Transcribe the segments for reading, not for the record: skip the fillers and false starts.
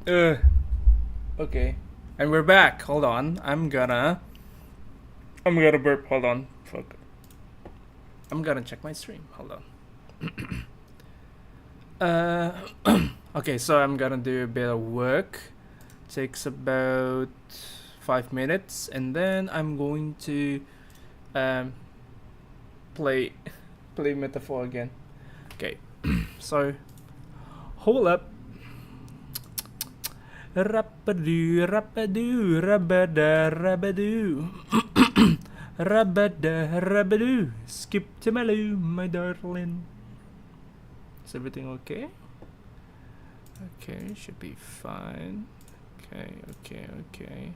Okay. And we're back. Hold on. I'm gonna burp. Hold on. Fuck. I'm gonna check my stream. Hold on. Okay, so I'm gonna do a bit of work. Takes about 5 minutes, and then I'm going to um, play metaphor again. Okay, so hold up. Rapadoo, rapadoo, rabada, rabadoo. Rabada, rabadoo. Skip to my loo, my darling. Is everything okay? Okay, should be fine. Okay. Okay.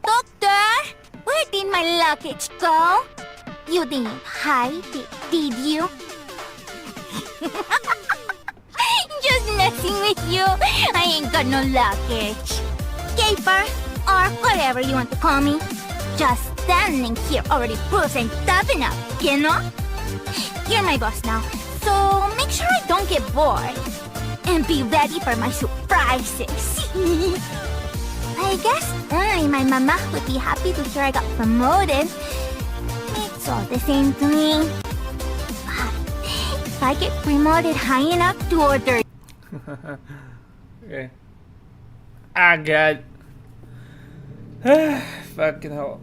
Doctor, where did my luggage go? You didn't hide it, did you? Just messing with you. I ain't got no luggage. Caper, or whatever you want to call me. Just standing here already proves I'm tough enough, you know? You're my boss now, so make sure I don't get bored. And be ready for my surprises. I guess only my mama would be happy to hear I got promoted. It's all the same to me. But if I get promoted high enough to order... Okay. I got. Fucking hell.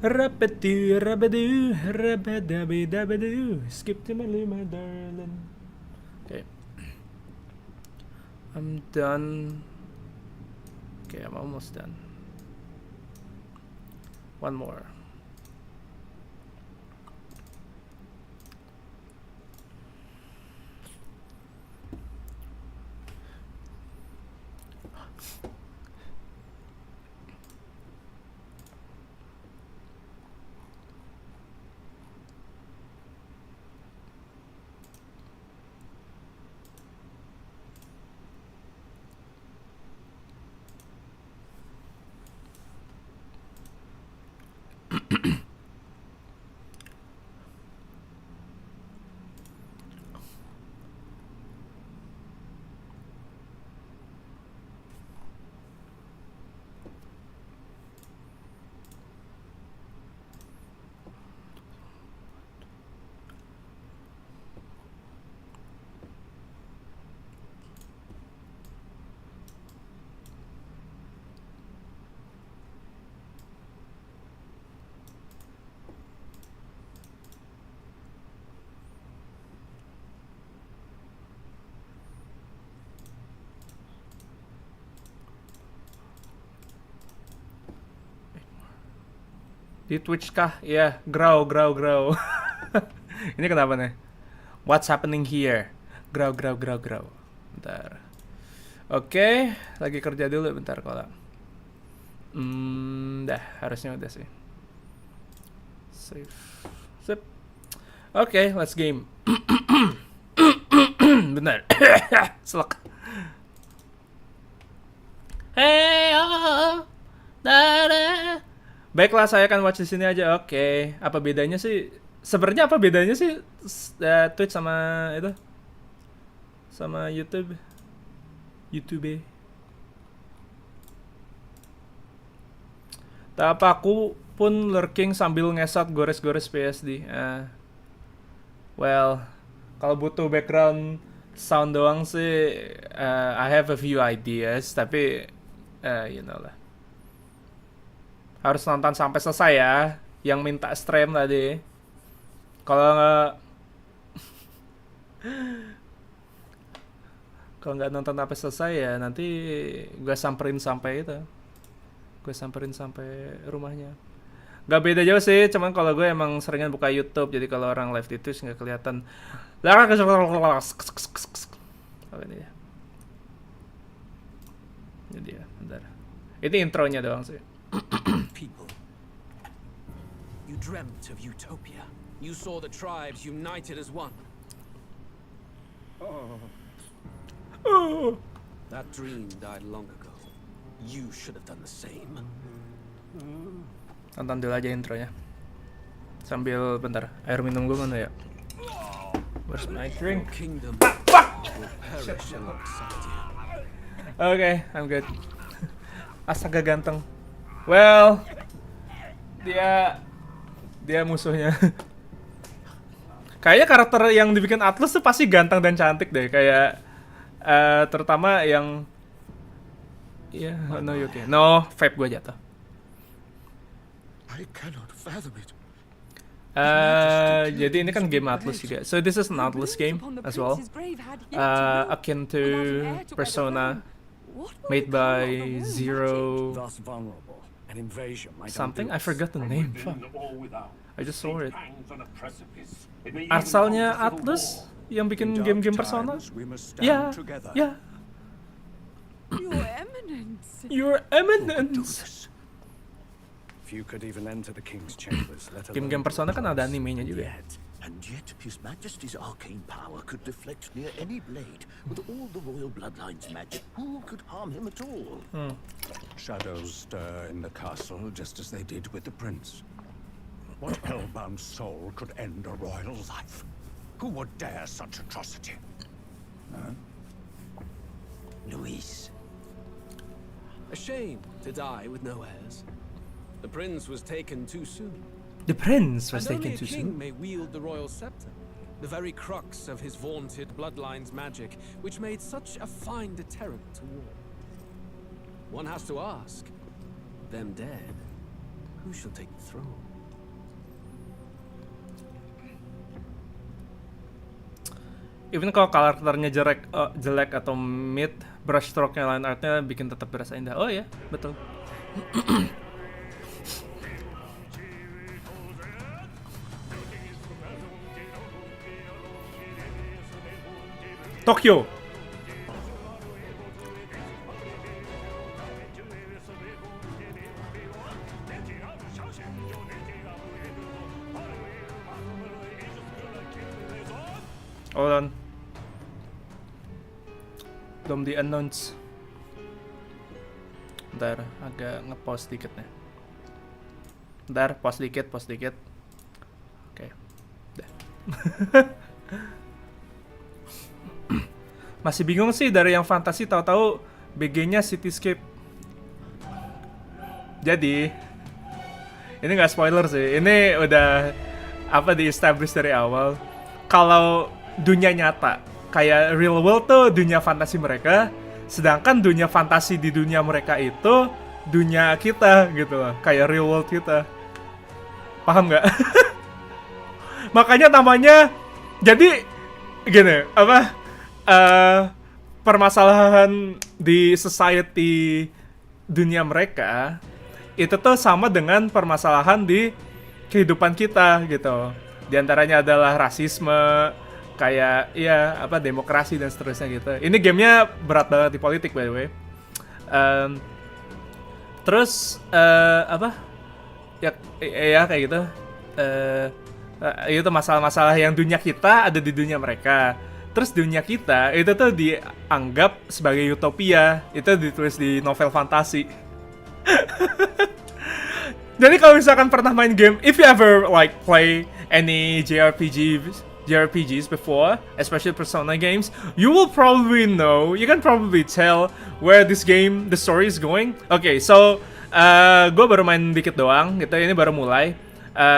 Rabadoo, rabadoo, rabadabee, dabadoo. Skip to my loo, my darling. Okay. I'm done. Okay, I'm almost done. One more. Di Twitch kah? Iya, grow. Ini kenapa nih? What's happening here? Grow. Bentar. Oke, lagi kerja dulu bentar kalau. Dah, harusnya udah sih. Save. Sip. Oke, let's game. Bentar. Selek. Hey, oh, baiklah, saya akan watch di sini aja. Oke. Apa bedanya sih? Sebenarnya apa bedanya sih Twitch sama itu? Sama YouTube? YouTube. Tak apa, aku pun lurking sambil ngesot gores-gores PSD. Well, kalau butuh background sound doang sih, I have a few ideas, tapi you know lah. Harus nonton sampai selesai ya, yang minta stream tadi. Kalau nggak, Kalau nggak nonton sampai selesai ya nanti gue samperin sampai itu. Gue samperin sampai rumahnya. Gak beda jauh sih, cuman kalau gue emang seringan buka YouTube, jadi kalau orang live di Twitch nggak kelihatan. Oh, ini ya. Ini dia, bentar. Ini intronya doang sih. People, you dreamt of utopia. You saw the tribes united as one. That dream died long ago. You should have done the same. Tonton dulu aja intronya. Sambil bentar, air minum gue mana ya? Where's my drink? Kingdom will perish alongside you. Okay, I'm good. Astaga ganteng. Well, dia musuhnya. Kayaknya karakter yang dibikin Atlus tuh pasti ganteng dan cantik deh. Kayak terutama yang no Yuki. No, vape gue jatuh. I cannot fathom it. Jadi ini kan game Atlus juga. So this is an Atlus game as well. Akin to Persona, made by Zero Thus vulnerable. An invasion might something. undo I us. forgot the name. Fuck. I just saw it. Asalnya Atlus yang bikin In dark game-game Persona. times, we must stand Yeah, together. yeah. Your Eminence. Your Eminence. If you could even enter the king's chambers, let alone Game-game Persona kan ada animenya juga. And yet, His Majesty's arcane power could deflect near any blade. With all the royal bloodline's magic, who could harm him at all? Shadows stir in the castle just as they did with the prince. What hellbound soul could end a royal life? Who would dare such atrocity? Luis. A shame to die with no heirs. The prince was taken too soon. The Prince was And taken only a too king soon. may wield the royal scepter, the very crux of his vaunted bloodline's magic, which made such a fine deterrent to war. One has to ask, them dead, who shall take the throne? Even kalau karakternya jelek atau mid, brushstroke-nya, line art-nya bikin tetap berasa indah. Oh ya, betul. Tokyo. Hold on. Belum di-announce. Bentar, agak nge-pause dikit nih. Bentar, pause dikit. Oke. Udah. Masih bingung sih dari yang fantasi, tahu-tahu BG-nya Cityscape. Jadi, ini nggak spoiler sih. Ini udah di-establish dari awal. Kalau dunia nyata, kayak real world tuh dunia fantasi mereka, sedangkan dunia fantasi di dunia mereka itu dunia kita gitu loh, kayak real world kita. Paham nggak? Makanya namanya, jadi gini, permasalahan di society dunia mereka itu tuh sama dengan permasalahan di kehidupan kita gitu. Di antaranya adalah rasisme, kayak demokrasi dan seterusnya gitu. Ini gamenya berat banget di politik by the way. Terus ya kayak gitu. Itu masalah-masalah yang dunia kita ada di dunia mereka. Terus dunia kita itu tuh dianggap sebagai utopia. Itu ditulis di novel fantasi. Jadi kalau misalkan pernah main game, if you ever like play any JRPGs before, especially Persona games, you will probably know, you can probably tell where this game, the story is going. Okay, so gue baru main dikit doang, gitu. Ini baru mulai.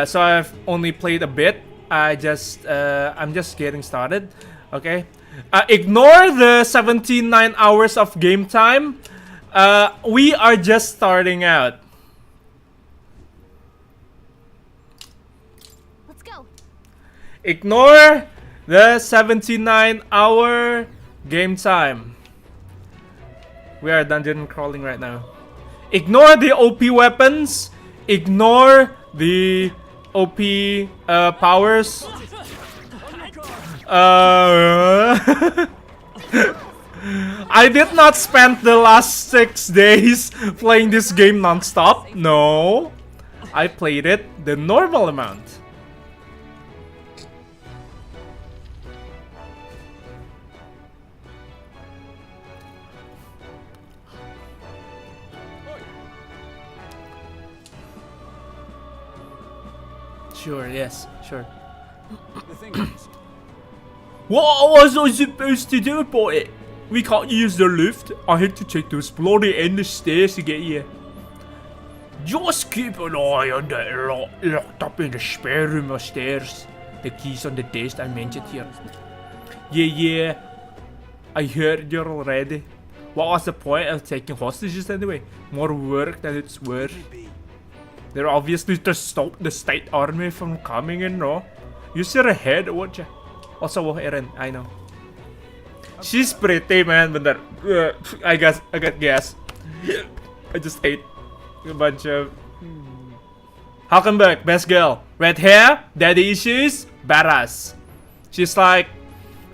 So I've only played a bit. I'm just getting started. Okay, ignore the 79 hours of game time. We are just starting out. Let's go. Ignore The 79-hour game time. We are dungeon crawling right now. Ignore the OP weapons. Ignore the OP powers. I did not spend the last 6 days playing this game non-stop. No. I played it the normal amount. Sure, yes, sure. The thing is, What was I supposed to do about it? We can't use the lift. I had to take those bloody endless stairs to get here. Just keep an eye on that locked up in the spare room upstairs. The keys on the desk I mentioned here. Yeah. I heard you already. What was the point of taking hostages anyway? More work than it's worth. They're obviously to stop the state army from coming in, no? You should have heard, would you? Also, Eren, I know. She's pretty, man, but I got gas. I just ate a bunch of... HULKENBERG, best girl. Red hair, daddy issues, badass. She's like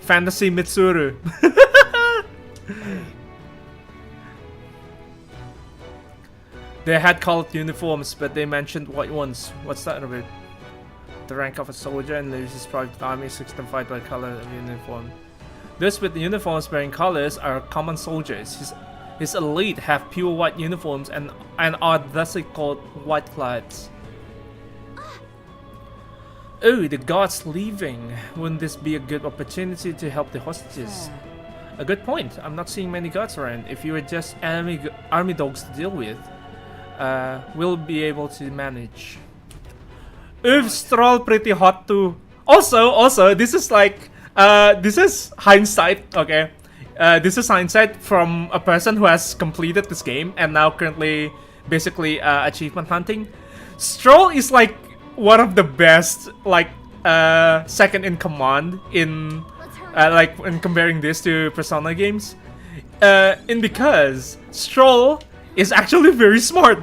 fantasy Mitsuru. They had colored uniforms, but they mentioned white ones. What's that about? The rank of a soldier and loses private army is signified by color of uniform. Those with uniforms bearing colors are common soldiers. His elite have pure white uniforms and are thusly called white-clads. Oh, the guards leaving. Wouldn't this be a good opportunity to help the hostages? A good point. I'm not seeing many guards around. If you were just army dogs to deal with, we'll be able to manage. Oof, Stroll pretty hot too. Also, this is like, this is hindsight, okay? This is hindsight from a person who has completed this game and now currently basically achievement hunting. Stroll is like one of the best, like, second in command in, like, when comparing this to Persona games. Because Stroll is actually very smart.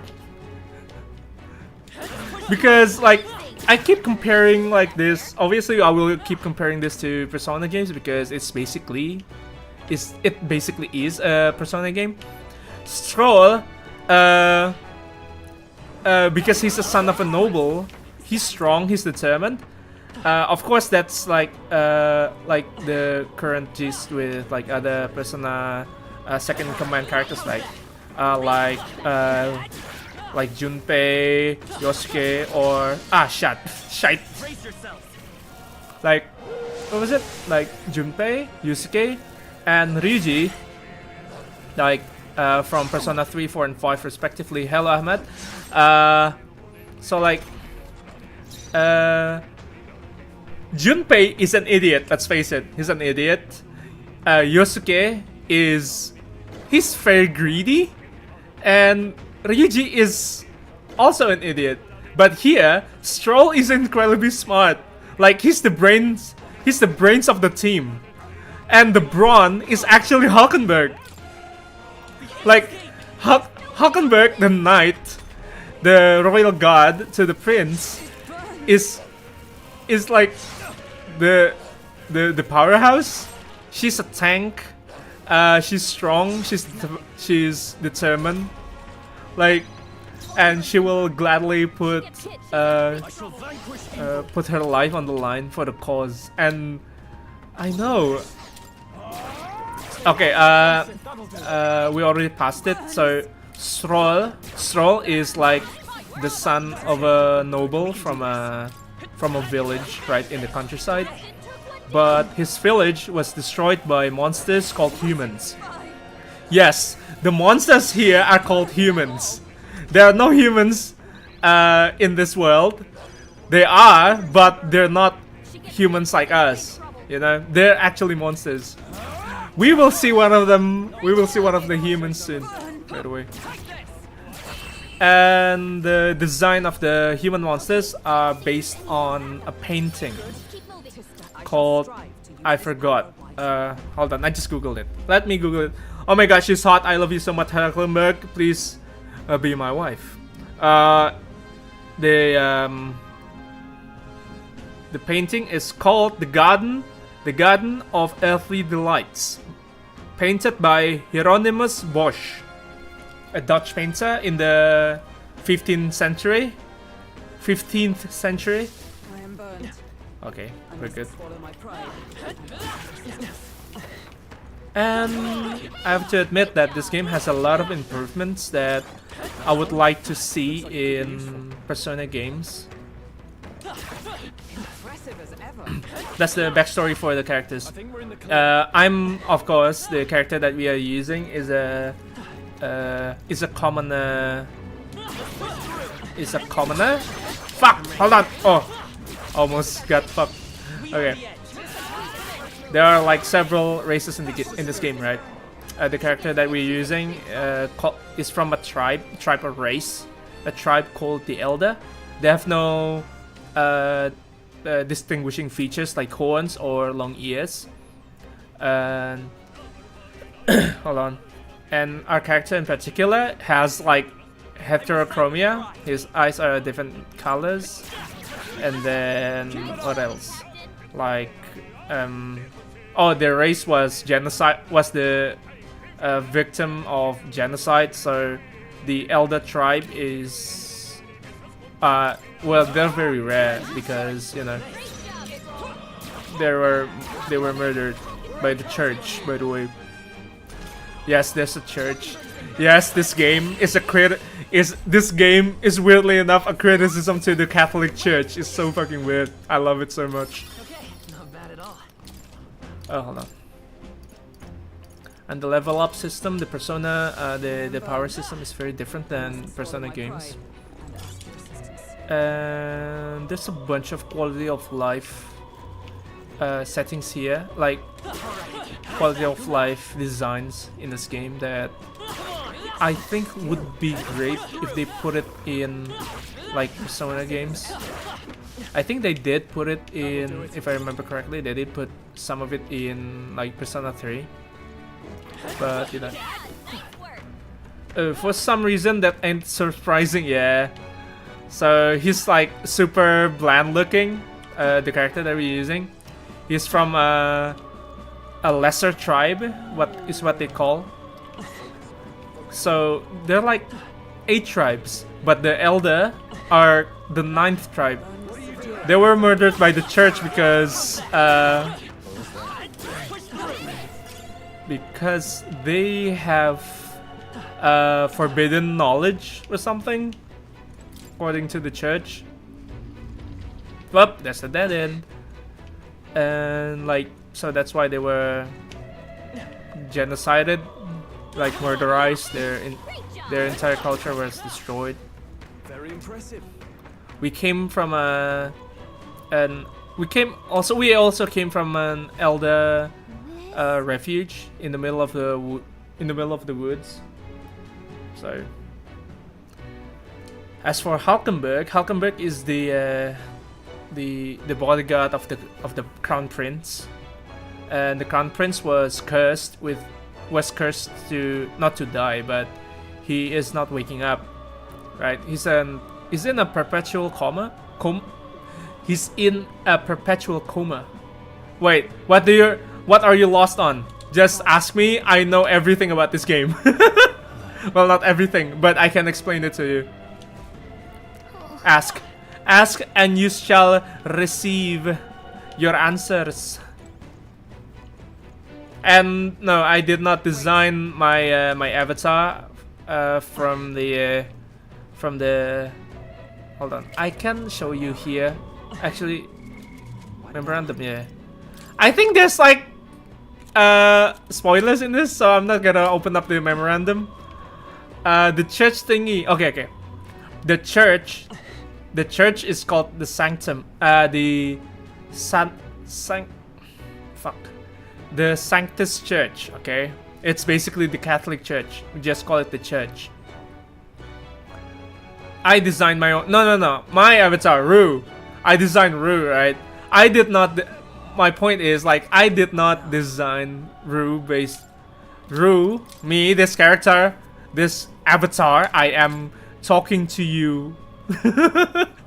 Because, like, I keep comparing like this. Obviously, I will keep comparing this to Persona games because it basically is a Persona game. Stroll, because he's a son of a noble, he's strong, he's determined. Of course, that's like the current gist with like other Persona second in command characters like Junpei, Yosuke, or shite. Like, what was it? Like Junpei, Yosuke, and Ryuji. Like from Persona 3, 4, and 5 respectively. Hello, Ahmed. So like, Junpei is an idiot. Let's face it, he's an idiot. Yosuke he's very greedy, and Ryuji is also an idiot. But here, Stroll is incredibly smart. Like, he's the brains of the team. And the brawn is actually HULKENBERG. Like, HULKENBERG, the knight, the royal god to the prince, is like the powerhouse. She's a tank. She's strong. She's determined. Like, and she will gladly put her life on the line for the cause. And I know. Okay, we already passed it. So Stroll is like the son of a noble from a village right in the countryside. But his village was destroyed by monsters called humans. Yes, the monsters here are called humans. There are no humans in this world. They are, but they're not humans like us. You know, they're actually monsters. We will see one of them. We will see one of the humans soon, by the way. And the design of the human monsters are based on a painting called I forgot. Hold on, I just googled it. Let me google it. Oh my gosh, she's hot. I love you so much, HULKENBERG. Please be my wife. The painting is called The Garden of Earthly Delights, painted by Hieronymus Bosch, a Dutch painter in the 15th century. 15th century. I am burned. Okay, I we're must good. swallow my pride. And I have to admit that this game has a lot of improvements that I would like to see in Persona games. Impressive as ever. That's the backstory for the characters. I think we're in the clear. I'm, of course, the character that we are using is a commoner. Is a commoner? Fuck! Hold on! Oh, almost got fucked. Okay. There are like several races in this game, right? The character that we're using is from a tribe or race, a tribe called the Elder. They have no distinguishing features like horns or long ears. And hold on. And our character in particular has like heterochromia. His eyes are different colors. And then what else? Like oh, their race was genocide. Was the victim of genocide. So the Elder tribe is well, they're very rare because, you know, they were murdered by the church, by the way. Yes, there's a church. Yes, this game is this game is weirdly enough a criticism to the Catholic Church. It's so fucking weird. I love it so much. Not bad at all. Oh, hold on. And the level up system, the Persona, the power system is very different than Persona games. And there's a bunch of quality of life settings here, like quality of life designs in this game that I think would be great if they put it in like Persona games. I think they did put it in, if I remember correctly, they did put some of it in like Persona 3. But you know, for some reason that ain't surprising, yeah. So he's like super bland looking, the character that we're using. He's from a lesser tribe, what they call. So they're like 8 tribes, but the Elder are the 9th tribe. They were murdered by the church because they have forbidden knowledge or something, according to the church. Well, that's a dead end. And like, so that's why they were genocided, like murderized. Their entire culture was destroyed. Very impressive. We came from we also came from an Elder refuge in the middle of the woods. So as for HULKENBERG is the bodyguard of the Crown Prince, and the Crown Prince was cursed to not to die, but he is not waking up. Right? He's in a perpetual coma. He's in a perpetual coma. Wait, what are you lost on? Just ask me. I know everything about this game. Well, not everything, but I can explain it to you. Ask, and you shall receive your answers. And no, I did not design my my avatar from the. Hold on, I can show you here. Actually, memorandum, yeah. I think there's like spoilers in this, so I'm not gonna open up the memorandum. The church thingy. Okay. The church is called the Sanctum. The the Sanctus Church. Okay, it's basically the Catholic Church. We just call it the church. I designed my own. No. My avatar, Rue. I designed Rue, right? I did not. my point is, like, I did not design Rue, me, this character, this avatar. I am talking to you.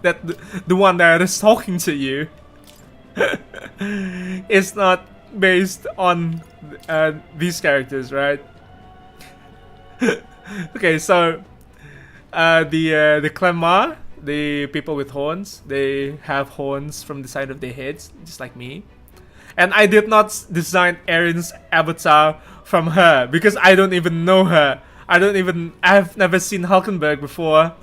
That the one that is talking to you is not based on these characters, right? Okay, so the Clemma, the people with horns, they have horns from the side of their heads, just like me. And I did not design Erin's avatar from her because I don't even know her. I've never seen Hulkenberg before.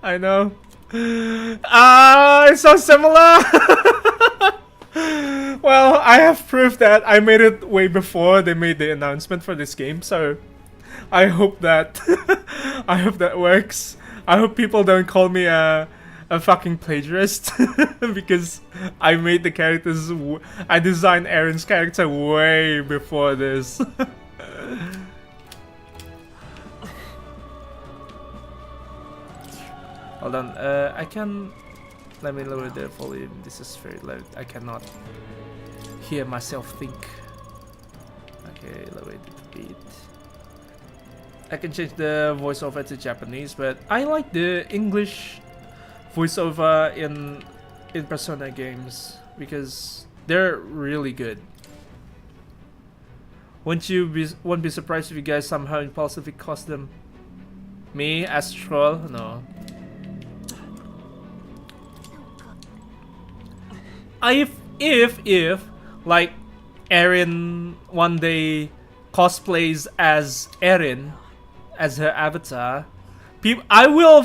I know. It's so similar. Well, I have proof that I made it way before they made the announcement for this game, so I hope that I hope that works. I hope people don't call me a fucking plagiarist because I made the characters. I designed Erin's character way before this. Hold on. I can. Let me lower the volume. This is very loud. I cannot hear myself think. Okay, lower it a bit. I can change the voiceover to Japanese, but I like the English voiceover in Persona games because they're really good. Won't be surprised if you guys somehow impulsively cost them. Me as troll? No. If like Erin one day cosplays as Erin as her avatar, I will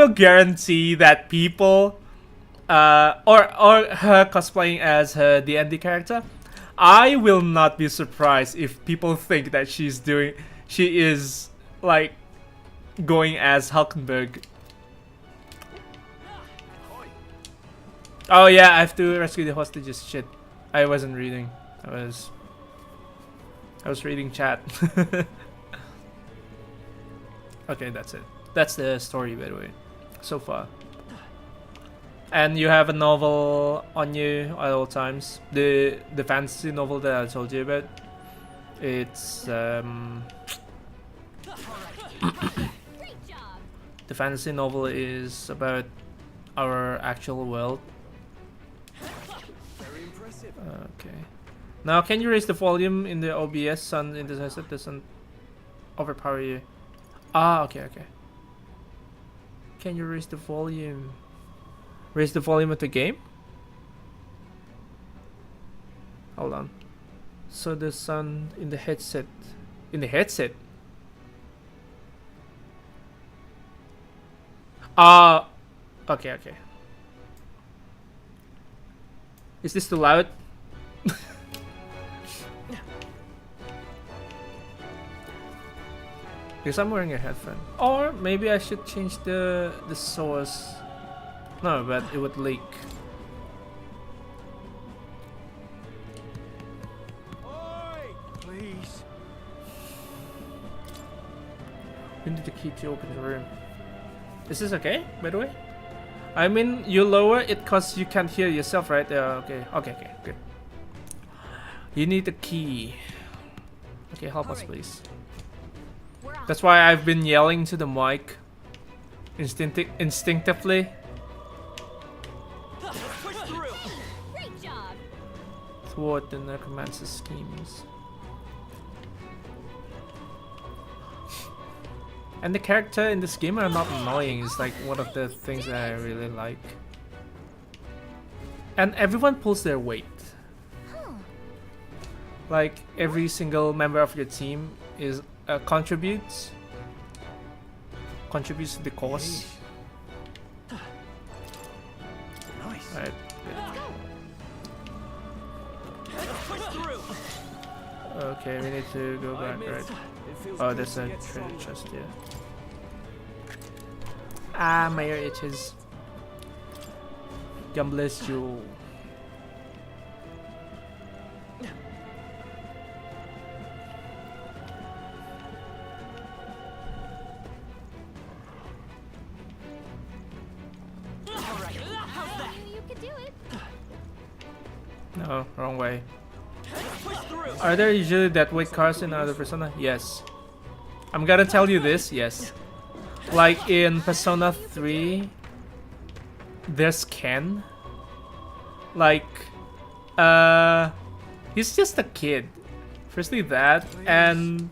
guarantee that people or her cosplaying as her D&D character, I will not be surprised if people think that she is like going as Hulkenberg. Oh yeah, I have to rescue the hostages. Shit, I wasn't reading. I was reading chat. Okay, that's it. That's the story, by the way, so far. And you have a novel on you at all times. The fantasy novel that I told you about. It's the fantasy novel is about our actual world. Okay. Now, can you raise the volume in the OBS sound in the headset? Doesn't overpower you. Ah, okay. Can you raise the volume? Raise the volume of the game? Hold on. So the sound in the headset. In the headset? Ah, okay. Is this too loud? Because I'm wearing a headphone. Or maybe I should change the source. No, but it would leak. Please. We need the key to open the room. Is this okay, by the way? I mean, you lower it because you can't hear yourself, right? Okay, good. You need the key. Okay, help us, please. That's why I've been yelling to the mic instinctively. Great job. Thwart the necromancer's schemes. And the character in this game are not annoying. It's like one of the things that I really like. And everyone pulls their weight. Like every single member of your team is contributes to the cause. Nice. Right. Okay, we need to go back, right? Oh, there's a treasure chest here. Ah, my ear itches. Gambler's Jewel. You could do it. No, wrong way. Are there usually that weight cars in other Persona? Yes. I'm gonna tell you this, yes. Like in Persona 3, there's Ken. Like, he's just a kid. Firstly that, and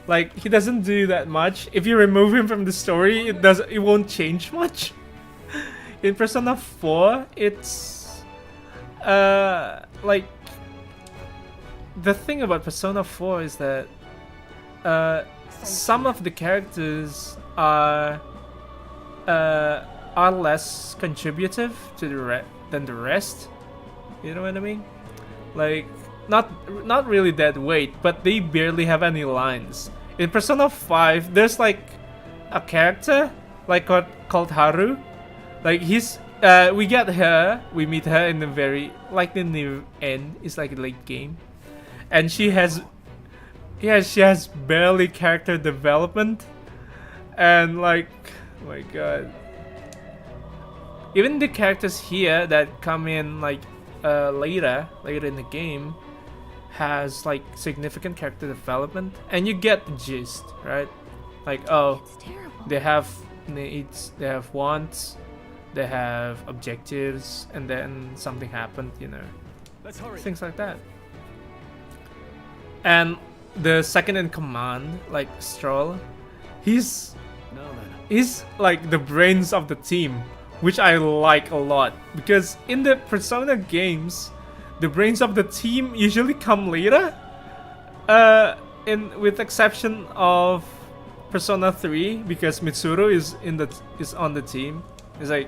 like he doesn't do that much. If you remove him from the story, it won't change much. In Persona 4, it's like the thing about Persona 4 is that some of the characters are less contributive to than the rest. You know what I mean? Like not really dead weight, but they barely have any lines. In Persona 5, there's like a character like called Haru. Like he's we meet her in the very like in the end. It's like a late game, and she has barely character development, and like oh my god. Even the characters here that come in like later in the game has like significant character development, and you get the gist, right? Like, oh, they have needs, they have wants, they have objectives, and then something happened, you know. Let's hurry. Things like that. And the second in command, like Stroll, he's like the brains of the team, which I like a lot, because in the Persona games, the brains of the team usually come later. With exception of Persona 3, because Mitsuru is on the team. It's like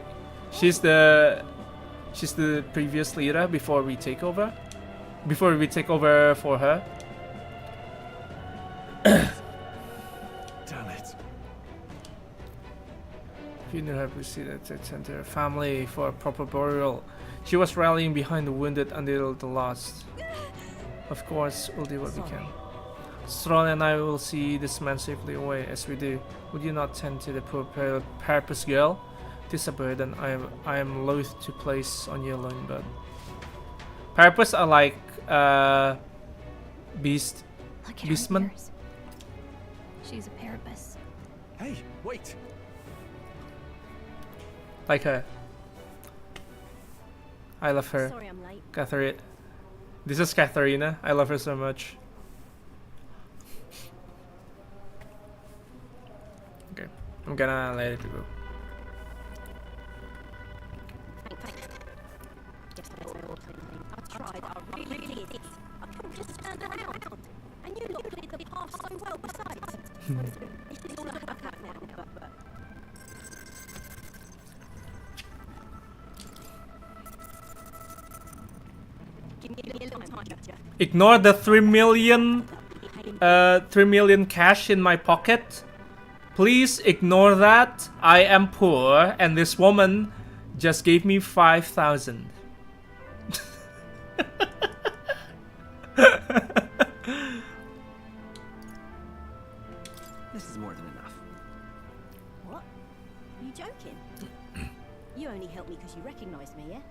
she's the previous leader before we take over. Before we take over for her. Damn it. Funeral had proceeded to attend to her family for a proper burial. She was rallying behind the wounded until the last. Of course, we'll do what we can. Stron and I will see this man safely away. As we do, would you not tend to the poor purpose girl? Tis a burden I am loath to place on your lone bed. Purpose are like beastmen. She's a Parapus. Hey, wait. Like her. I love her. Sorry I'm late. Katharina. This is Katharina. I love her so much. Okay, I'm gonna let it go. I tried, I really did. I couldn't just stand around. And you lot cleared the path so well besides. This is all I have now, but... Ignore the 3 million cash in my pocket. Please ignore that. I am poor, and this woman just gave me 5,000. This is more than enough. What? You joking? You only helped me because you recognised me, yeah?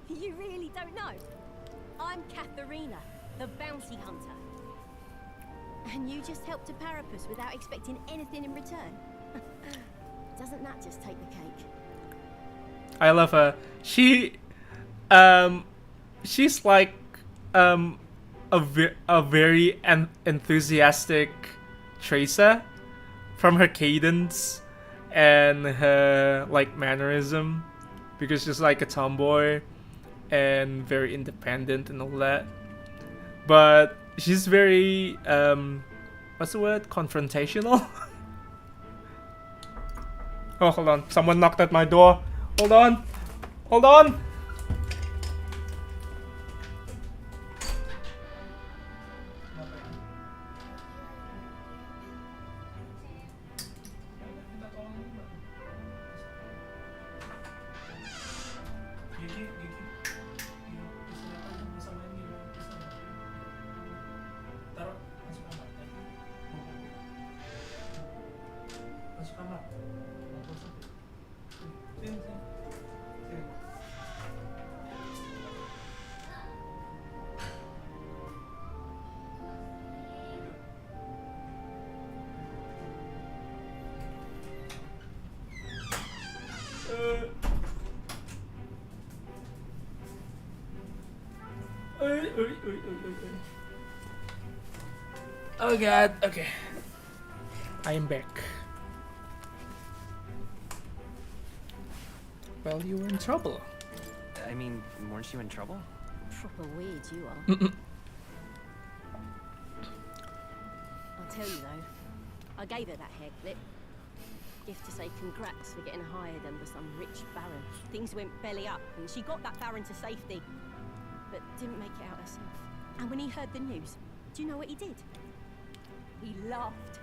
You really don't know? I'm Katharina, the bounty hunter. And you just helped a Parapus without expecting anything in return? Doesn't that just take the cake? I love her. She's like a very enthusiastic Tracer, from her cadence and her like mannerism, because she's like a tomboy and very independent and all that. But she's very what's the word? Confrontational. Oh, hold on. Someone knocked at my door. Hold on. Hold on. Oh god, okay. I am back. Well, you were in trouble. I mean, weren't you in trouble? Proper weird you are. I'll tell you though, I gave her that hair clip. Gift to say congrats for getting hired under some rich baron. Things went belly up and she got that baron to safety, but didn't make it out herself. And when he heard the news, do you know what he did? He laughed.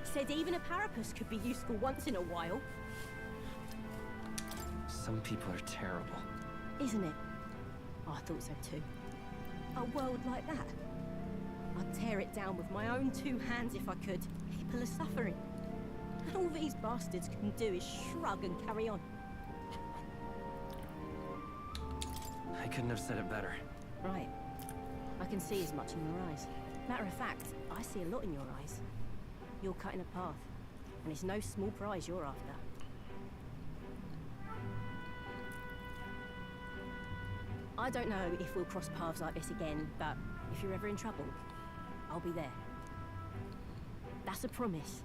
Said even a parapus could be useful once in a while. Some people are terrible. Isn't it? I thought so too. A world like that. I'd tear it down with my own 2 hands if I could. People are suffering. And all these bastards can do is shrug and carry on. I couldn't have said it better. Right. I can see as much in your eyes. Matter of fact, I see a lot in your eyes. You're cutting a path. And it's no small prize you're after. I don't know if we'll cross paths like this again, but if you're ever in trouble, I'll be there. That's a promise.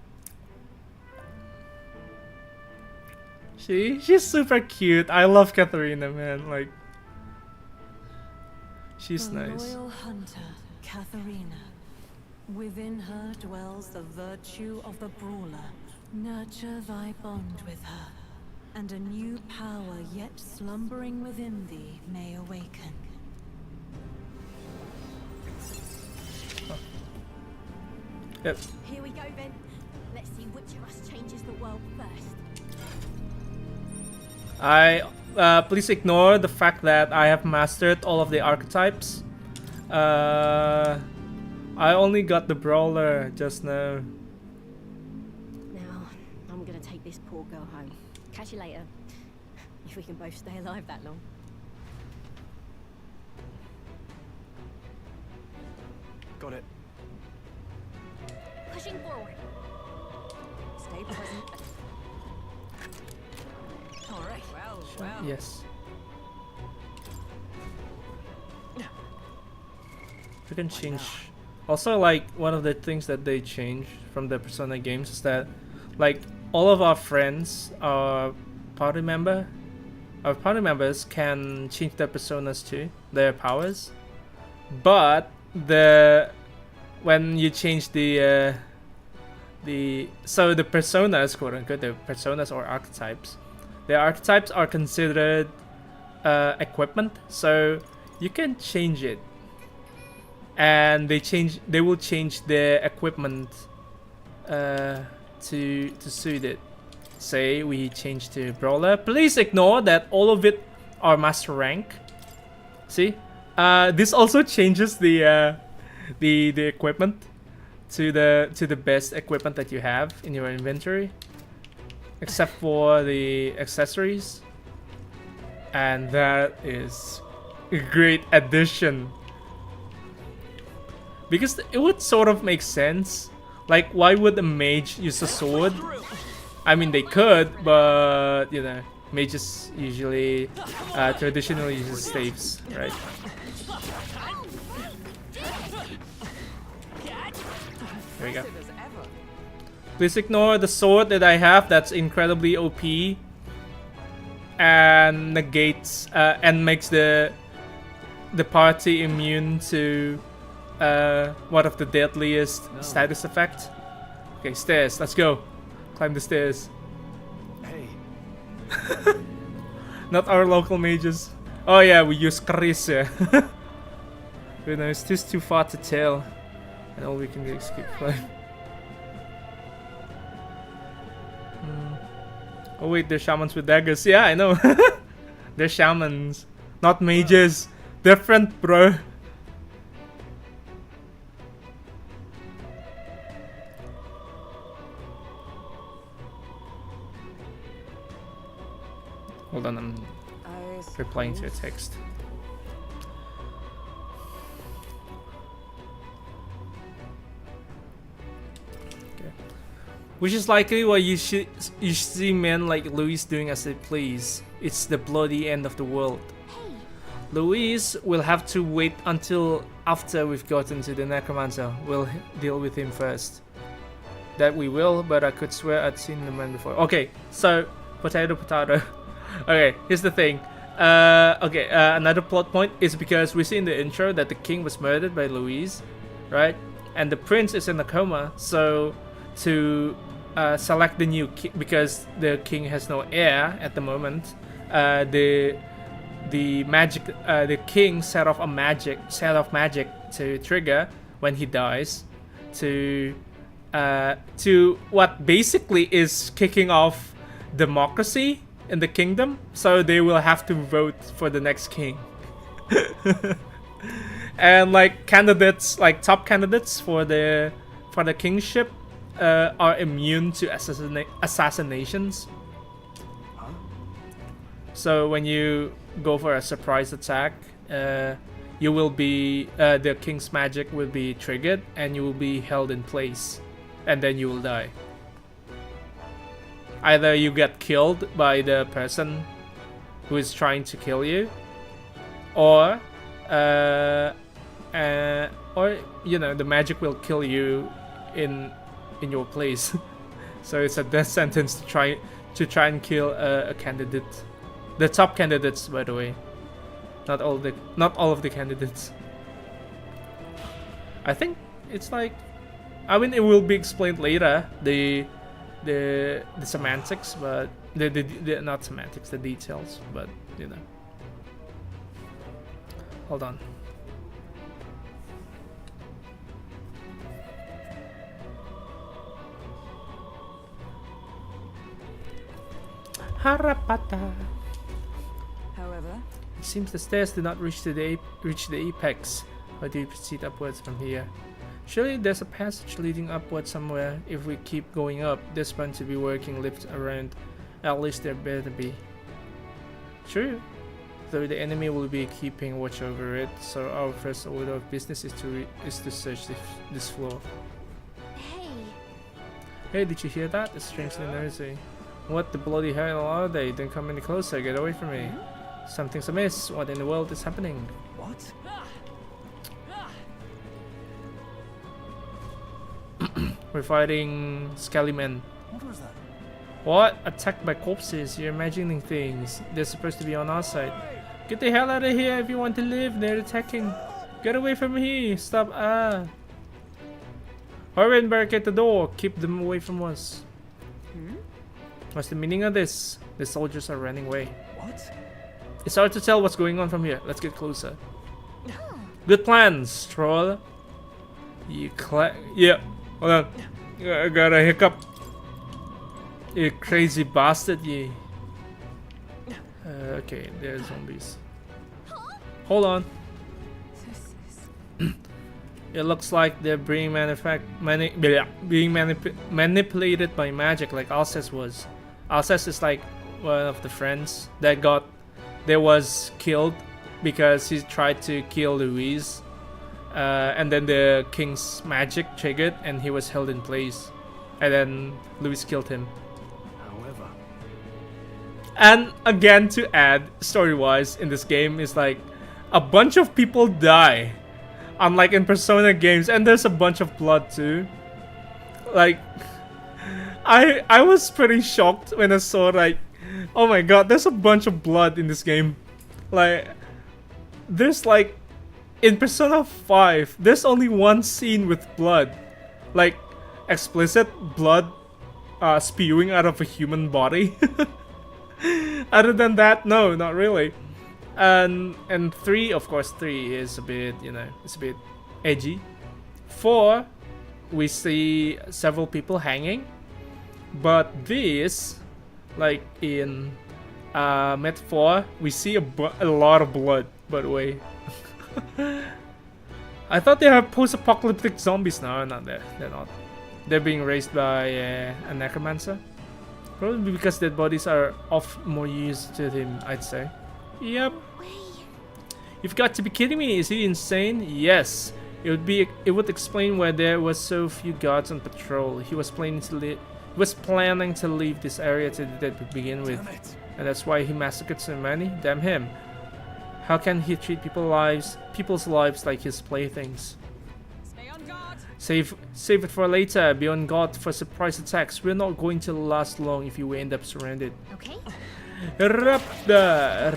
She's super cute. I love Katharina, man. Like, she's nice. Loyal hunter, Katharina. Within her dwells the virtue of the brawler. Nurture thy bond with her, and a new power yet slumbering within thee may awaken. Yep. Here we go then. Let's see which of us changes the world first. Please ignore the fact that I have mastered all of the archetypes. I only got the brawler just now. Now, I'm gonna take this poor girl home. Catch you later. If we can both stay alive that long. Got it. Pushing forward. Stay present. All right. Well. Yes. You can change. Also, like, one of the things that they changed from the Persona games is that, like, all of our friends, our party members can change their personas too, their powers. But when you change the personas, quote unquote, the personas or archetypes, the archetypes are considered equipment, so you can change it, and they will change the equipment to suit it. Say we change to brawler. Please ignore that all of it are master rank. See, this also changes the equipment to the best equipment that you have in your inventory, except for the accessories, and that is a great addition because it would sort of make sense. Like, why would a mage use a sword? I mean, they could, but you know, mages usually traditionally use staves, right? There we go. Please ignore the sword that I have. That's incredibly OP and negates and makes the party immune to one of the deadliest status effects. Okay, stairs. Let's go. Climb the stairs. Hey. Not our local mages. Oh yeah, we use Chris. Yeah. Wait, no, it's just too far to tell. And all we can do is keep climbing. Oh wait, they're shamans with daggers. Yeah, I know. They're shamans, not mages. Different, bro. Hold on, I'm replying to a text. Okay. Which is likely what you see men like Louis doing as they please. It's the bloody end of the world. Hey, Louise will have to wait until after we've gotten to the Necromancer. We'll deal with him first. That we will, but I could swear I'd seen the man before. Okay, so potato. Okay, here's the thing. Another plot point is because we see in the intro that the king was murdered by Louise, right? And the prince is in a coma. So to select the new king, because the king has no heir at the moment, the king set off magic to trigger when he dies to what basically is kicking off democracy in the kingdom. So they will have to vote for the next king. And like candidates, like top candidates for the kingship are immune to assassinations. So when you go for a surprise attack, you will be the king's magic will be triggered and you will be held in place, and then you will die. Either you get killed by the person who is trying to kill you, or you know, the magic will kill you in your place. So it's a death sentence to try and kill a candidate. The top candidates, by the way, not all of the candidates. I think it's like, I mean, it will be explained later, the semantics, but the not semantics, the details, but you know. Hold on. Harapata. However, It seems the stairs do not reach the apex. How do you proceed upwards from here? Surely there's a passage leading upward somewhere. If we keep going up, there's bound to be working lifts around. At least there better be. True. Though the enemy will be keeping watch over it, so our first order of business is to search this floor. Hey, Hey, did you hear that? It's strangely noisy. What the bloody hell are they? Don't come any closer. Get away from me. Something's amiss. What in the world is happening? What? We're fighting skelly men. What was that? What? Attacked by corpses. You're imagining things. They're supposed to be on our side. Get the hell out of here if you want to live. They're attacking. Get away from here. Stop. Hurry and barricade the door. Keep them away from us. What's the meaning of this? The soldiers are running away. What? It's hard to tell what's going on from here. Let's get closer. Good plans, troll. Yeah. Hold on. I got a hiccup. You crazy bastard, ye. Okay, there's zombies. Hold on. It looks like they're being manipulated by magic, like Alcest was. Alcest is like one of the friends that was killed because he tried to kill Louise, and then the king's magic triggered and he was held in place, and then Louise killed him. However, and again, to add story-wise in this game is like a bunch of people die, unlike in Persona games, and there's a bunch of blood too. Like, I was pretty shocked when I saw, like, oh my god, there's a bunch of blood in this game. Like, there's like, in Persona 5, there's only one scene with blood. Like, explicit blood spewing out of a human body. Other than that, no, not really. And 3, of course, 3 is a bit, you know, it's a bit edgy. 4, we see several people hanging. But this, like in Met 4, we see a lot of blood, by the way. I thought they are post-apocalyptic zombies now. Not there. They're not. They're being raised by a necromancer. Probably because dead bodies are of more use to him, I'd say. Yep. You've got to be kidding me. Is he insane? Yes. It would explain why there was so few guards on patrol. He was planning to leave this area to begin with. And that's why he massacred so many. Damn him. How can he treat people's lives like his playthings? Stay on guard. Save it for later. Be on guard for surprise attacks. We're not going to last long if you end up surrounded. Okay. Rapda.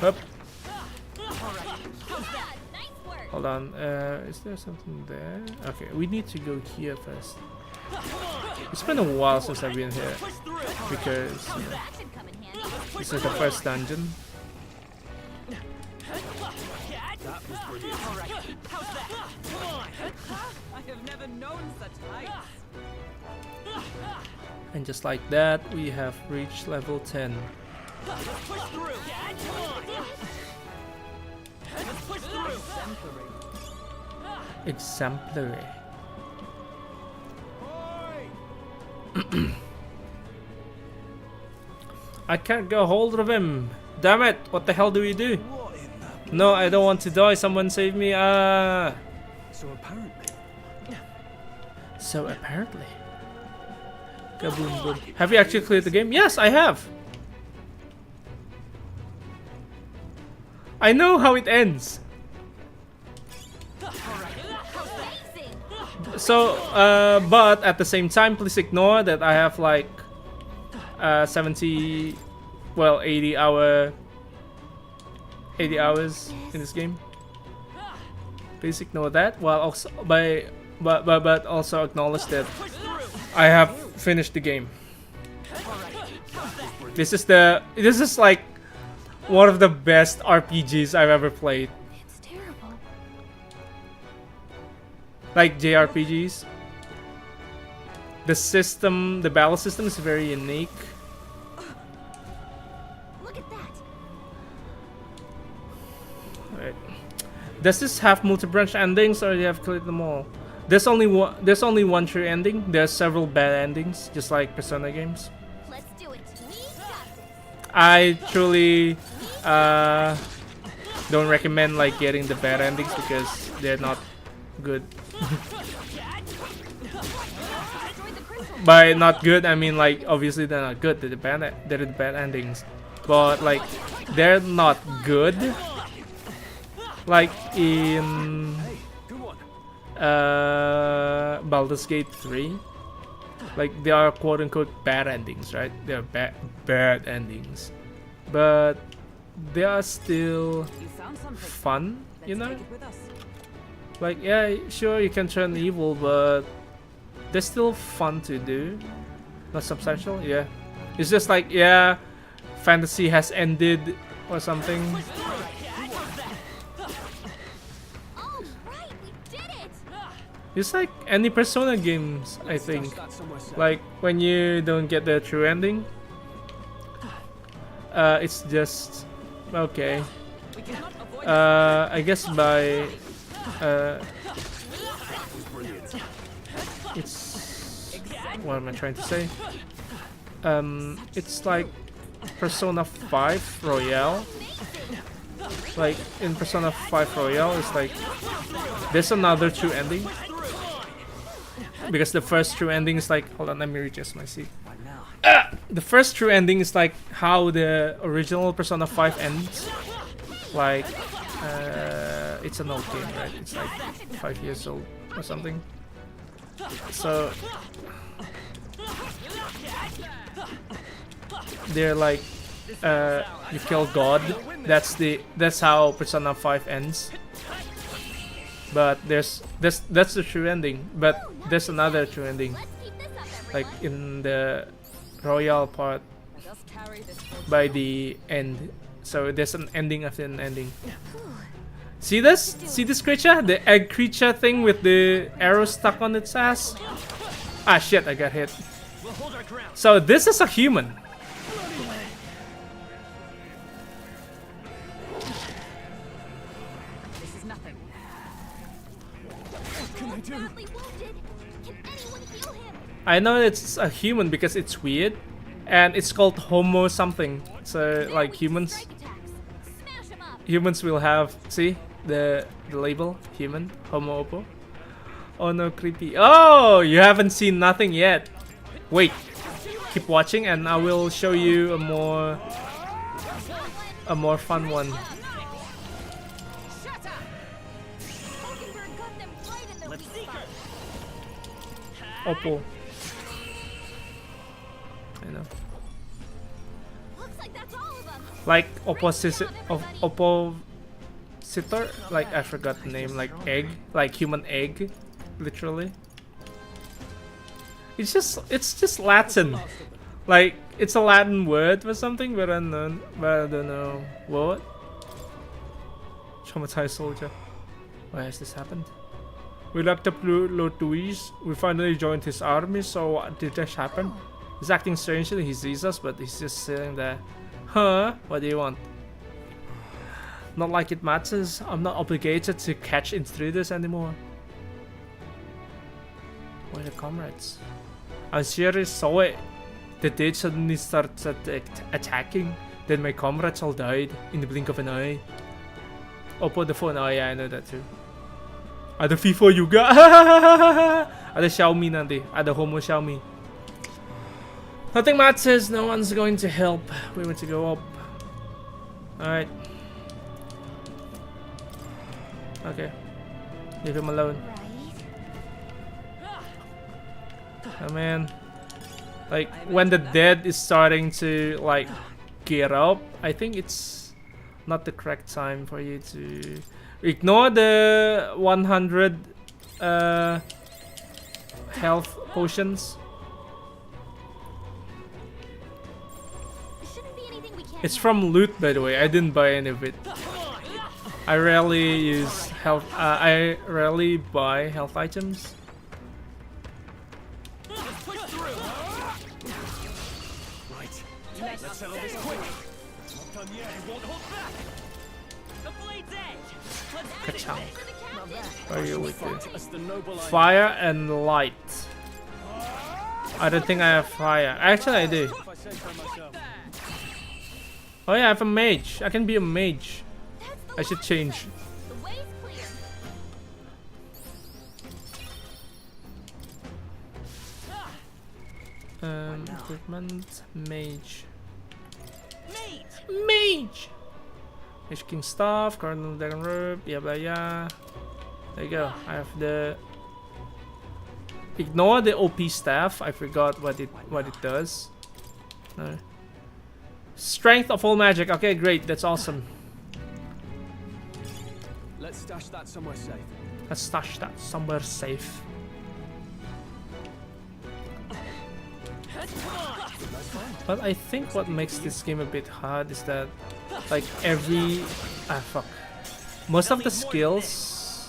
Hup. Nice work. Hold on. Is there something there? Okay, we need to go here first. It's been a while since I've been here because That should come in handy. this is the first dungeon. That was brilliant. I have never known such heights. And just like that, we have reached level 10. Exemplary. I can't get a hold of him. Damn it! What the hell do we do? What in the... No, I don't want to die. Someone save me. So apparently... So apparently. Kaboom boom. Have you actually cleared the game? Yes, I have. I know how it ends. So, but at the same time, please ignore that I have like 80 hours in this game. Please ignore that. While also but also acknowledge that I have finished the game. This is like one of the best RPGs I've ever played. It's terrible. Like JRPGs. The battle system is very unique. Look at that. Right. Does this have multi-branch endings, or do you have cleared them all? There's only one true ending. There's several bad endings, just like Persona games. Let's do it. We got this. I truly don't recommend like getting the bad endings because they're not good. By not good, I mean like obviously they're not good. They're the bad endings, but like they're not good. Like in Baldur's Gate 3, like they are quote unquote bad endings, right? They're bad endings, but they are still You found something. fun, you Let's know? take it with us. Like, yeah, sure, you can turn evil, but they're still fun to do. Not substantial, yeah. It's just like, yeah, fantasy has ended or something. Oh, right. We did it. It's like any Persona games, I think. Stash that somewhere safe. Like, when you don't get the true ending, it's just okay. We cannot avoid I guess by it's what am I trying to say? It's like Persona 5 Royale. Like in Persona 5 Royale, it's like there's another true ending. Because the first true ending is like, hold on, let me readjust my seat. The first true ending is like how the original Persona 5 ends. Like, it's an old game, right? It's like 5 years old or something. So they're like, you kill God. That's how Persona 5 ends. But that's the true ending. But there's another true ending, Let's keep this up, everyone. like in the Royal part Just carry this for by the end. So there's an ending after an ending. See this? See this creature? The egg creature thing with the arrow stuck on its ass? Ah shit, I got hit. So this is a human. this is nothing. Badly wounded. Can anyone heal him? I know it's a human because it's weird. And it's called Homo something. So like humans Strike attacks. Smash him up. humans will have, see the label human, Homo oppo. Oh no, creepy. Oh, you haven't seen nothing yet. Wait, keep watching and I will show you a more a more fun one. Shut up! HULKENBERG got them right in their weak spot. Oppo. I know. Looks like that's all of them. Like opposite of oppositor, like I forgot the name, like egg, like human egg, literally. It's just Latin, like it's a Latin word for something, but I don't know what. Traumatized soldier. Why has this happened? We locked up Lotuis. We finally joined his army. So what did this happen? He's acting strangely. He sees us, but he's just sitting there. Huh? What do you want? Not like it matters. I'm not obligated to catch intruders anymore. Where are the comrades? I'm sure he saw it. The dead suddenly started attacking. Then my comrades all died in the blink of an eye. Oppo the phone. Oh yeah, I know that too. Ada Vivo juga. Ada Xiaomi nanti. Ada Homo Xiaomi. Nothing matters. No one's going to help. We want to go up. Alright. Okay. Leave him alone. Oh man. Like when the dead is starting to like gear up, I think it's not the correct time for you to ignore the 100 health potions. It's from loot, by the way. I didn't buy any of it. I rarely use health. I rarely buy health items. Let's settle this quick. Not done yet. You won't hold back. The blade's edge. Ka-chow. What are you with it? Fire and light. I don't think I have fire. Actually, I do. Oh yeah, I have a mage. I can be a mage. I should change. Equipment, mage. Mage! Mage King Staff, Cardinal Dragon Robe, yeah. There you go. I have the. Ignore the OP staff. I forgot what it does. No. Strength of all magic. Okay, great. That's awesome. Let's stash that somewhere safe. Let's stash that somewhere safe. But I think what makes this game a bit hard is that, like most of the skills,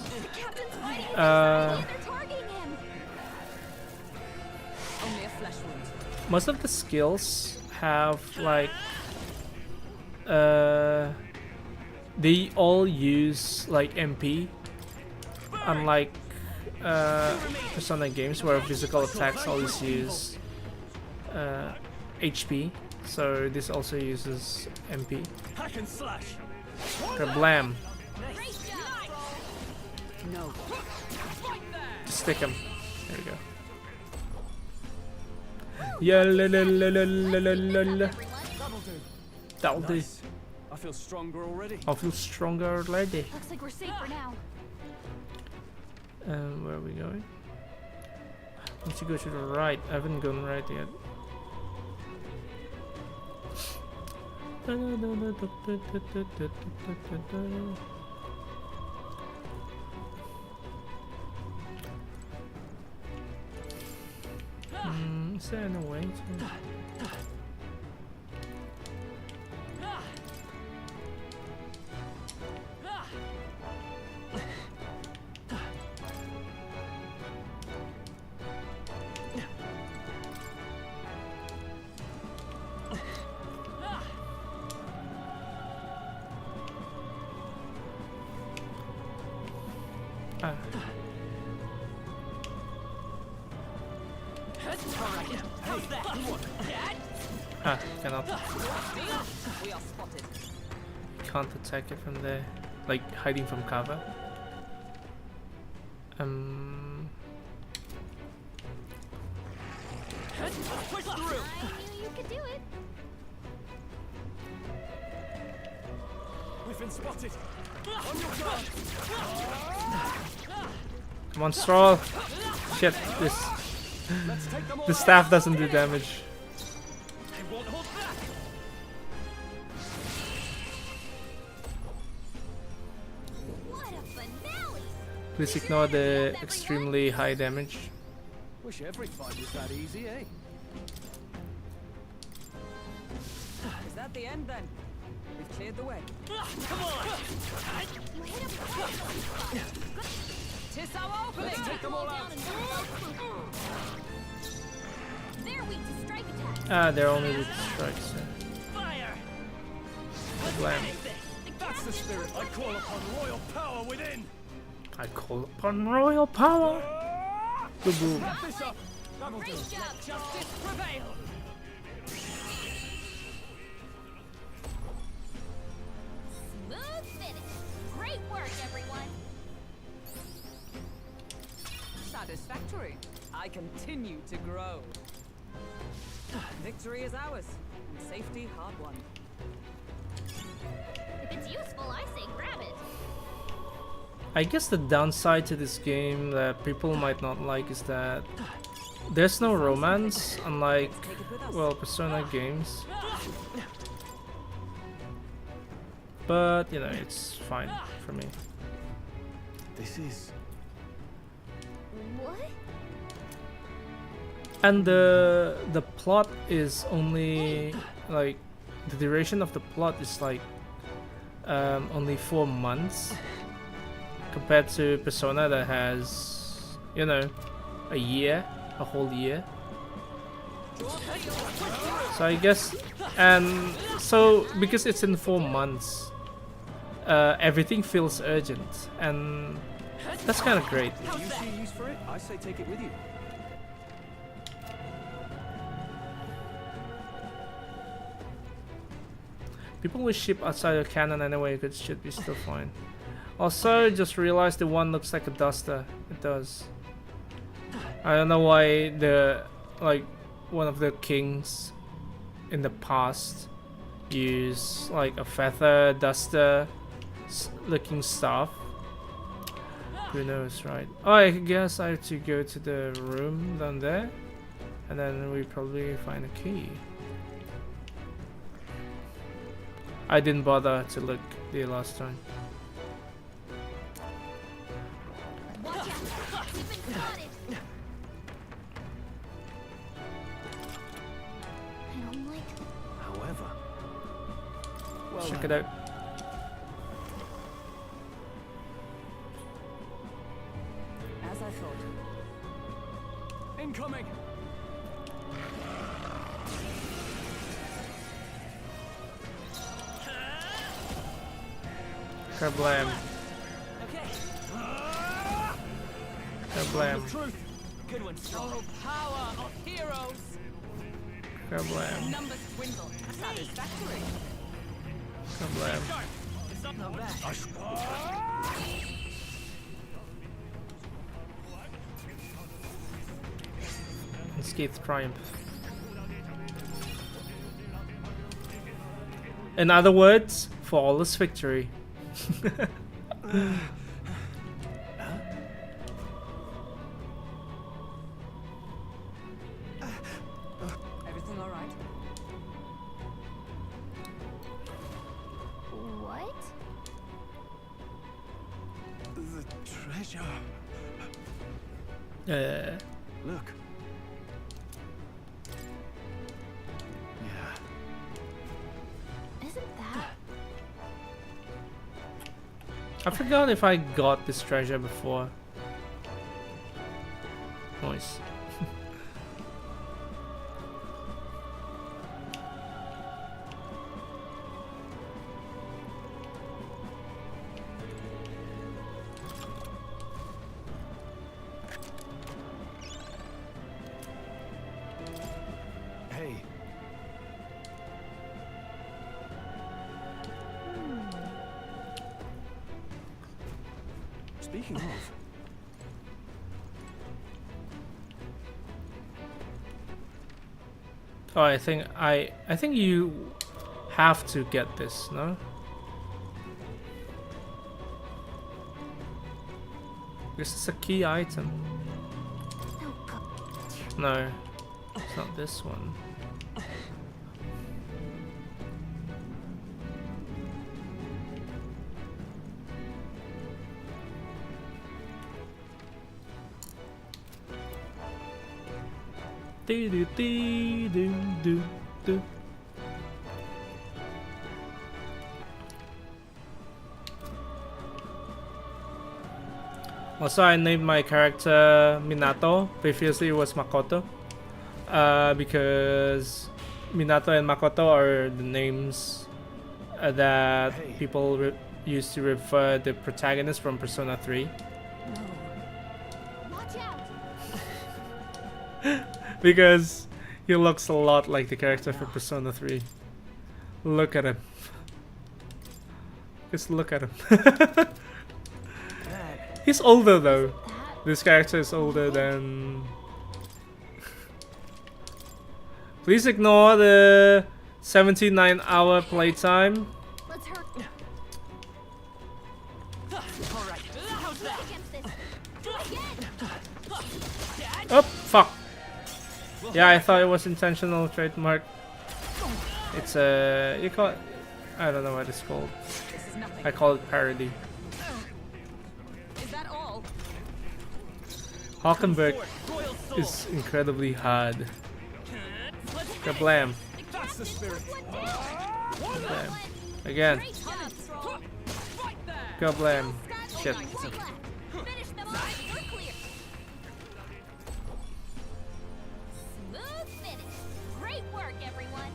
have like, they all use like MP, unlike Persona games where physical attacks always use HP, so this also uses MP. Kablam! No. Just stick him. There we go. Yeah, la. That'll do. I feel stronger already. I feel stronger already. Looks like we're safe for now. Where are we going? Need to go to the right. I haven't gone right yet. Is there any way to... Cannot. Can't attack it from there, like hiding from cover. I knew you could do it. We've been spotted. On your guard. Come on, Stroll. Shit, Let's take them all the out. staff doesn't do damage. They won't hold back. What a finale! Please ignore the extremely high damage. Wish every fight was that easy, eh? Is that the end then? We've cleared the way. Come on. Tis our opening! Take them all out. They're weak to strike attacks. Ah, they're only with strikes. Fire. Blam. That's the spirit. I call upon royal power within. I call upon royal power. Boom. Wrap this up. That'll do. Great job, Justice prevail. Smooth finish. Great work, everyone. Satisfactory. I continue to grow. Victory is ours, and safety hard won. If it's useful, I say grab it. I guess the downside to this game that people might not like is that there's no romance, unlike, well, Persona games. But, you know, it's fine for me. This is... What? And the plot is only, like, the duration of the plot is like only 4 months. Compared to Persona that has, you know, a year, a whole year. So I guess, and so because it's in 4 months, everything feels urgent, and that's kind of great. If you see use for it, I say take it with you. People with ship outside of canon anyway, it should be still fine. Also, just realized the one looks like a duster. It does. I don't know why one of the kings in the past use like a feather duster looking stuff. Who knows, right? Oh, I guess I have to go to the room down there, and then we probably find a key. I didn't bother to look the last time. Watch out. We've been spotted. I don't like However... Well, Check it out. As I thought. incoming! Kablam. Okay. Kablam. Truth. Good one, Stroll. Power of heroes! Kablam. Numbers dwindle. Satisfactory. Kablam. It's up Not bad. Unscathed triumph. In other words, flawless victory. Everything all right? what? The treasure. Look. Yeah. Isn't that? I forgot if I got this treasure before. Nice. Hey. Speaking of, Oh, I think you have to get this, no? This is a key item. No, it's not this one. Do do do do do do. Also, I named my character Minato. Previously, it was Makoto. Because Minato and Makoto are the names that people used to refer the protagonist from Persona 3. Watch out! Because he looks a lot like the character from Persona 3. Look at him. Just look at him. He's older though. This character is older than... Please ignore the 79-hour playtime. Let's hurt. Alright, how's that? Against this. Do it again. Oh, fuck. Yeah, I thought it was intentional trademark. It's a... you call it... I don't know what it's called. I call it parody. Is that all? HULKENBERG is incredibly hard. Kablam. That's the spirit. Kablam. Again. Great job, Stroll. Kablam. Shit. Finish them off. We're clear. Smooth finish. Great work, everyone.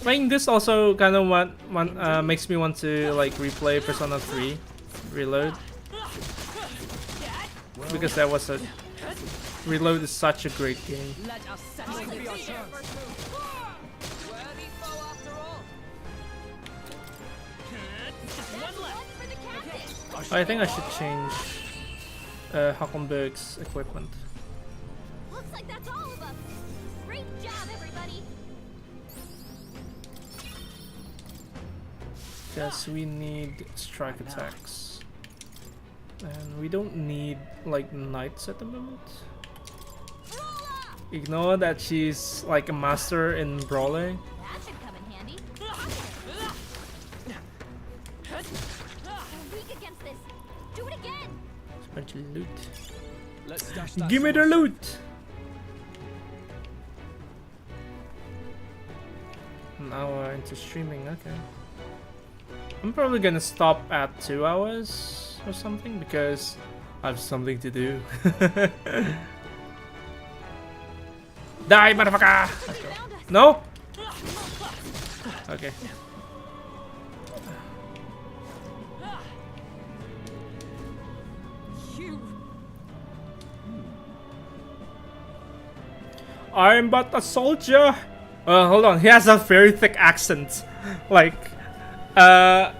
Playing this also kind of makes me want to like replay Persona 3 Reload, because that was a Reload is such a great game. Let us settle this. Worthy foe after all. Just one left. For the captain. I think I should change HULKENBERG's equipment. Looks like that's all of them. Great job, everybody. Yes, we need strike attacks. And we don't need like knights at the moment. Ignore that she's like a master in brawling. That should come in handy. We're weak against this. Do it again. It's a bunch of loot. Let's stash that Give me the sauce. loot! An hour into streaming, okay. I'm probably gonna stop at 2 hours or something because I have something to do. Die, motherfucker! Let's go. No? Okay. I'm but a soldier. Hold on, he has a very thick accent. Like, I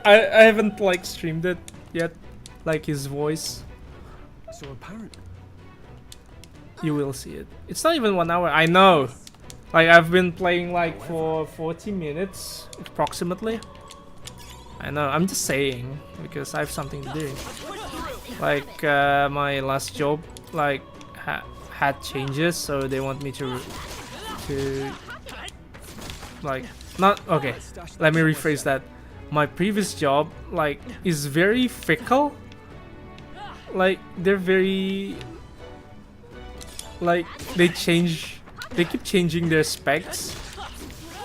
haven't like streamed it yet. Like his voice. So apparent. You will see it. It's not even 1 hour. I know. Like I've been playing like for 40 minutes approximately. I know. I'm just saying because I have something to do. Like my last job, like had changes, so they want me to like not okay. Let me rephrase that. My previous job like is very fickle. Like they're very like they keep changing their specs,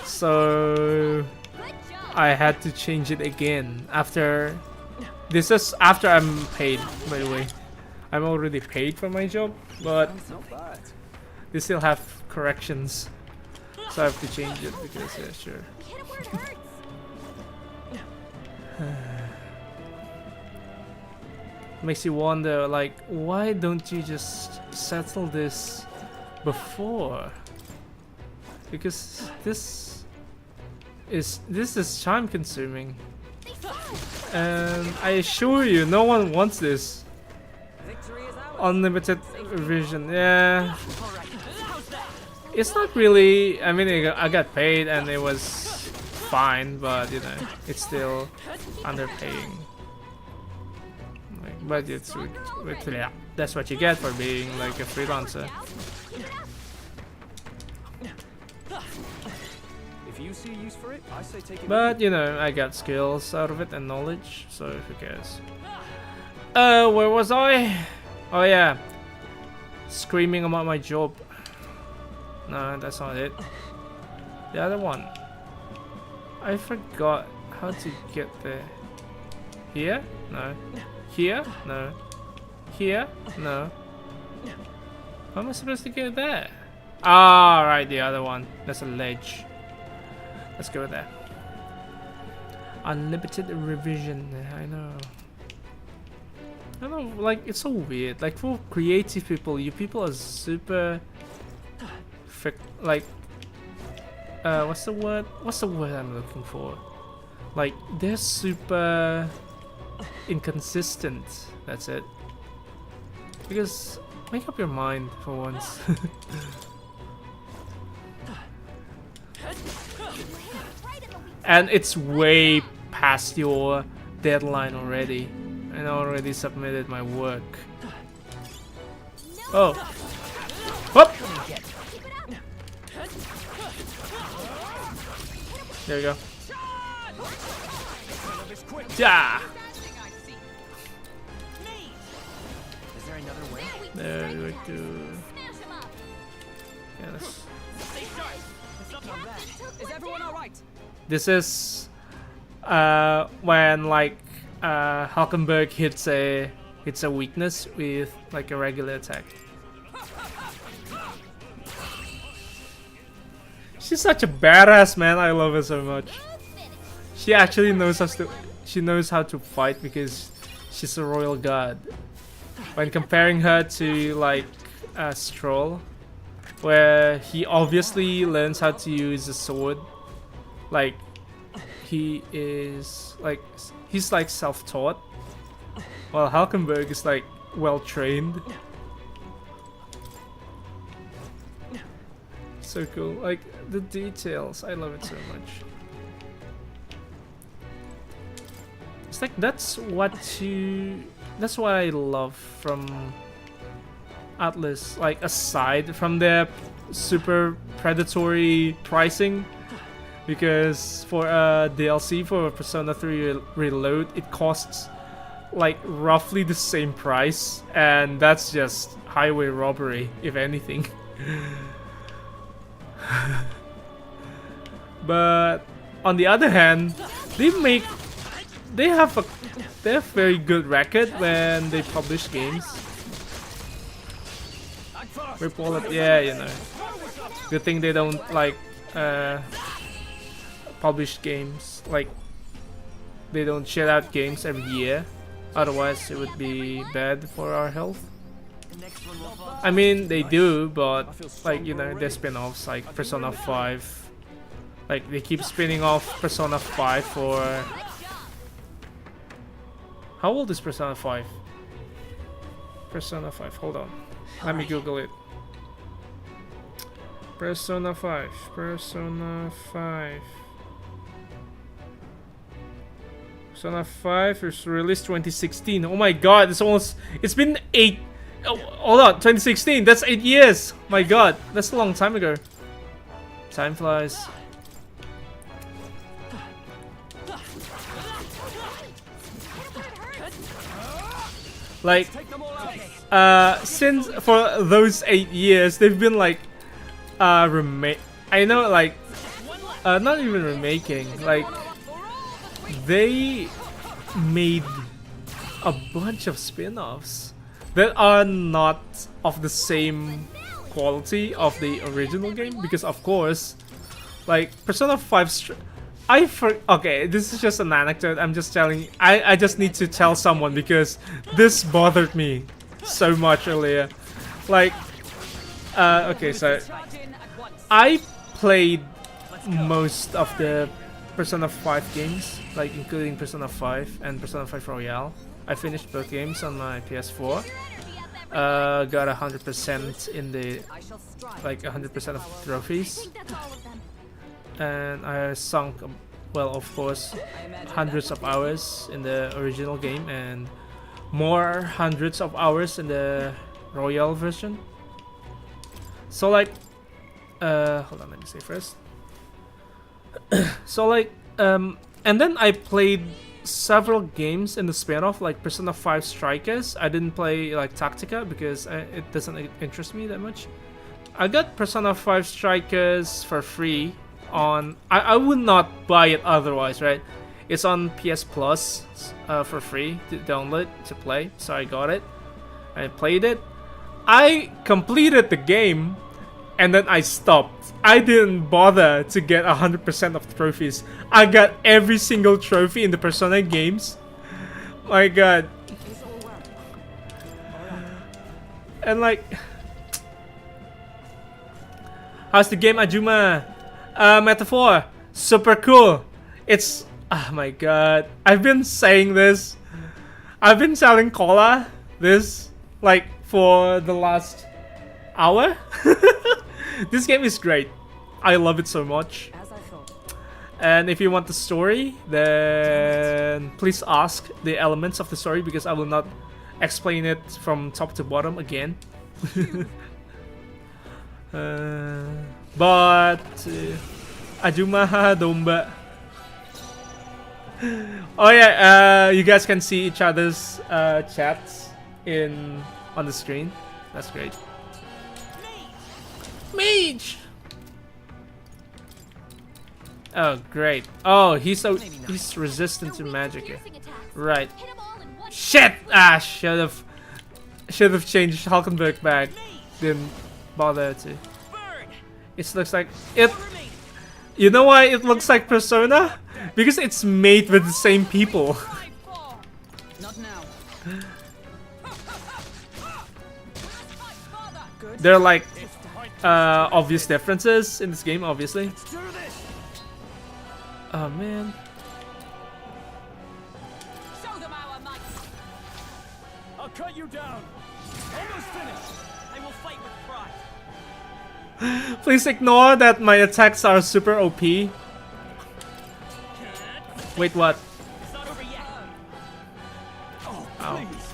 so I had to change it again after. This is after I'm paid, by the way. I'm already paid for my job, but they still have corrections, so I have to change it because yeah, sure. Hit him where it hurts. Makes you wonder, like, why don't you just settle this before? Because this is time consuming, and I assure you, no one wants this. Unlimited vision, yeah. It's not really. I mean, I got paid and it was fine, but you know, it's still underpaying. But yeah, that's what you get for being like a freelancer. If you see a use for it, I say take it. But you know, I got skills out of it and knowledge, so who cares? Where was I? Oh yeah, screaming about my job. No, that's not it. The other one. I forgot how to get there. Here? No. Here? No. Here? No. How am I supposed to get there? Ah, right, the other one. That's a ledge. Let's go there. Unlimited revision. I know. I don't know, like, it's so weird. Like, for creative people, you people are super... like... what's the word? What's the word I'm looking for? Like, they're super... inconsistent. That's it. Because, make up your mind for once. And it's way past your deadline already. And I already submitted my work. Oh. Whoop! There we go. Yeah. There we go. Yes. Is everyone alright? This is when like HULKENBERG hits a weakness with like a regular attack. She's such a badass, man. I love her so much. She actually knows how to fight because she's a royal god. When comparing her to like Stroll, where he obviously learns how to use a sword, like he's like self-taught, while HULKENBERG is like well-trained. So cool, like the details, I love it so much. It's like that's what I love from Atlas, like aside from their super predatory pricing, because for a DLC for Persona 3 Reload it costs like roughly the same price, and that's just highway robbery if anything. But on the other hand, they have a very good record when they publish games. Rip Wallet, yeah, you know. Good thing they don't like publish games, like they don't shit out games every year. Otherwise it would be bad for our health. I mean, they do, but like, you know, their spin-offs like Persona 5. Like they keep spinning off Persona 5 for... How old is Persona 5? Persona 5, hold on. Let me Google it. Persona 5. Persona 5. Persona 5 was released 2016. Oh my god, it's been 8... Oh, hold on, 2016, that's 8 years! My god, that's a long time ago. Time flies. Like, since for those 8 years, they've been like, I know, like, not even remaking, like, they made a bunch of spin-offs that are not of the same quality of the original game, because of course, like, Persona 5 okay, this is just an anecdote. I'm just telling. I just need to tell someone because this bothered me so much earlier. Like, okay, so I played most of the Persona 5 games, like including Persona 5 and Persona 5 Royale. I finished both games on my PS4. Got 100% in the, like 100% of trophies. And I sunk, well, of course, hundreds of hours in the original game, and more hundreds of hours in the Royal version. So like, hold on, let me say first. So like, and then I played several games in the spin-off, like Persona 5 Strikers. I didn't play like Tactica because it doesn't interest me that much. I got Persona 5 Strikers for free on. I would not buy it otherwise, right? It's on PS Plus for free to download to play, so I got it. I played it. I completed the game, and then I stopped. I didn't bother to get 100% of the trophies. I got every single trophy in the Persona games. My god. And like, how's the game, Ajuma? Metaphor, super cool. It's, oh my god. I've been saying this. I've been telling Kola this like for the last hour. This game is great. I love it so much. As I thought. And if you want the story, then please ask the elements of the story, because I will not explain it from top to bottom again. But Ajuma Domba. Oh yeah, you guys can see each other's chats on the screen. That's great. Mage. Oh great. Oh, he's resistant to magic here. Right. Shit! Ah, should have changed Hulkenberg back. Didn't bother to. It looks like it. You know why it looks like Persona? Because it's made with the same people. Not now. There are like obvious differences in this game, obviously. Oh man. Show them our might. I'll cut you down. Almost finished. I will fight with pride. Please ignore that my attacks are super OP. Wait, what? It's not over yet. Oh, Ow. please.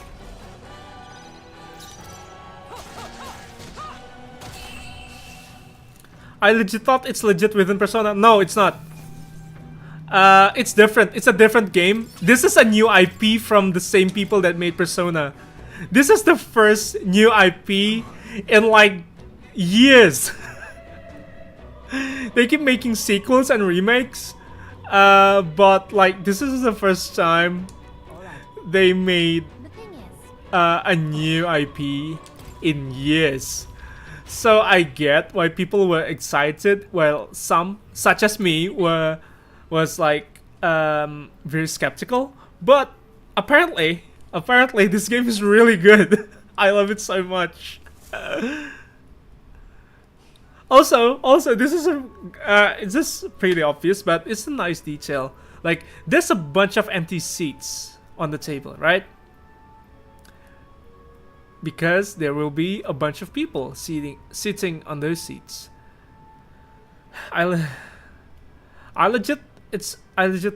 I legit thought it's legit within Persona. No, it's not. It's different. It's a different game. This is a new IP from the same people that made Persona. This is the first new IP in like years. They keep making sequels and remakes, but like this is the first time they made The thing is, a new IP in years. So I get why people were excited. Well, some, such as me, was like very skeptical. But apparently this game is really good. I love it so much. Also, this is it's just pretty obvious, but it's a nice detail. Like, there's a bunch of empty seats on the table, right? Because there will be a bunch of people sitting on those seats. I legit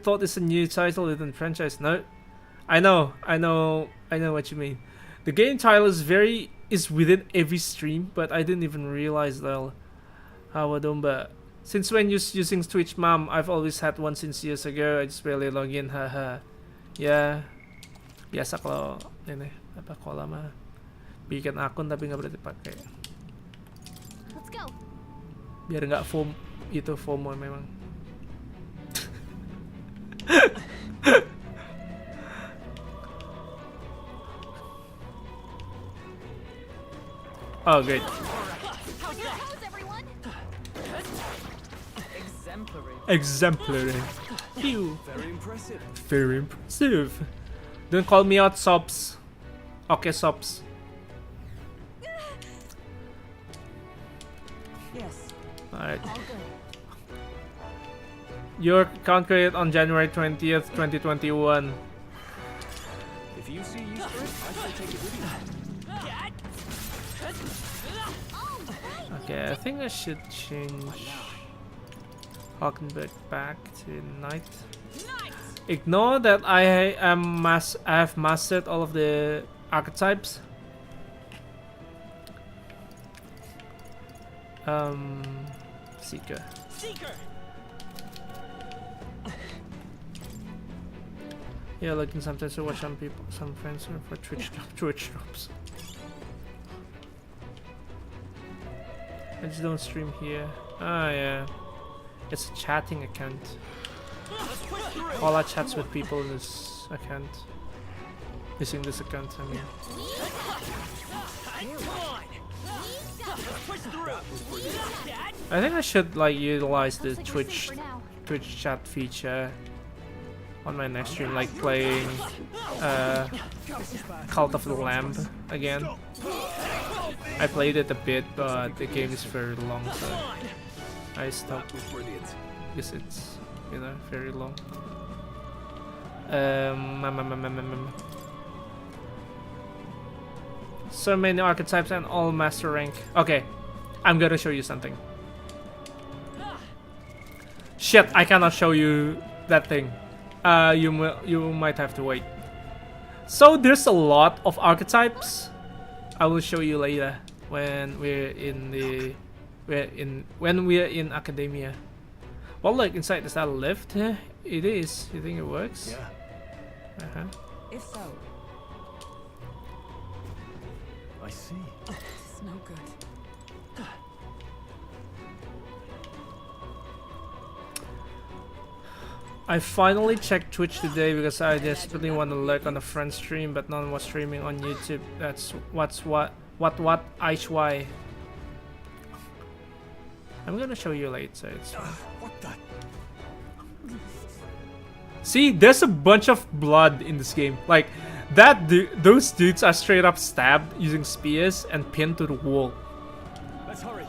thought it's a new title within the franchise. No, I know what you mean. The game title is within every stream, but I didn't even realize that. Hawadomba. Since when using Twitch, mom? I've always had one since years ago. I just barely log in, haha. Yeah. Biasa kalau ini apa kola mah bikin akun tapi nggak berarti pakai. let's go. Biar nggak FOMO memang. Oh, great. How's everyone? Exemplary. Phew. Very impressive. Very impressive. Don't call me out, Sobs. Okay, Sobs. Yes. Alright. All good. Your account created on January 20th, 2021. If you see use for it, I shall take it with you. Okay, I think I should change Hulkenberg back to Knight. Ignore that I have mastered all of the archetypes. Seeker. Seeker! Yeah, looking sometimes to watch some friends for Twitch drops. I just don't stream here. Ah, yeah. It's a chatting account. All our chats with people in this account. Using this account, I mean. I think I should like utilize the Twitch chat feature on my next stream, like playing Cult of the Lamb again. I played it a bit, but the game is very long, so I stopped because it's, you know, very long. So many archetypes and all master rank. Okay, I'm gonna show you something. Shit, I cannot show you that thing. You might have to wait. So there's a lot of archetypes. I will show you later when we're in academia. Well, look inside. Is that a lift? It is. You think it works? Yeah. If so, I see. it's no good. I finally checked Twitch today because I desperately want to lurk on a friend stream, but none was streaming on YouTube. That's what HY. I'm gonna show you later. It's fine. What the? See, there's a bunch of blood in this game. Like those dudes are straight up stabbed using spears and pinned to the wall. Let's hurry.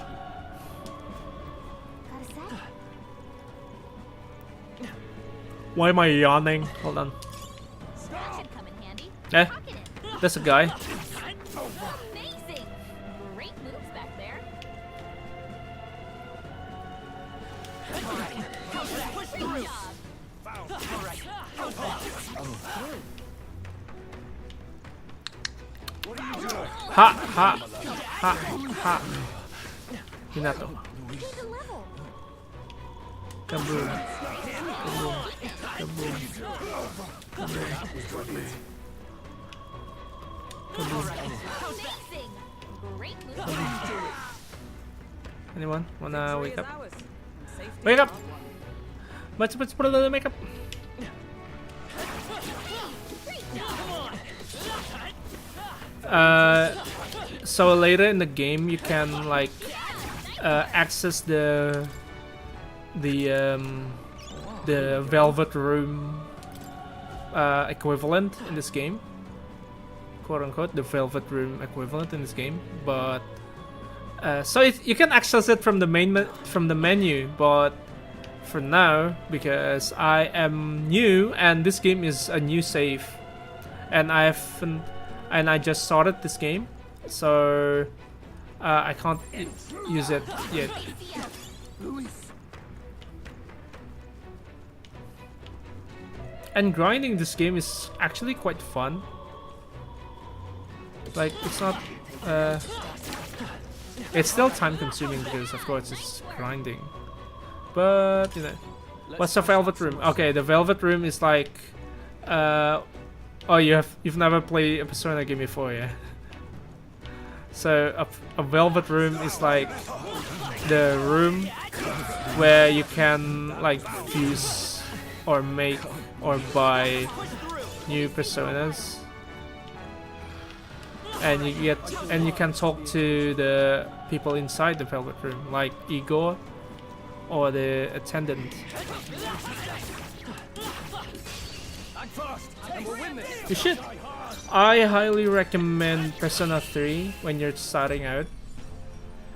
Why am I yawning? Hold on. That should come in handy. Eh, Pocket it. there's a guy. Amazing. Great moves back there. Push through. Ha ha ha ha. Minato. Take a level. Kaboom. Kaboom. Kaboom. Amazing. Great moves. Anyone wanna wake up? Wake up! Let's put the makeup. So later in the game you can like access the Velvet Room equivalent in this game, quote unquote, the Velvet Room equivalent in this game. But so you can access it from the menu, but for now, because I am new and this game is a new save, and I just started this game, so I can't use it yet. And grinding this game is actually quite fun. Like, it's not it's still time consuming because of course it's grinding, but you know. What's the Velvet Room? Okay, the Velvet Room is like oh, you've never played a Persona game before, yeah? So a Velvet Room is like the room where you can like fuse or make or buy new personas, and you can talk to the people inside the Velvet Room, like Igor or the attendant. You should. I highly recommend Persona 3 when you're starting out,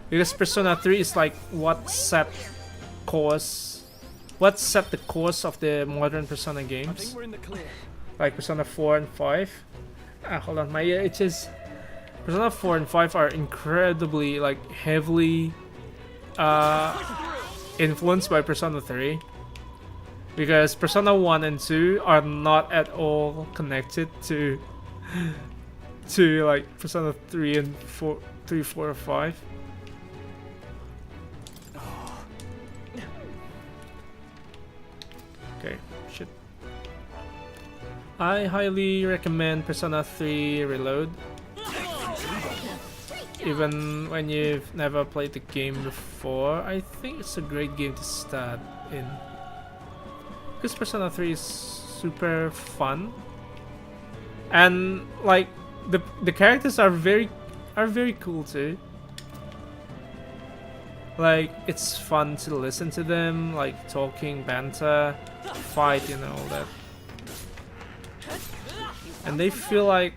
because Persona 3 is like what set the course of the modern Persona games. Like Persona 4 and 5. Hold on, my ear itches. Persona 4 and 5 are incredibly like heavily influenced by Persona 3, because Persona 1 and 2 are not at all connected to like Persona 3 and 4, 3, 4, or 5. Okay, shit. I highly recommend Persona 3 Reload. Even when you've never played the game before, I think it's a great game to start in. Because Persona 3 is super fun. And like the characters are very cool too. Like it's fun to listen to them, like talking, banter, fight, you know, all that. And they feel like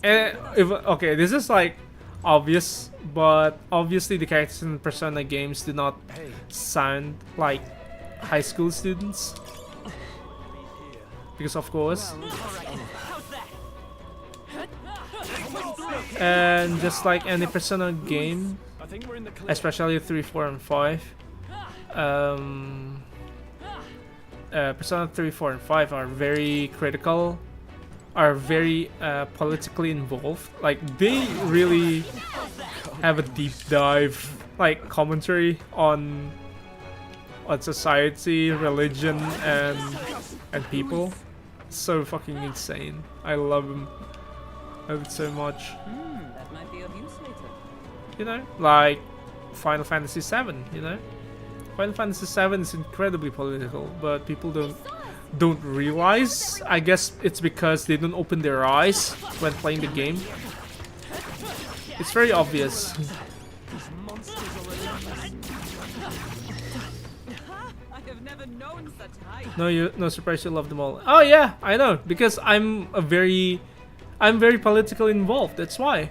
okay, this is like obvious, but obviously the characters in Persona games do not sound like high school students. Because of course. And just like any Persona game, especially 3, 4, and 5, Persona 3, 4, and 5 are very critical, are very politically involved. Like they really have a deep dive, like commentary on society, religion, and people. So fucking insane. I love them. I love it so much. That might be of use later. You know, like Final Fantasy VII. You know, Final Fantasy VII is incredibly political, but people don't realize. I guess it's because they don't open their eyes when playing the game. It's very obvious. I have never known such height. No surprise you love them all. Oh yeah, I know, because I'm very politically involved. That's why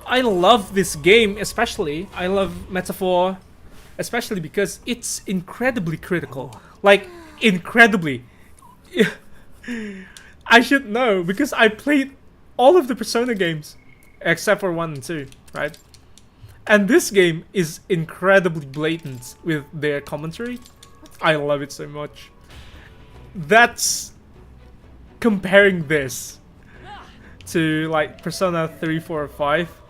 I love this game. Especially I love Metaphor, especially because it's incredibly critical. Like incredibly. I should know because I played all of the Persona games except for 1 and 2, right? And this game is incredibly blatant with their commentary. I love it so much. That's comparing this to like Persona 3, 4, 5.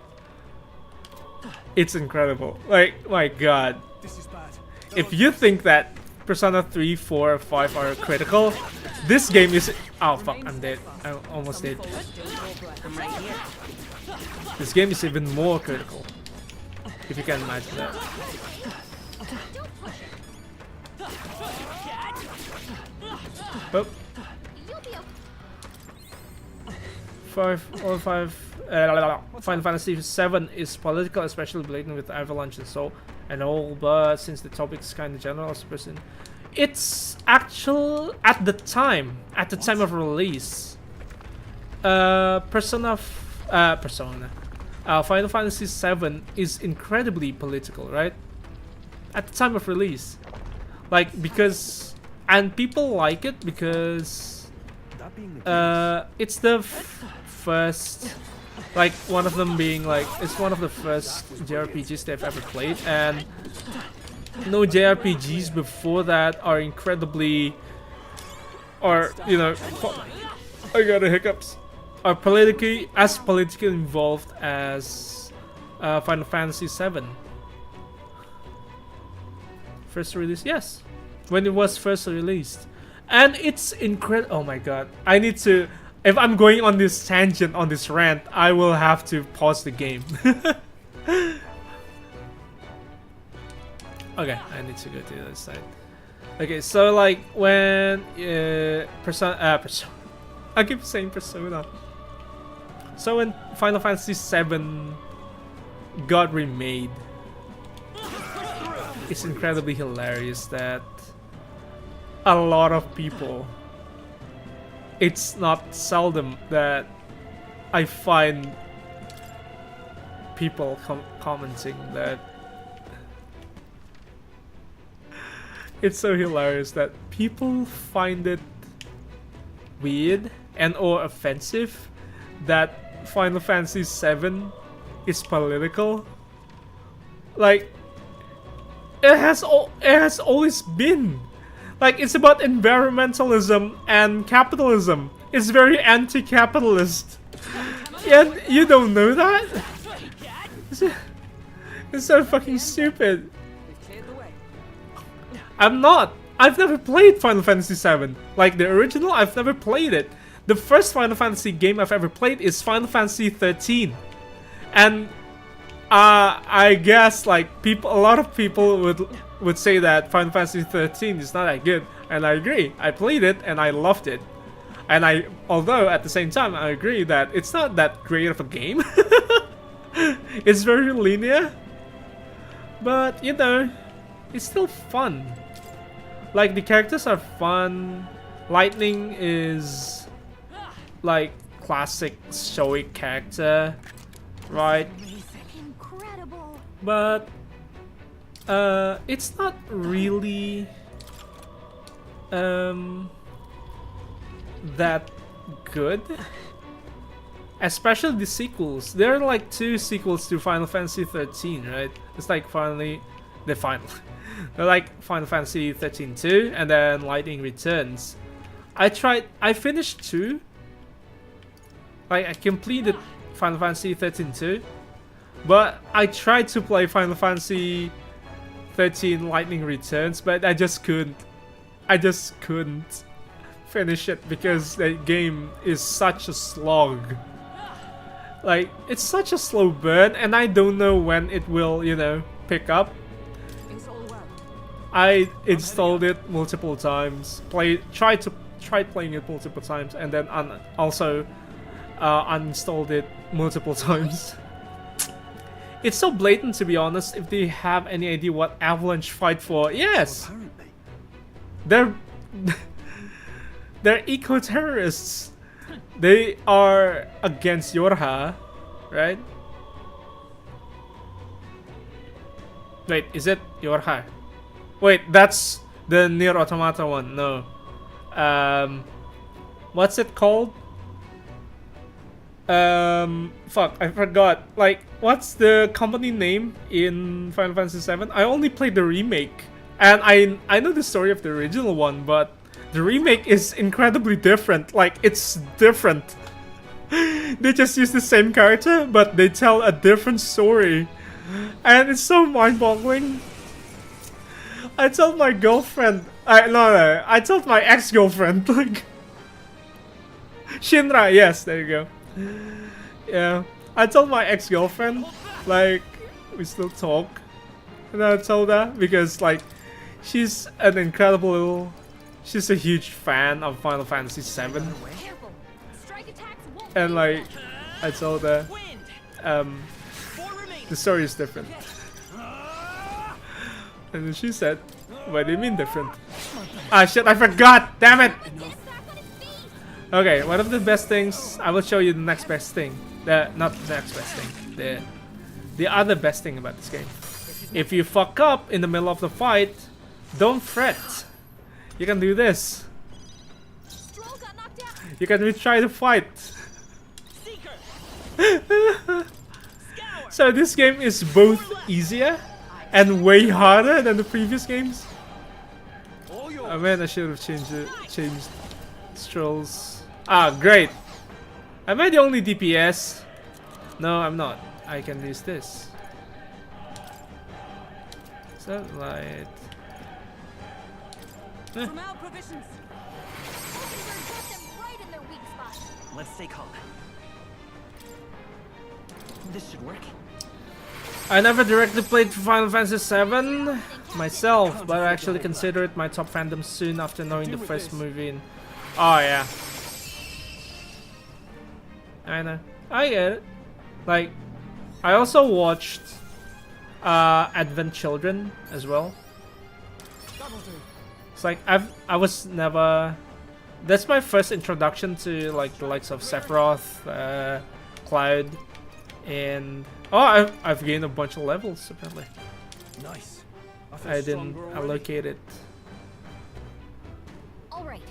It's incredible. Like, my god. If you think that Persona 3, 4, 5 are critical, this game is... Oh fuck, I'm dead. I'm almost dead. This game is even more critical. If you can imagine that. Oh. 5 Final Fantasy VII is political, especially blatant with Avalanche and so and all, but since the topic is kind of general, as a person, it's actual at the time of release. Final Fantasy VII is incredibly political, right? At the time of release, like because and people like it because it's the first, like one of them being like it's one of the first JRPGs they've ever played, and no JRPGs before that are incredibly, or you know, I got the hiccups, are politically involved as Final Fantasy VII. First release, yes, when it was first released, and it's incredible. Oh my god, I need to. If I'm going on this tangent, on this rant, I will have to pause the game. Okay, I need to go to the other side. Okay, so like when Persona, I keep saying Persona. So when Final Fantasy VII got remade, it's incredibly hilarious that a lot of people, it's not seldom that I find people commenting that it's so hilarious that people find it weird and or offensive that Final Fantasy VII is political. Like it has always been. Like, it's about environmentalism and capitalism. It's very anti-capitalist. Yeah, you don't know that? It's so fucking stupid. I'm not. I've never played Final Fantasy VII. Like, the original, I've never played it. The first Final Fantasy game I've ever played is Final Fantasy 13. And I guess like a lot of people would say that Final Fantasy 13 is not that good, and I agree. I played it and I loved it. And although at the same time I agree that it's not that great of a game. It's very linear. But you know, it's still fun. Like, the characters are fun. Lightning is like classic stoic character, right? Incredible. But it's not really that good. Especially the sequels. There are like 2 sequels to Final Fantasy 13, right? It's like finally the final. They're like Final Fantasy 13-2 and then Lightning Returns. I finished 2. Like, I completed Final Fantasy 13-2. But I tried to play Final Fantasy 13 Lightning Returns, but I just couldn't. I just couldn't finish it because that game is such a slog. Like, it's such a slow burn, and I don't know when it will, you know, pick up. I installed it multiple times, tried playing it multiple times, and then also uninstalled it multiple times. It's so blatant, to be honest. If they have any idea what Avalanche fight for, yes, they're eco-terrorists. They are against Yorha, right? Wait, is it Yorha? Wait, that's the Nier Automata one. No. What's it called? Fuck, I forgot. Like, what's the company name in Final Fantasy VII? I only played the remake. And I know the story of the original one, but the remake is incredibly different. Like, it's different. They just use the same character, but they tell a different story. And it's so mind-boggling. I told my girlfriend... I told my ex-girlfriend, like... Shinra, yes, there you go. Yeah, I told my ex-girlfriend, like, we still talk. And I told her, because, like, she's an incredible... She's a huge fan of Final Fantasy VII. And, like, I told her, the story is different. And then she said, what do you mean different? Ah shit, I forgot! Damn it! Okay, one of the best things, I will show you the next best thing. Not the next best thing. The other best thing about this game. If you fuck up in the middle of the fight, don't fret. You can do this. You can retry the fight. So this game is both easier and way harder than the previous games. Oh man, I should have changed Strolls. Ah, great. Am I the only DPS? No, I'm not. I can use this. Sunlight. Let's stay calm. This should work. I never directly played Final Fantasy VII myself, but I actually consider it my top fandom soon after knowing the first movie. Oh yeah. I know. I get it. Like, I also watched Advent Children as well. It's like I was never. That's my first introduction to like the likes of Sephiroth, Cloud, and I've gained a bunch of levels apparently. Nice. I didn't allocate it. All right.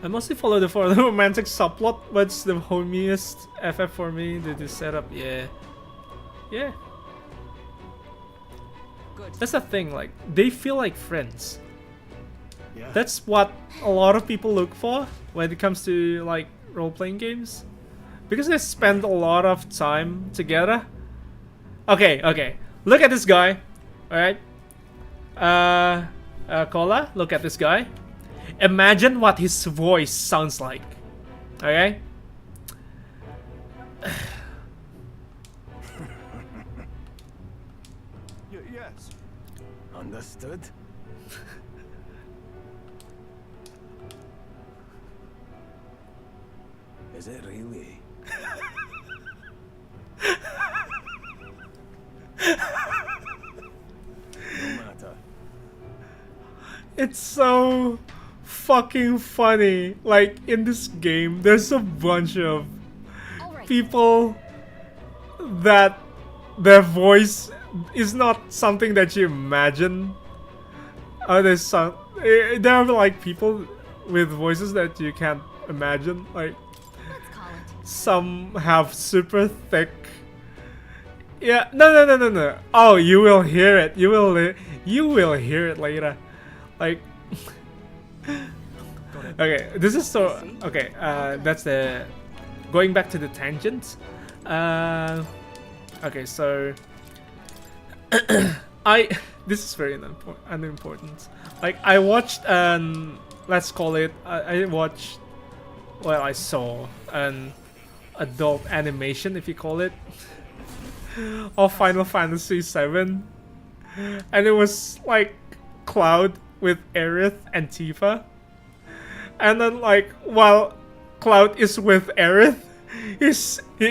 I mostly follow the romantic subplot, but it's the homiest FF for me. The setup, yeah. Yeah. Good. That's the thing, like, they feel like friends. Yeah. That's what a lot of people look for when it comes to, like, role-playing games. Because they spend a lot of time together. Okay. Look at this guy. Alright? Cola, look at this guy. Imagine what his voice sounds like. Okay? Yes. Understood. Is it really? No matter. It's so fucking funny. Like, in this game, there's a bunch of people that their voice is not something that you imagine. There are like people with voices that you can't imagine. Like, some have super thick. Yeah, no. Oh, you will hear it. You will hear it later. Like, okay, this is so okay. That's the going back to the tangent. Okay, so this is very unimportant. Like, I watched let's call it I watched, well, I saw an adult animation, if you call it, of Final Fantasy VII, and it was like Cloud with Aerith and Tifa, and then like while Cloud is with Aerith, he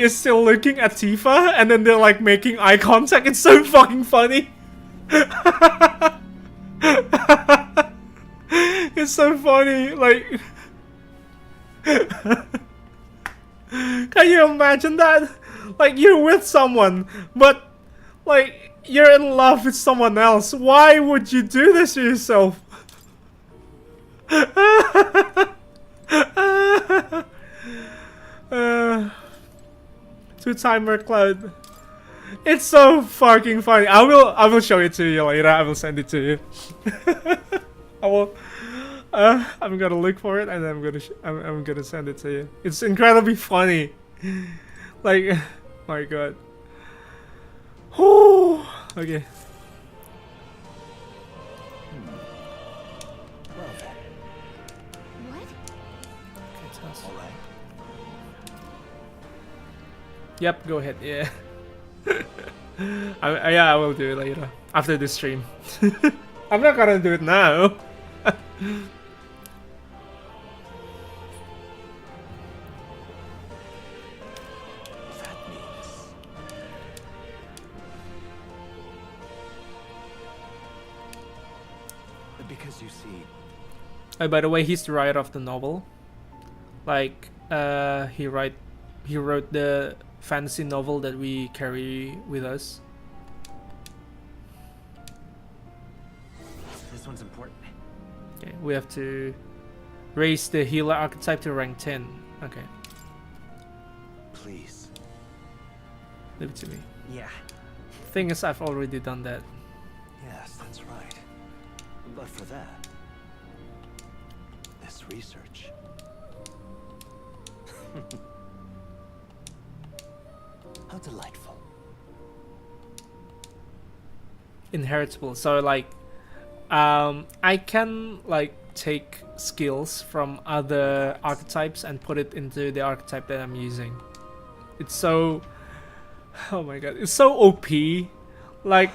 is still looking at Tifa, and then they're like making eye contact. It's so fucking funny. It's so funny, like can you imagine that? Like, you're with someone, but like you're in love with someone else. Why would you do this to yourself? Two-timer Cloud. It's so fucking funny. I will show it to you later. I will send it to you. I will. I'm gonna look for it and I'm gonna send it to you. It's incredibly funny. Like, my god. Oh, okay. Well then. What? Okay, tell us. All right. Yep, go ahead. Yeah. Yeah, I will do it later after this stream. I'm not gonna do it now. That means because you see, Oh, by the way, he's the writer of the novel. Like, he wrote the fantasy novel that we carry with us. this one's important. Okay, we have to raise the healer archetype to rank 10. Okay, Please. leave it to me. Yeah. Thing is, I've already done that. Yes, that's right. But for that, this research. How delightful. Inheritable. So like, I can like take skills from other archetypes and put it into the archetype that I'm using. It's so, oh my god, it's so OP. Like,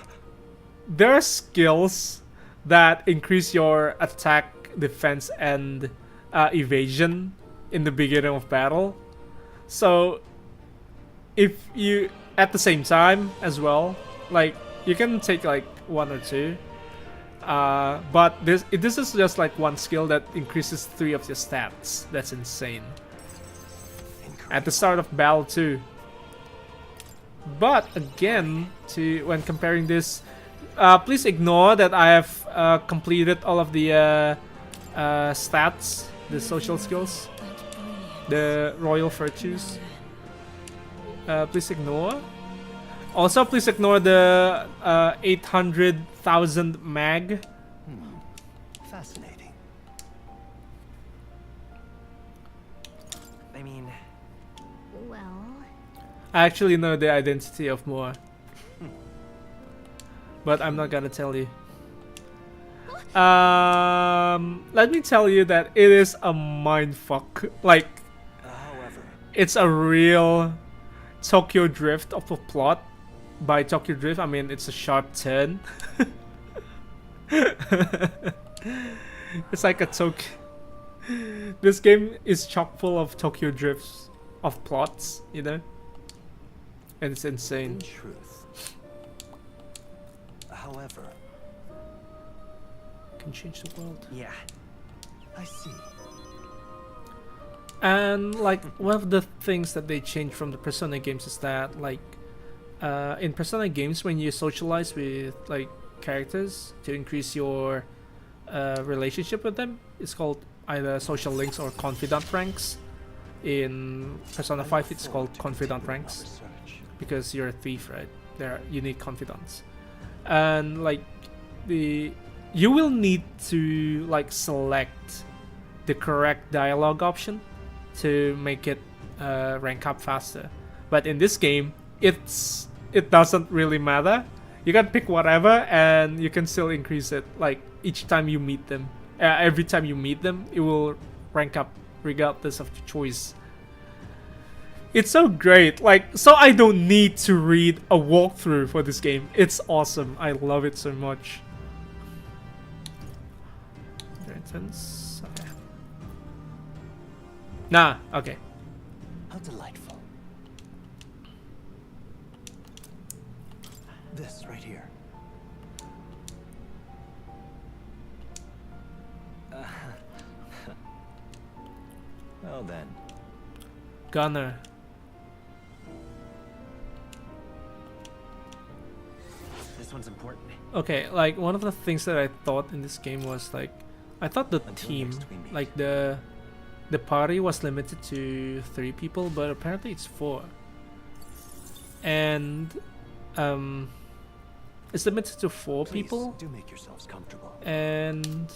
there are skills that increase your attack, defense, and evasion in the beginning of battle. So if you at the same time as well, like, you can take like one or two, but this is just like one skill that increases 3 of your stats. That's insane. At the start of battle too. But again, when comparing this, please ignore that I have completed all of the stats, the social skills, the royal virtues. Please ignore. Also, please ignore the 800,000 mag. Fascinating. I mean, Well, I actually know the identity of Moa, but I'm not gonna tell you. Let me tell you that it is a mindfuck. Like, however, it's a real Tokyo Drift of a plot. By Tokyo Drift, I mean it's a sharp turn. It's like a This game is chock full of Tokyo Drifts of plots, you know? And it's insane. in truth. However, Can change the world. yeah, I see. And like one of the things that they changed from the Persona games is that like in Persona games, when you socialize with like characters to increase your relationship with them, it's called either social links or confidant ranks. In Persona 5 it's called confidant ranks because you're a thief, right? You need confidants. And like you will need to like select the correct dialogue option to make it rank up faster. But in this game, it doesn't really matter. You can pick whatever and you can still increase it. Like each time you meet them, every time you meet them, it will rank up regardless of the choice. It's so great. Like, so I don't need to read a walkthrough for this game. It's awesome. I love it so much. Very intense. Okay. Nah. Okay. How delightful. This right here. Well then. Gunner. This one's important. Okay, like one of the things that I thought in this game was like, I thought the Until team, next we meet. like the party was limited to 3 people, but apparently it's 4. And it's limited to 4 Please, people. do make yourselves comfortable. And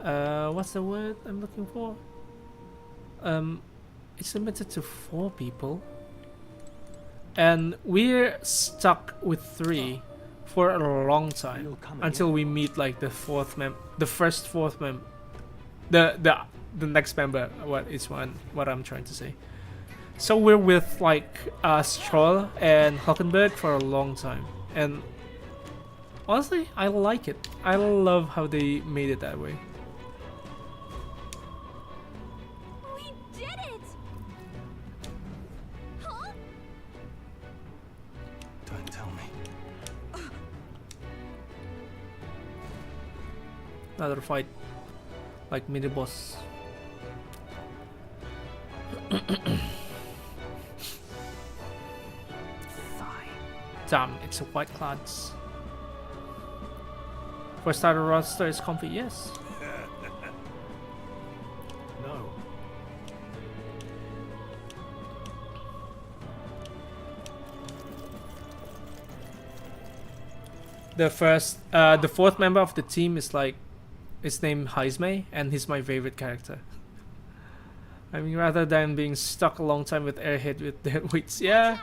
what's the word I'm looking for? It's limited to 4 people, and we're stuck with 3 for a long time You'll come until again. we meet like the fourth the next member. What I'm trying to say. So we're with like Stroll and Hulkenberg for a long time, and honestly, I like it. I love how they made it that way. we did it! Huh? Don't tell me. Another fight, like mini boss. Damn, it's a white clads. For starter roster is comfy, yes. No. The fourth member of the team is like, his name Heismei, and he's my favorite character. I mean, rather than being stuck a long time with airhead with dead weights, yeah.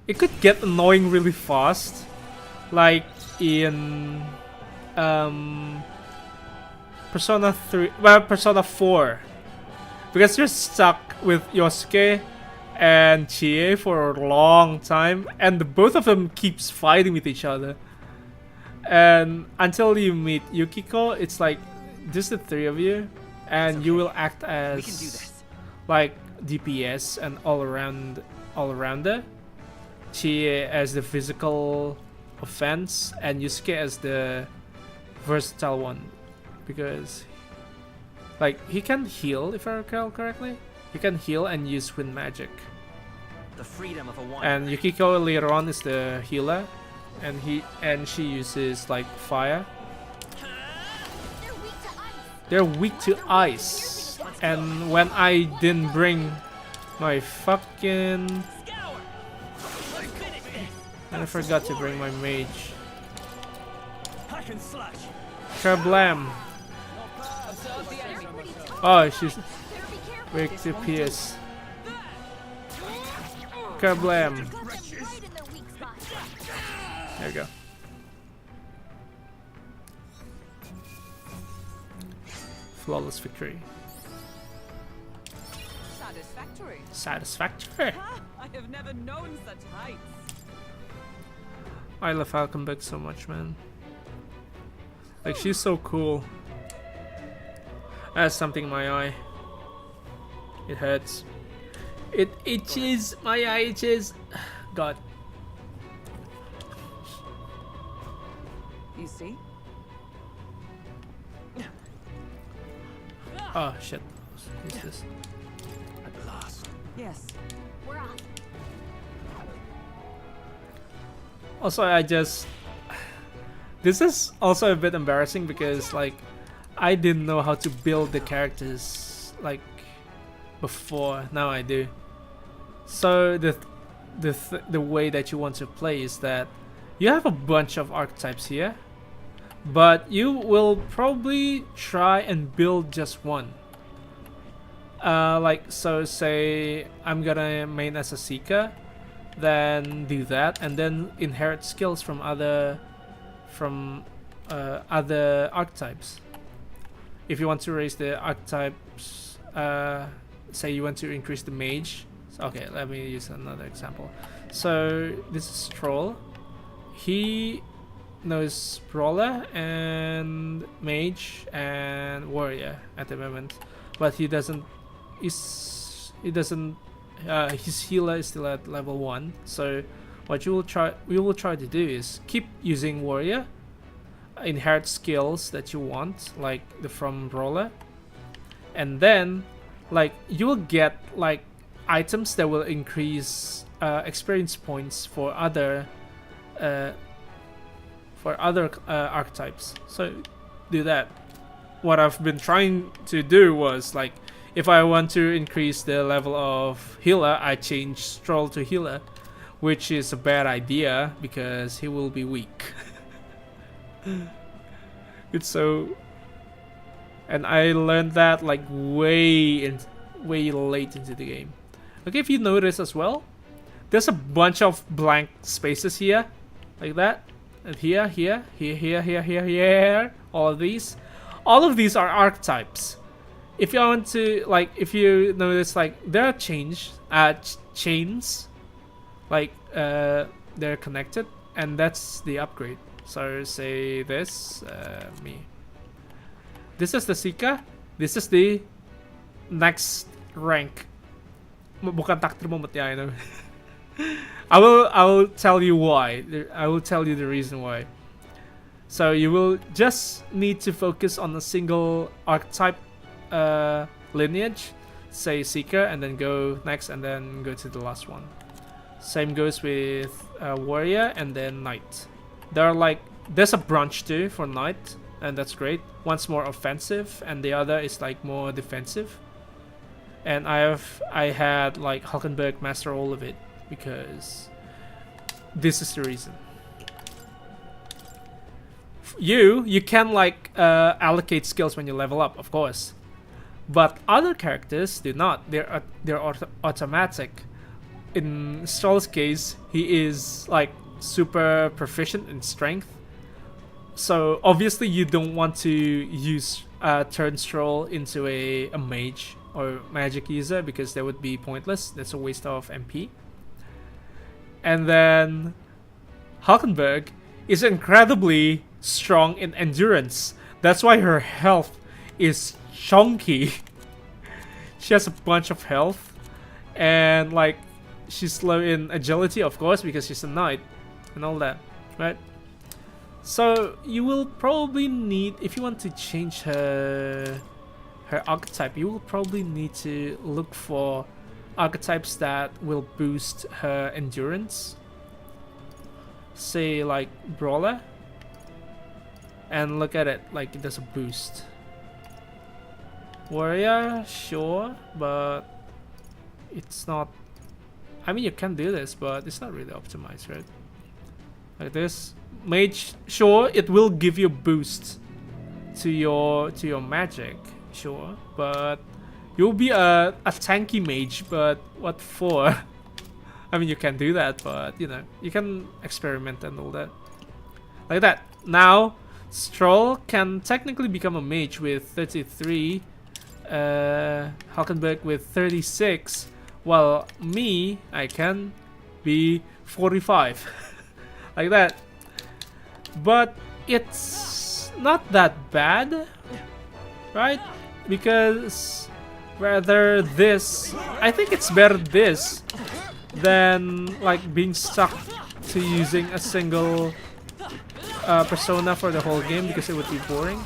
It could get annoying really fast, like in Persona 4, because you're stuck with Yosuke and Chie for a long time, and both of them keeps fighting with each other. And until you meet Yukiko, it's like just the 3 of you, and you will act as We can do this. like DPS and all arounder. Chie as the physical offense, and Yusuke as the versatile one, because like he can heal, if I recall correctly. He can heal and use wind magic. The freedom of a one. And Yukiko later on is the healer, and she uses like fire. They're weak to ice. They're weak to ice. And when I didn't bring my fucking And I forgot to bring my mage. Hack and slash. Kablam! Oh, she's weak to pierce. Kablam! There we go. Flawless victory. Satisfactory. Satisfactory. I have never known such heights. I love HULKENBERG so much, man. Like, she's so cool. That's something in my eye. It hurts. It itches. My eye itches. God. You see? Oh shit. What's this? At last. Yes. We're off. Also, I just... This is also a bit embarrassing because, like, I didn't know how to build the characters, like, before. Now I do. So, the way that you want to play is that you have a bunch of archetypes here, but you will probably try and build just one. Like, so say I'm gonna main as a Seeker, then do that, and then inherit skills from other archetypes. If you want to raise the archetypes, say you want to increase the mage. Okay, let me use another example. So this is Troll. He knows Brawler and Mage and Warrior at the moment, but he doesn't. His healer is still at level 1. So what we will try to do is keep using Warrior, inherit skills that you want, like the from Brawler, and then like you will get like items that will increase experience points for other archetypes. So do that. What I've been trying to do was, like, if I want to increase the level of healer, I change Stroll to healer, which is a bad idea because he will be weak. It's so... And I learned that like way late into the game. Okay, if you notice as well, there's a bunch of blank spaces here, like that, and here, all of these are archetypes. If you want to, like, if you notice, like, there are chains, like, they're connected, and that's the upgrade. So say this, this is the Seeker, this is the next rank. Bukan takdir moment, yeah, I know. I will tell you why. I will tell you the reason why. So you will just need to focus on a single archetype lineage, say Seeker, and then go next, and then go to the last one. Same goes with Warrior and then Knight. There's a branch too for Knight, and that's great. One's more offensive, and the other is like more defensive. And I had like HULKENBERG master all of it because this is the reason. You can like allocate skills when you level up, of course, but other characters do not. They're automatic. In Stroll's case, he is like super proficient in strength, so obviously you don't want to use turn Stroll into a mage or magic user because that would be pointless. That's a waste of MP. And then HULKENBERG is incredibly strong in endurance. That's why her health is chunky. She has a bunch of health, and like she's slow in agility, of course, because she's a knight and all that, right? So you will probably need, if you want to change her archetype, you will probably need to look for archetypes that will boost her endurance. Say like Brawler, and look at it, like it does a boost. Warrior, sure, but it's not. I mean, you can do this, but it's not really optimized, right? like this. Mage, sure, it will give you a boost to your magic, sure, but you'll be a tanky mage, but what for? I mean, you can do that, but you know, you can experiment and all that. Like that. Now, Stroll can technically become a mage with 33, Hulkenberg with 36, while me, I can be 45. Like that. But it's not that bad, right? Because rather this, I think it's better this than like being stuck to using a single persona for the whole game, because it would be boring.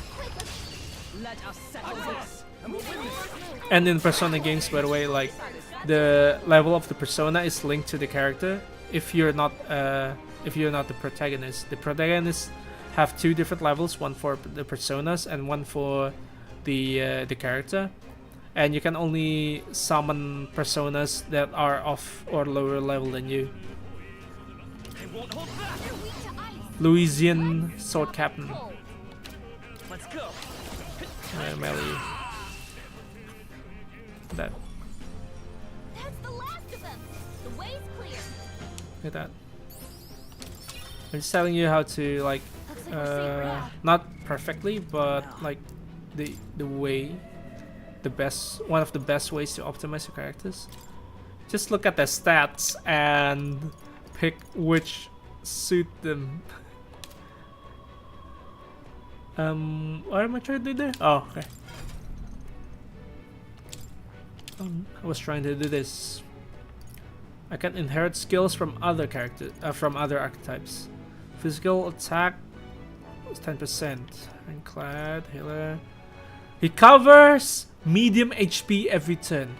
And in Persona games, by the way, like the level of the persona is linked to the character. If you're not the protagonist, the protagonists have two different levels: one for the personas and one for the character. And you can only summon personas that are of or lower level than you. Louisian Sword Captain. Let's go. Melee. That. That's the last of them. The way's clear. Look at that. I'm just telling you how to like not perfectly, but like the way, one of the best ways to optimize your characters. Just look at the stats and pick which suit them. What am I trying to do there? Oh, okay. I was trying to do this. I can inherit skills from other characters, from other archetypes. Physical attack is 10%. Ironclad, healer. He covers medium HP every turn.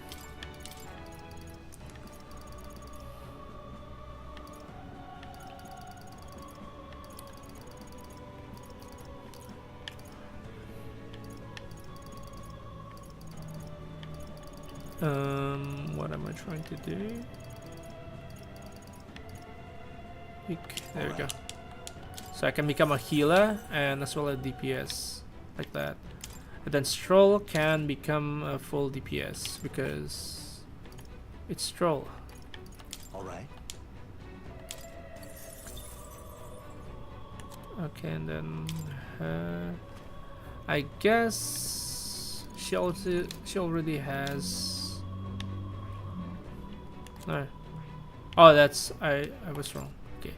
What am I trying to do? There we go. So I can become a healer and as well as DPS, like that. And then Stroll can become a full DPS because it's Stroll. All right. Okay, and then I guess she already has. No. Oh, that's I was wrong. Okay.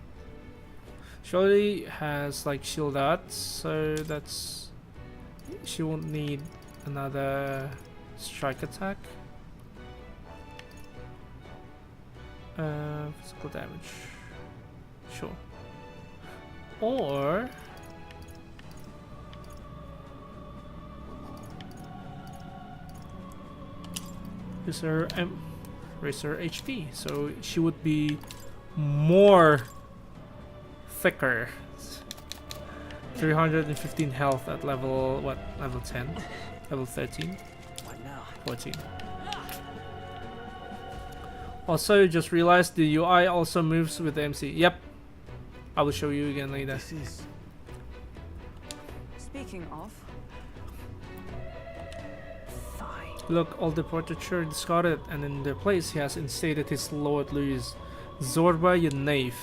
She already has like shield out, so that's she won't need another strike attack. Physical damage. Sure. Or raise her HP, so she would be more thicker. 315 health at level what? Level 10, level 13, 14. Also, just realized the UI also moves with the MC. Yep, I will show you again later. Speaking of, Look, all the portraiture discarded, and in their place he has instated his Lord Louis. Zorba, you knave.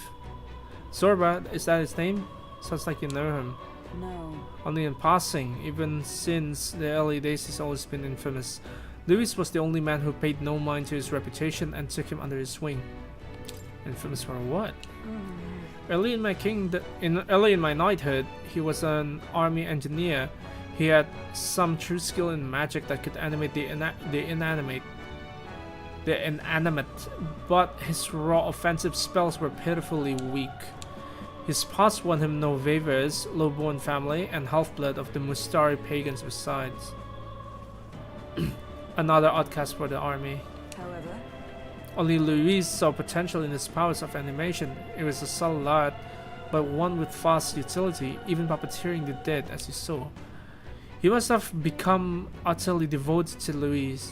Zorba, is that his name? Sounds like you know him. no. Only in passing, even since the early days he's always been infamous. Louis was the only man who paid no mind to his reputation and took him under his wing. Infamous for what? Early in my knighthood, he was an army engineer. He had some true skill in magic that could animate the inanimate, but his raw offensive spells were pitifully weak. His past won him no favors, low-born family, and half-blood of the Mustari pagans besides. Another outcast for the army. However, Only Louise saw potential in his powers of animation. It was a subtle art, but one with vast utility, even puppeteering the dead, as you saw. He must have become utterly devoted to Louise.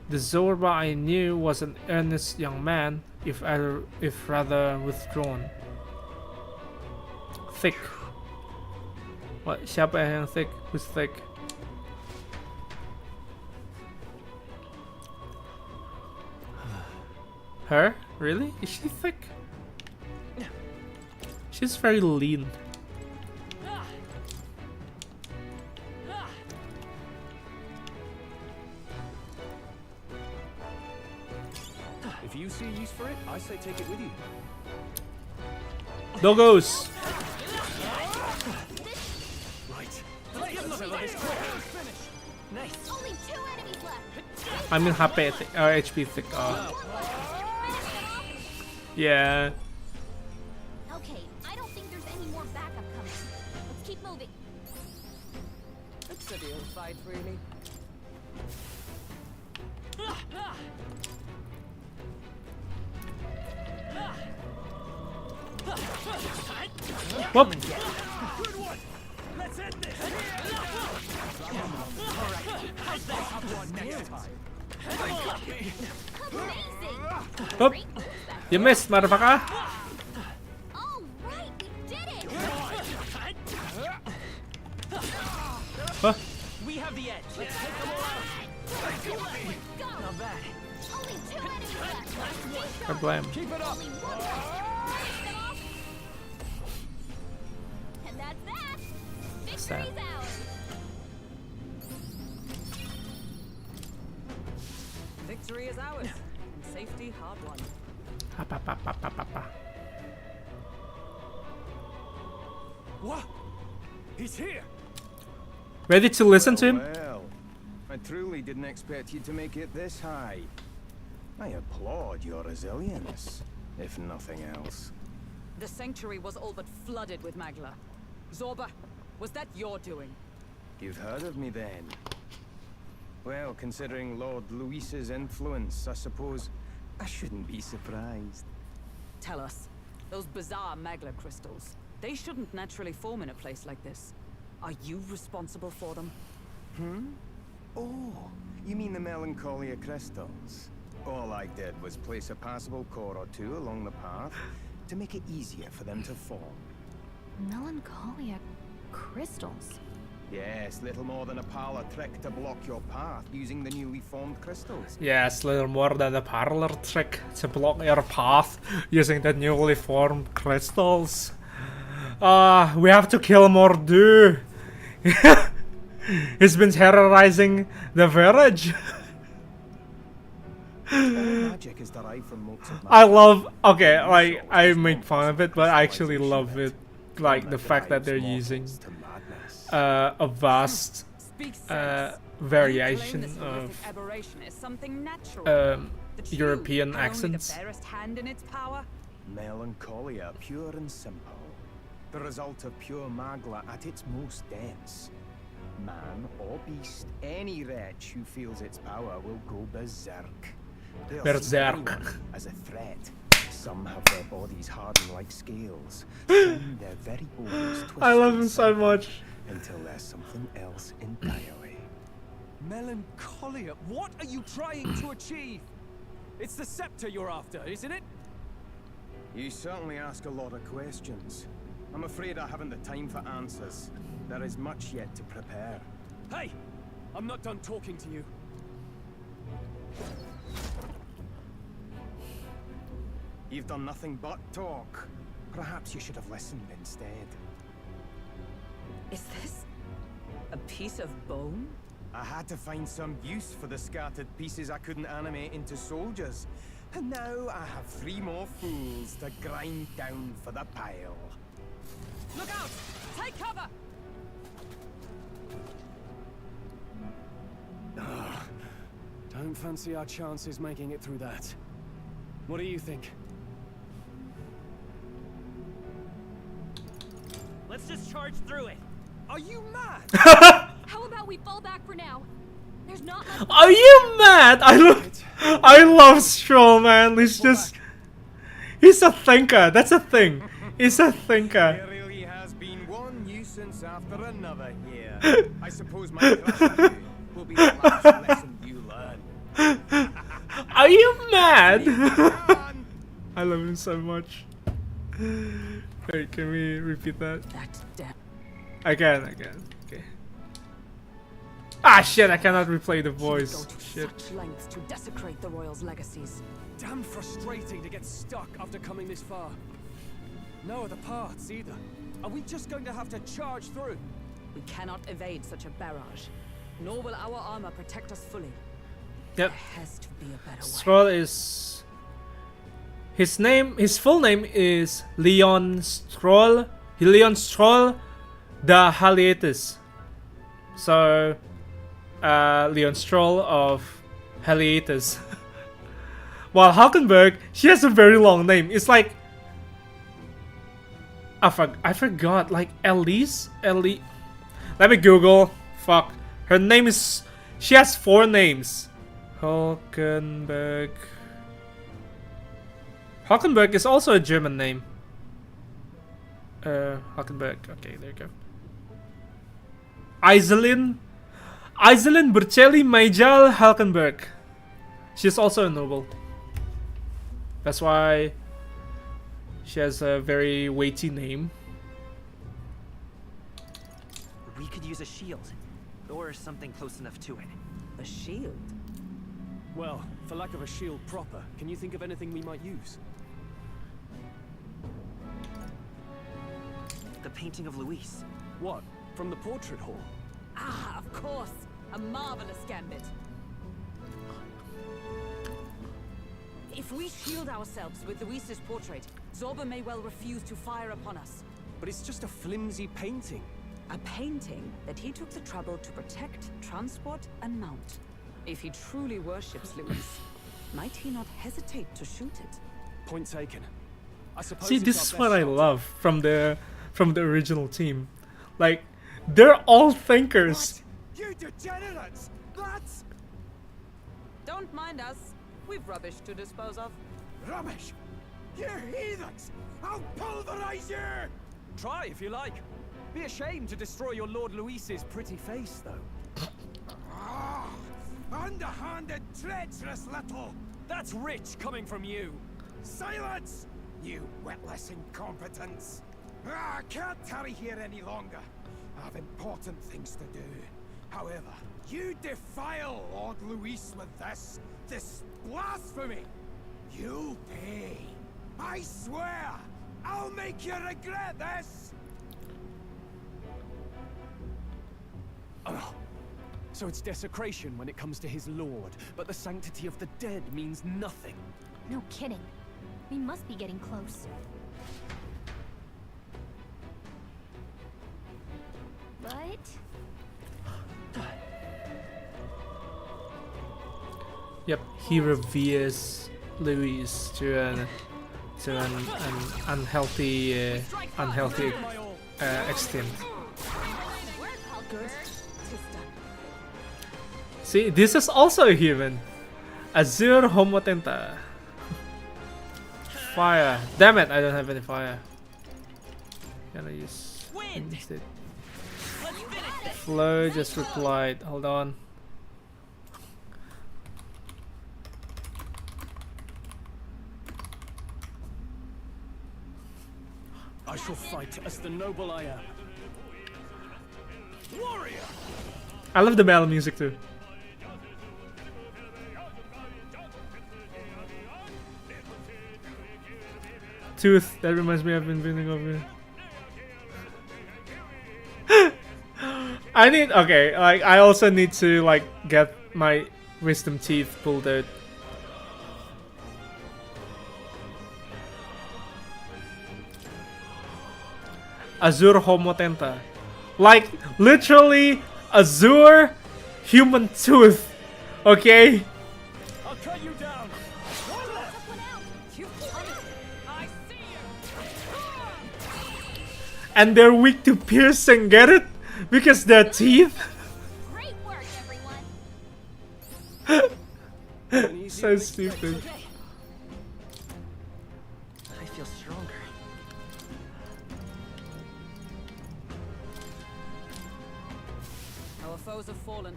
The Zorba I knew was an earnest young man, if rather withdrawn. thick. What? Siapa yang thick? Who's thick? Her? Really? Is she thick? She's very lean. If you see use for it, I say take it with you. Doggos! Right. Let's get another of this quick. Nice. Only 2 enemies left. I mean HP thick, HP thick. Yeah. Okay, I don't think there's any more backup coming. Let's keep moving. It's a real fight, really. Whoop! Good one. Let's end this. Have one next time. Amazing! Whoop! You missed, motherfucker! All right, we did it! Huh? We have the edge. Let's take them all out. Not bad. Only 2 enemies left. I blame. Keep it up. Only 1 person. And that's that. What's that? Victory's ours. Victory is ours, and safety hard won. What? He's here. Ready to listen to him? Well, I truly didn't expect you to make it this high. I applaud your resilience, if nothing else. The sanctuary was all but flooded with Magla. Zorba, was that your doing? You've heard of me then? Well, considering Lord Luis's influence, I suppose I shouldn't be surprised. Tell us, those bizarre Magla crystals, they shouldn't naturally form in a place like this. Are you responsible for them? Oh, you mean the Melancholia crystals? All I did was place a passable core or two along the path to make it easier for them to form. Melancholia crystals. Yes, little more than a parlor trick to block your path using the newly formed crystals. Yes, little more than a parlor trick to block your path using the newly formed crystals. We have to kill Mordu. He's been terrorizing the village. All magic is derived from motes of I love, okay, like, I make fun of it, but I actually love it. Like, the fact that they're using to madness. a vast Speak sense. variation You claim this of horrific aberration is something natural. The true European are only accents. the barest hand in its power. Melancholia, pure and simple. The result of pure magla at its most dense. Man or beast, any wretch who feels its power will go berserk. They'll see Berserk. anyone as a threat. Some have their bodies hardened like scales. Some their very bones twisted I love him so much. until there's something else entirely. Melancholia, what are you trying to achieve? It's the scepter you're after, isn't it? You certainly ask a lot of questions. I'm afraid I haven't the time for answers. There is much yet to prepare. Hey! I'm not done talking to you. You've done nothing but talk. Perhaps you should have listened instead. Is this a piece of bone? I had to find some use for the scattered pieces I couldn't animate into soldiers. And now I have 3 more fools to grind down for the pile. Look out! Take cover! Don't fancy our chances making it through that. What do you think? Let's just charge through it. Are you mad? How about we fall back for now? There's not much. Are you mad? I love Stroll, man. He's a thinker. That's a thing. He's a thinker. There really has been one nuisance after another here. I suppose my crush on you will be the last lesson you learn. Are you mad? I love him so much. Wait, can we repeat that? That damn. I can. Okay. Ah, shit! I cannot replay the voice. Go to Shit. such lengths to desecrate the royals' legacies. Damn frustrating to get stuck after coming this far. No other paths either. Are we just going to have to charge through? We cannot evade such a barrage, nor will our armor protect us fully. Yep. There has to be a better way. Stroll is his full name is Leon Stroll. Leon Stroll the Haliatus. So Leon Stroll of Haliatus. While Hulkenberg, she has a very long name. It's like I forgot, like Elise. Let me Google. Fuck. Her name is. She has 4 names. Hulkenberg. Hulkenberg is also a German name. Hulkenberg. Okay, there you go. Iselin Burcelli Majal Hulkenberg. She's also a noble. That's why she has a very weighty name. We could use a shield, or something close enough to it. A shield? Well, for lack of a shield proper, can you think of anything we might use? The painting of Luis. What? From the portrait hall? Ah, of course. A marvelous gambit. If we shield ourselves with Luis's portrait, Zorba may well refuse to fire upon us. But it's just a flimsy painting. A painting that he took the trouble to protect, transport, and mount. If he truly worships Luis, might he not hesitate to shoot it? Point taken. I suppose. See, it's this our is best what I shot. love from the original team. Like, they're all thinkers. You degenerates! That's Don't mind us. We've rubbish to dispose of. rubbish! You heathens! I'll pulverize you! Try if you like. Be ashamed to destroy your Lord Luis's pretty face, though. Ah, underhanded, treacherous little! That's rich coming from you. Silence! You witless incompetents! I can't tarry here any longer. I have important things to do. However, you defile Lord Luis with this blasphemy! You'll pay! I swear! I'll make you regret this! Oh. So it's desecration when it comes to his lord, but the sanctity of the dead means nothing. No kidding. We must be getting close. But Yep, he reveres Luis to an unhealthy extent. Good. See, this is also a human. Azure Homotenta. Fire. Damn it, I don't have any fire. Can I use instead? Flo just replied. Hold on. I shall fight as the noble I am. Warrior! I love the battle music too. Tooth, that reminds me I've been feeling over here. I need, okay, like I also need to like get my wisdom teeth pulled out. Azure Homotenta. Like literally Azure human tooth. Okay? I'll cut you down. I see you. And they're weak to piercing, get it? Because their teeth. great work, everyone. So stupid. I feel stronger. Our foes have fallen.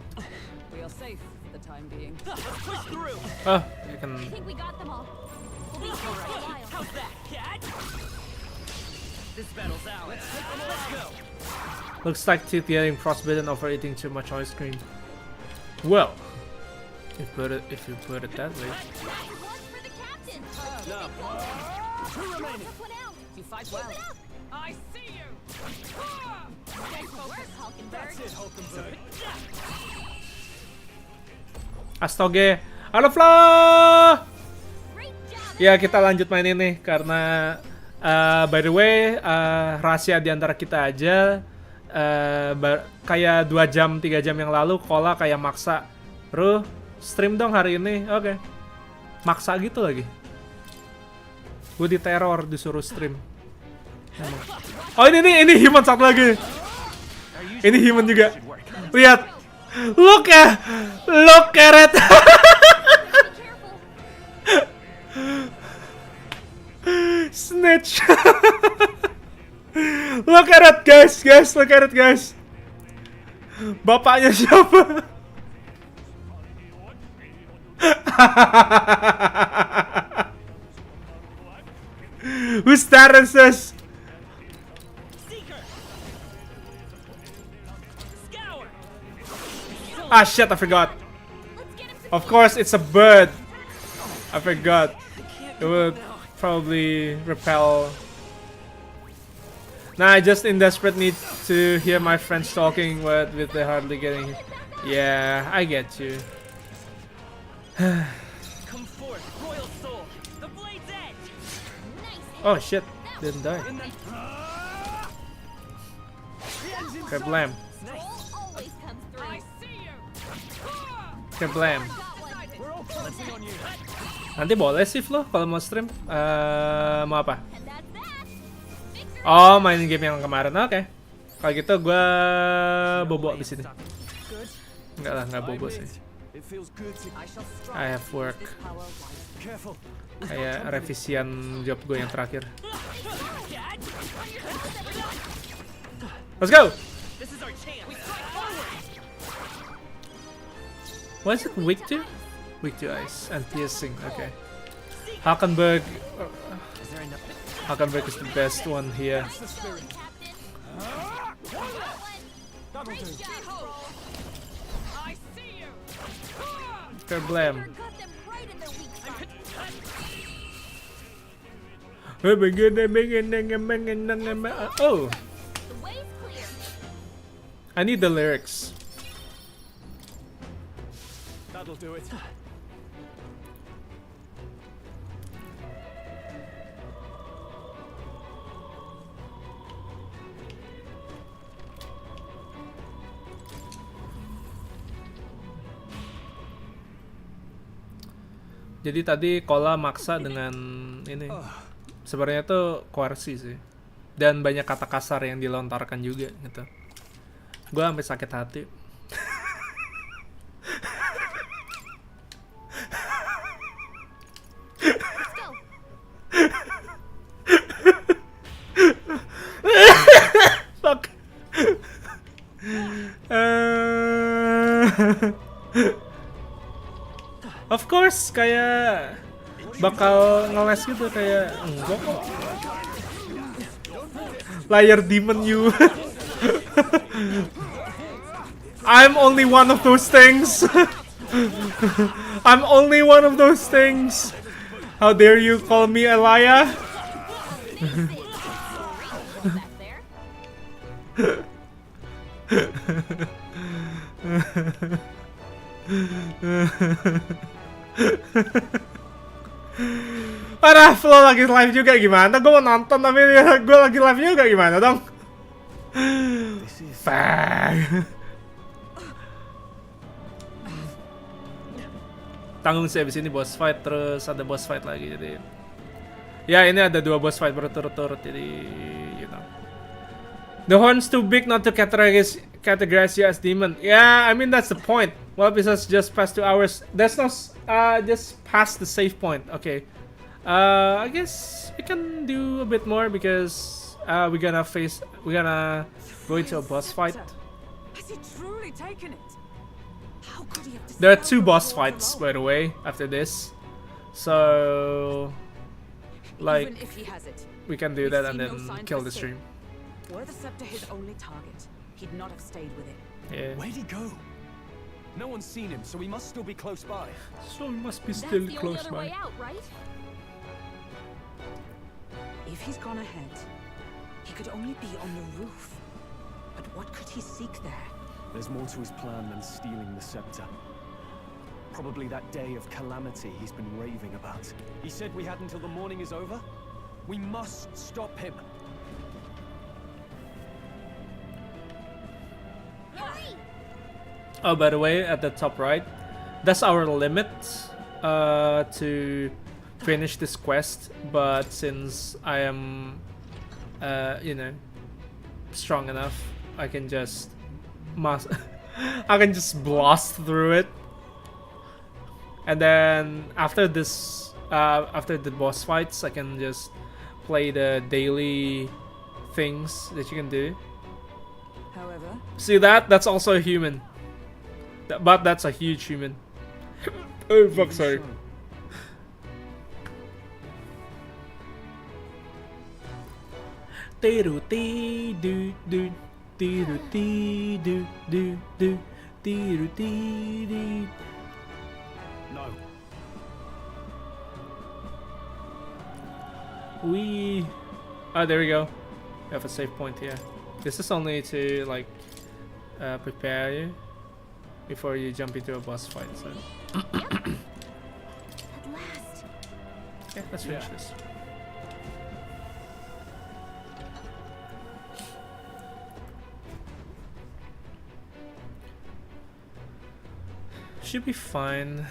We are safe for the time being. Let's push through. Oh, you can. I think we got them all. We'll be here for a while. How's that, cat? This battle's ours. Let's go. Looks like teeth getting frostbitten over eating too much ice cream. Well, if you put it that way. Two remaining. You fight well. I see you. Stay focused, HULKENBERG. That's it, HULKENBERG. Astoge, halo Flo. Ya kita lanjut main ini karena by the way rahasia di antara kita aja kayak 2 jam 3 jam yang lalu Kola kayak maksa, "Bro, stream dong hari ini." Oke. Maksa gitu lagi. Gue diteror disuruh stream. Oh ini human satu lagi. Ini human juga. Lihat. Look at it. Snitch. Look at it guys, look at it guys. Bapaknya siapa? Who's that is this? Ah shit, I forgot. Of course it's a bird. I forgot. It would probably repel. Nah, I just in desperate need to hear my friends talking, but with the hardly getting. Yeah, I get you. Come forth, royal soul. The blade's edge. Oh shit, didn't die. Kablam. I see you. Kablam. Nanti boleh sih lo kalau mau stream. Mau apa? Oh, main game yang kemarin. Oke. Kalau gitu gue bobo abis ini. Enggak lah, nggak bobo sih. I have work. Kayak revisian job gue yang terakhir. Let's go. What is it? Weak to? Weak to ice and piercing. Okay. HULKENBERG. HULKENBERG is the best one here. Kablam. Oh. I need the lyrics. That'll do it. Jadi tadi Kola maksa dengan ini. Sebenarnya tuh koersi sih. Dan banyak kata kasar yang dilontarkan juga gitu. Gua sampai sakit hati. Fuck. Of course, kayak bakal ngeles gitu kayak enggak kok. Liar demon you. I'm only one of those things. I'm only one of those things. How dare you call me a liar? Parah, Flo lagi live juga gimana? Gue mau nonton tapi gue lagi live juga gimana dong? Tanggung sih abis ini boss fight terus ada boss fight lagi jadi. Ya ini ada 2 boss fight berturut-turut jadi you know. The horn's too big not to categorize you as demon. Yeah, I mean that's the point. Well, because just past 2 hours. That's not just past the save point. Okay. I guess we can do a bit more because we're gonna go into a boss fight. Has he truly taken it? How could he have There are 2 boss fights by the way after this. So Like, Even if he has it, we can do we've that and seen no then signs kill of the escape. stream. Were the scepter his only target, he'd not have stayed with it. Yeah. Where'd he go? No one's seen him, so he must still be close by. So we must be That's still the only close other by. way out, right? If he's gone ahead, he could only be on the roof. But what could he seek there? There's more to his plan than stealing the scepter. Probably that day of calamity he's been raving about. He said we had until the morning is over. We must stop him. Oh, by the way, at the top right, that's our limit to finish this quest. But since I am, you know, strong enough, I can just I can just blast through it. And then after this, after the boss fights, I can just play the daily things that you can do. However, See that? That's also a human. But that's a huge human. Oh fuck, sorry. No. Oh, there we go. We have a save point here. This is only to like prepare you before you jump into a boss fight. So At last. yeah, let's finish this. Should be fine.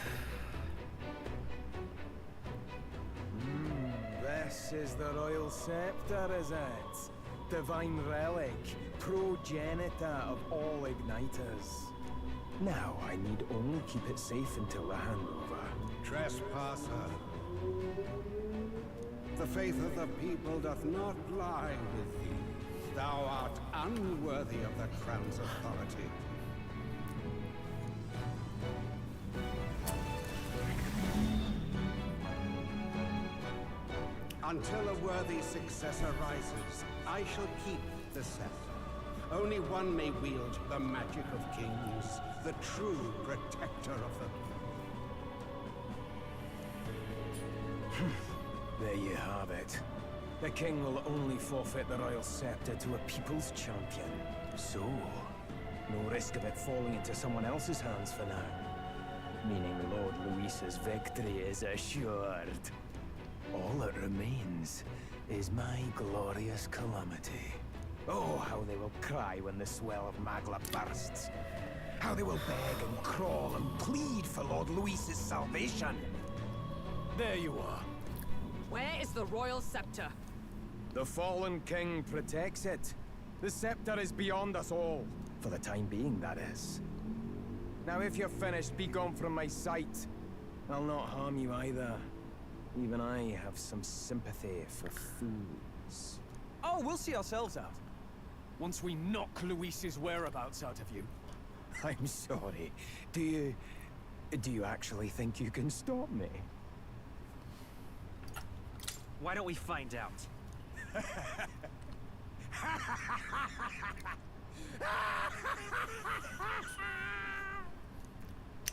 This is the royal scepter, is it? Divine relic, progenitor of all igniters. Now I need only keep it safe until the handover. Trespasser. The faith of the people doth not lie with thee. Thou art unworthy of the crown's authority. Until a worthy successor rises, I shall keep the scepter. Only one may wield the magic of kings, the true protector of them. There you have it. The king will only forfeit the royal scepter to a people's champion. So, no risk of it falling into someone else's hands for now. Meaning Lord Luis's victory is assured. All that remains is my glorious calamity. Oh, how they will cry when the swell of Magla bursts. How they will beg and crawl and plead for Lord Luis's salvation. There you are. where is the royal scepter? The fallen king protects it. The scepter is beyond us all. For the time being, that is. Now if you're finished, be gone from my sight. I'll not harm you either. Even I have some sympathy for fools. Oh, we'll see ourselves out. Once we knock Luis's whereabouts out of you. I'm sorry. Do you actually think you can stop me? Why don't we find out?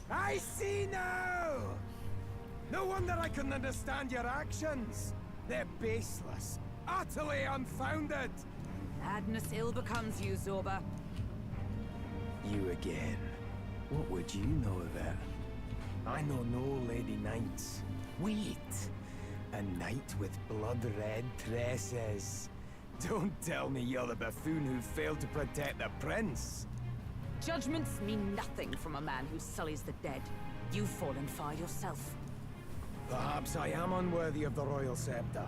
I see now! No wonder I couldn't understand your actions. They're baseless, utterly unfounded. Madness ill becomes you, Zorba. You again. What would you know of it? I know no lady knights. Wait! A knight with blood-red tresses. Don't tell me you're the buffoon who failed to protect the prince. Judgments mean nothing from a man who sullies the dead. You've fallen far yourself. Perhaps I am unworthy of the royal scepter.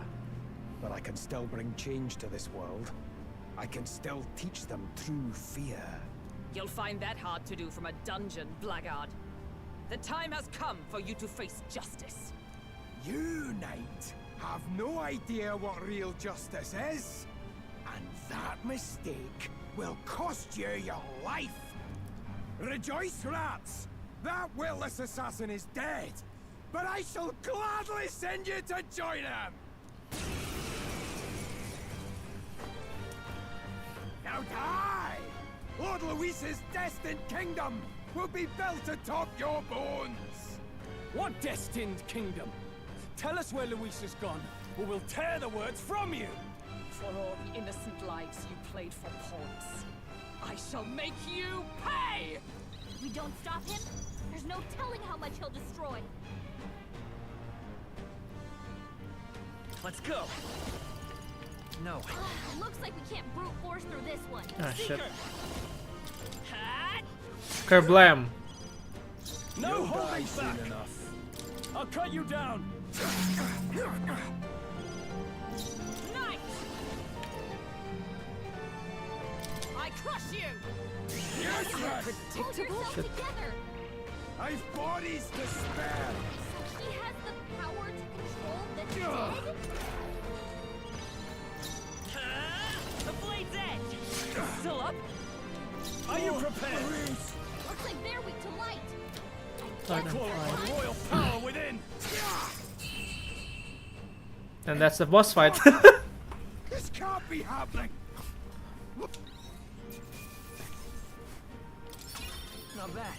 But I can still bring change to this world. I can still teach them true fear. You'll find that hard to do from a dungeon, blackguard. The time has come for you to face justice. You, knight, have no idea what real justice is. And that mistake will cost you your life. Rejoice, rats! That witless assassin is dead. But I shall gladly send you to join him! Now die! Lord Luis's destined kingdom will be built atop your bones! What destined kingdom? Tell us where Luis has gone, or we'll tear the words from you! For all the innocent lives you played for pawns, I shall make you pay! If we don't stop him, there's no telling how much he'll destroy. Let's go. No. Looks like we can't brute force through this one. Ah, shit. Hat! Kerblam! No holding back! Enough. I'll cut you down! Nice! I crush you! Yes, Hold yourself together. I've bodies to spare! So he has the power to control the dead? The blade's edge! Still up? Are you prepared? Looks like they're weak to light. Qualify royal power within! And that's the boss fight. This can't be happening! Not bad.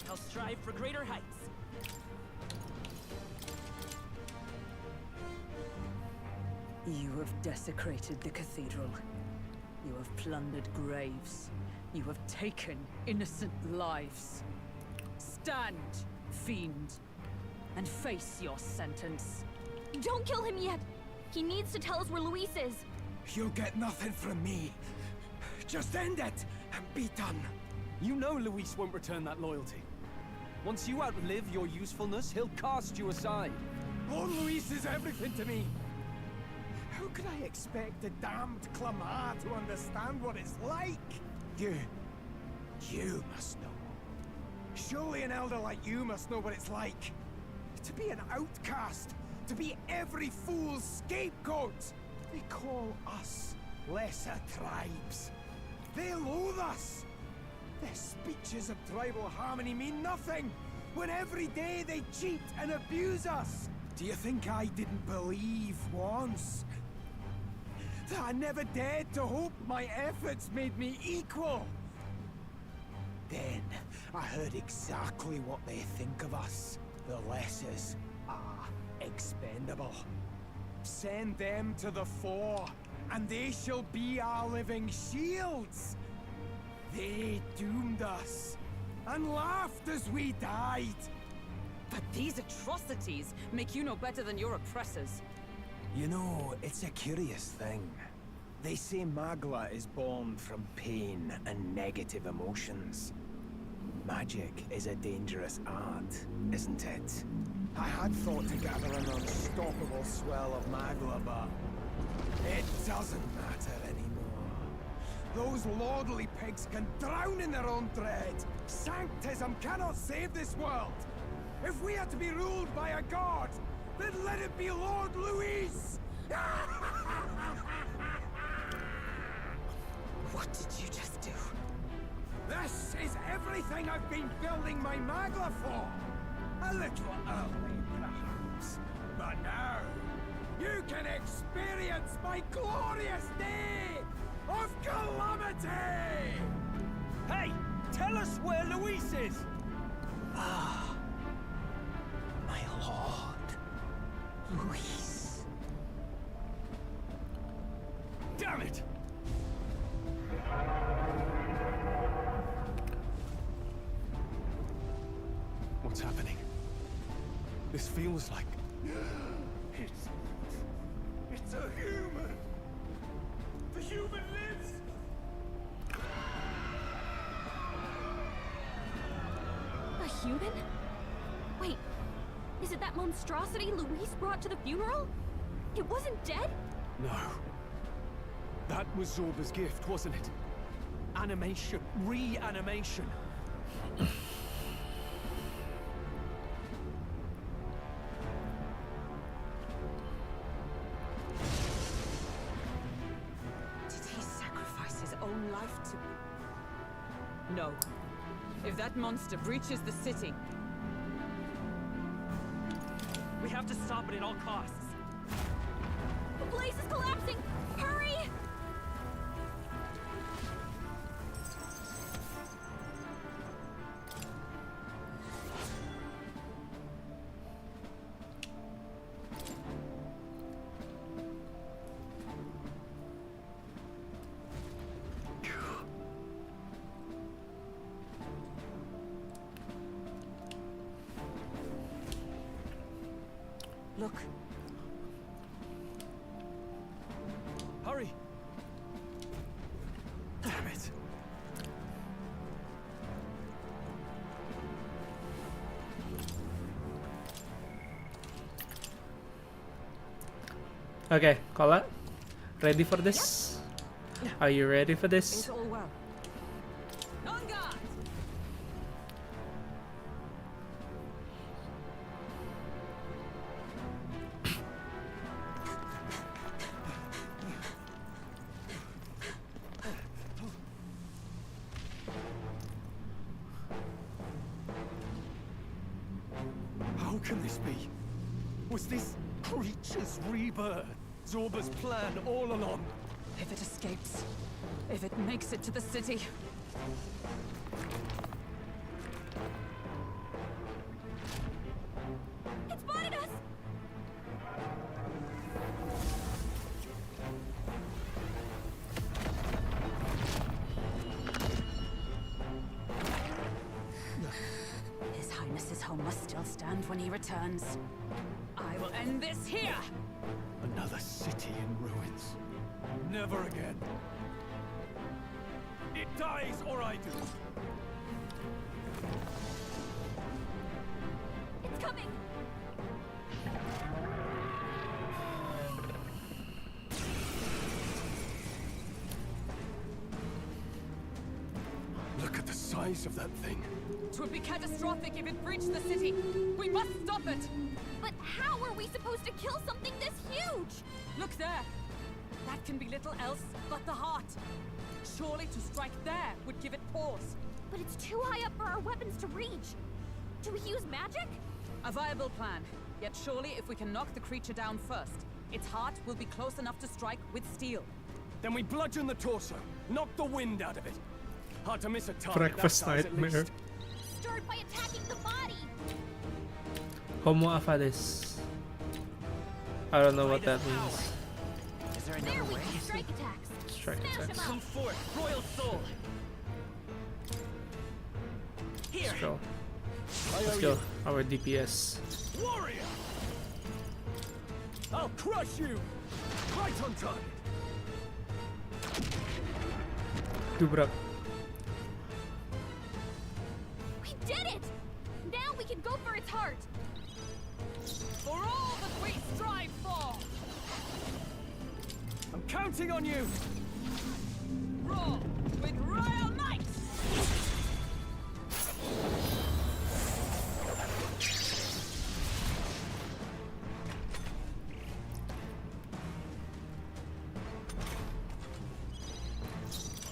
I'll strive for greater heights. You have desecrated the cathedral. You have plundered graves. You have taken innocent lives. Stand, fiend, and face your sentence. Don't kill him yet. He needs to tell us where Luis is. You'll get nothing from me. Just end it and be done. You know Luis won't return that loyalty. Once you outlive your usefulness, he'll cast you aside. Lord Luis is everything to me. How could I expect the damned Clamar to understand what it's like? You must know. Surely an elder like you must know what it's like. To be an outcast. To be every fool's scapegoat. They call us lesser tribes. They loathe us. Their speeches of tribal harmony mean nothing, when every day they cheat and abuse us. Do you think I didn't believe once? That I never dared to hope my efforts made me equal? Then I heard exactly what they think of us. The lessers are expendable. Send them to the fore, and they shall be our living shields. They doomed us, and laughed as we died. But these atrocities make you no better than your oppressors. You know, it's a curious thing. They say Magla is born from pain and negative emotions. Magic is a dangerous art, isn't it? I had thought to gather an unstoppable swell of Magla, but it doesn't matter anymore. Those lordly pigs can drown in their own dread. Sanctism cannot save this world. If we are to be ruled by a god, then let it be Lord Luis! What did you just do? This is everything I've been building my Magla for! A little early, perhaps. But now, you can experience my glorious day of calamity! Hey! Tell us where Luis is! Ah, my lord, Luis. Damn it! What's happening? This feels like... It's a human! The human lives! A human? Wait, is it that monstrosity Luis brought to the funeral? It wasn't dead? No. That was Zorba's gift, wasn't it? Animation. Reanimation. Did he sacrifice his own life to... No. If that monster breaches the city... We have to stop it at all costs. The place is collapsing! Hurry! Look. Hurry! Damn it. Okay, Kola, ready for this? Are you ready for this? It's all well. On guard! How can this be? Was this creature's rebirth Zorba's plan all along? If it escapes, if it makes it to the city, It spotted us! His Highness's home must still stand when he returns. I will end this here! Another city in ruins. Never again. It dies or I do. It's coming! Look at the size of that thing. It would be catastrophic if it breached the city. We must stop it! But how are we supposed to kill something this huge? Look there! That can be little else but the heart. Surely to strike there would give it pause. But it's too high up for our weapons to reach. Do we use magic? A viable plan. Yet surely if we can knock the creature down first, its heart will be close enough to strike with steel. Then we bludgeon the torso, knock the wind out of it. Hard to miss a target Breakfast that size at nightmare. least. Start by attacking the body! Homo Afadis. I don't know what that means. Is there There another we way? can strike attacks! Strike Smash attacks. 'em Come up! forth, royal soul. Here. Let's go. I Let's owe go. you. Our DPS. Warrior! I'll crush you! Right on target! Dubrak. We did it! Now we can go for its heart! For all that we strive for! I'm counting on you! Roar with royal might!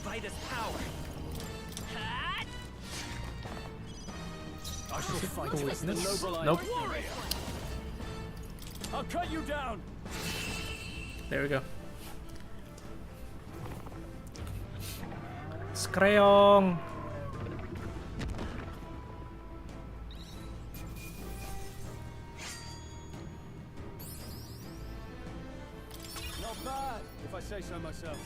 Vitus power. Hat! I shall fight cool with the witness? noble Nope. warrior. I'll cut you down! There we go. Skreong. Not bad, if I say so myself.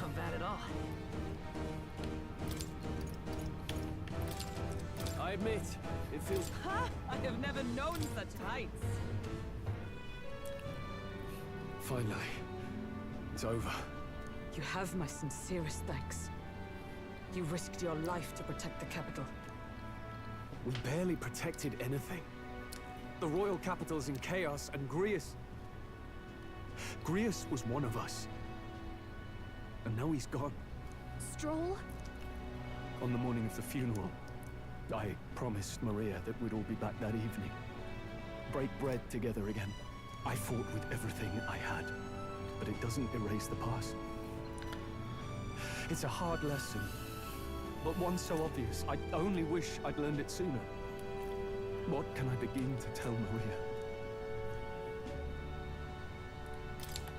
Not bad at all. I admit, it feels... Ha! I have never known such heights. Finally, it's over. You have my sincerest thanks. You risked your life to protect the capital. We barely protected anything. The royal capital's in chaos, and Grius was one of us. And now he's gone. Stroll? On the morning of the funeral, I promised Maria that we'd all be back that evening. Break bread together again. I fought with everything I had, but it doesn't erase the past. It's a hard lesson, but one so obvious. I only wish I'd learned it sooner. What can I begin to tell Maria?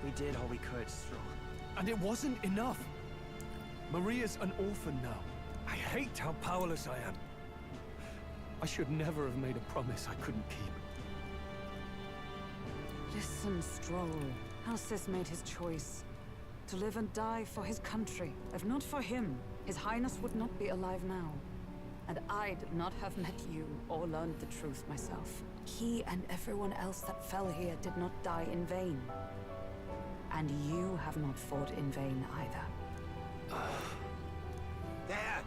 We did all we could, Stroll. And it wasn't enough. Maria's an orphan now. I hate how powerless I am. I should never have made a promise I couldn't keep. Listen, Stroll. Alcest made his choice. To live and die for his country. If not for him, His Highness would not be alive now. And I'd not have met you or learned the truth myself. He and everyone else that fell here did not die in vain. And you have not fought in vain either. There!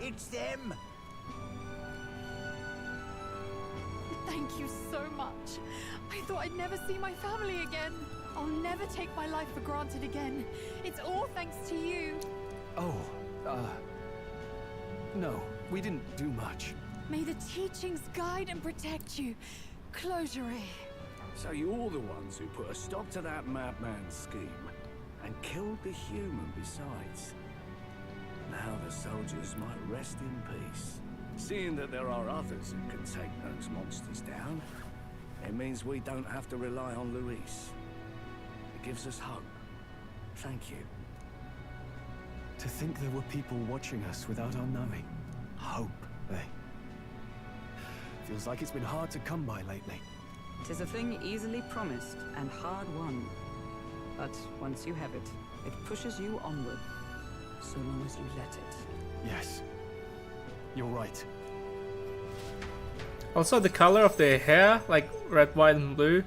It's them! Thank you so much. I thought I'd never see my family again. I'll never take my life for granted again. It's all thanks to you. Oh, no, we didn't do much. May the teachings guide and protect you. Closure. So you're the ones who put a stop to that madman's scheme and killed the human besides. Now the soldiers might rest in peace. Seeing that there are others who can take those monsters down, it means we don't have to rely on Luis. It gives us hope. Thank you. To think there were people watching us without our knowing. Hope, eh? Feels like it's been hard to come by lately. 'Tis a thing easily promised and hard won. But once you have it, it pushes you onward. So long as you let it. Yes. You're right. Also, the color of their hair, like red, white, and blue,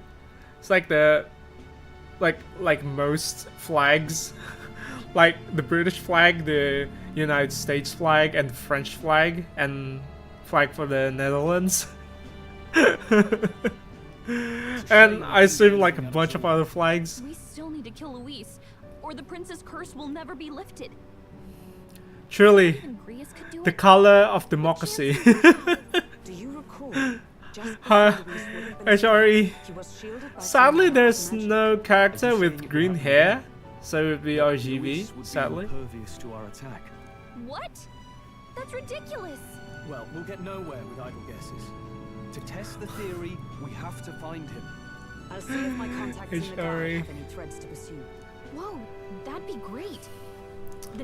it's like the like most flags, like the British flag, the United States flag, and French flag, and flag for the Netherlands. And I assume like a bunch of other flags. We still need to kill Luis, or the prince's curse will never be lifted. Truly, the color of democracy. Do you recall? HRE. Sadly, there's no character with green hair, so it would be RGB. Sadly. Impervious to our attack. What? That's ridiculous. Well, we'll get nowhere with idle guesses. To test the theory, we have to find him. I'll see if my contacts in the guard have any threads to pursue. Whoa, that'd be great.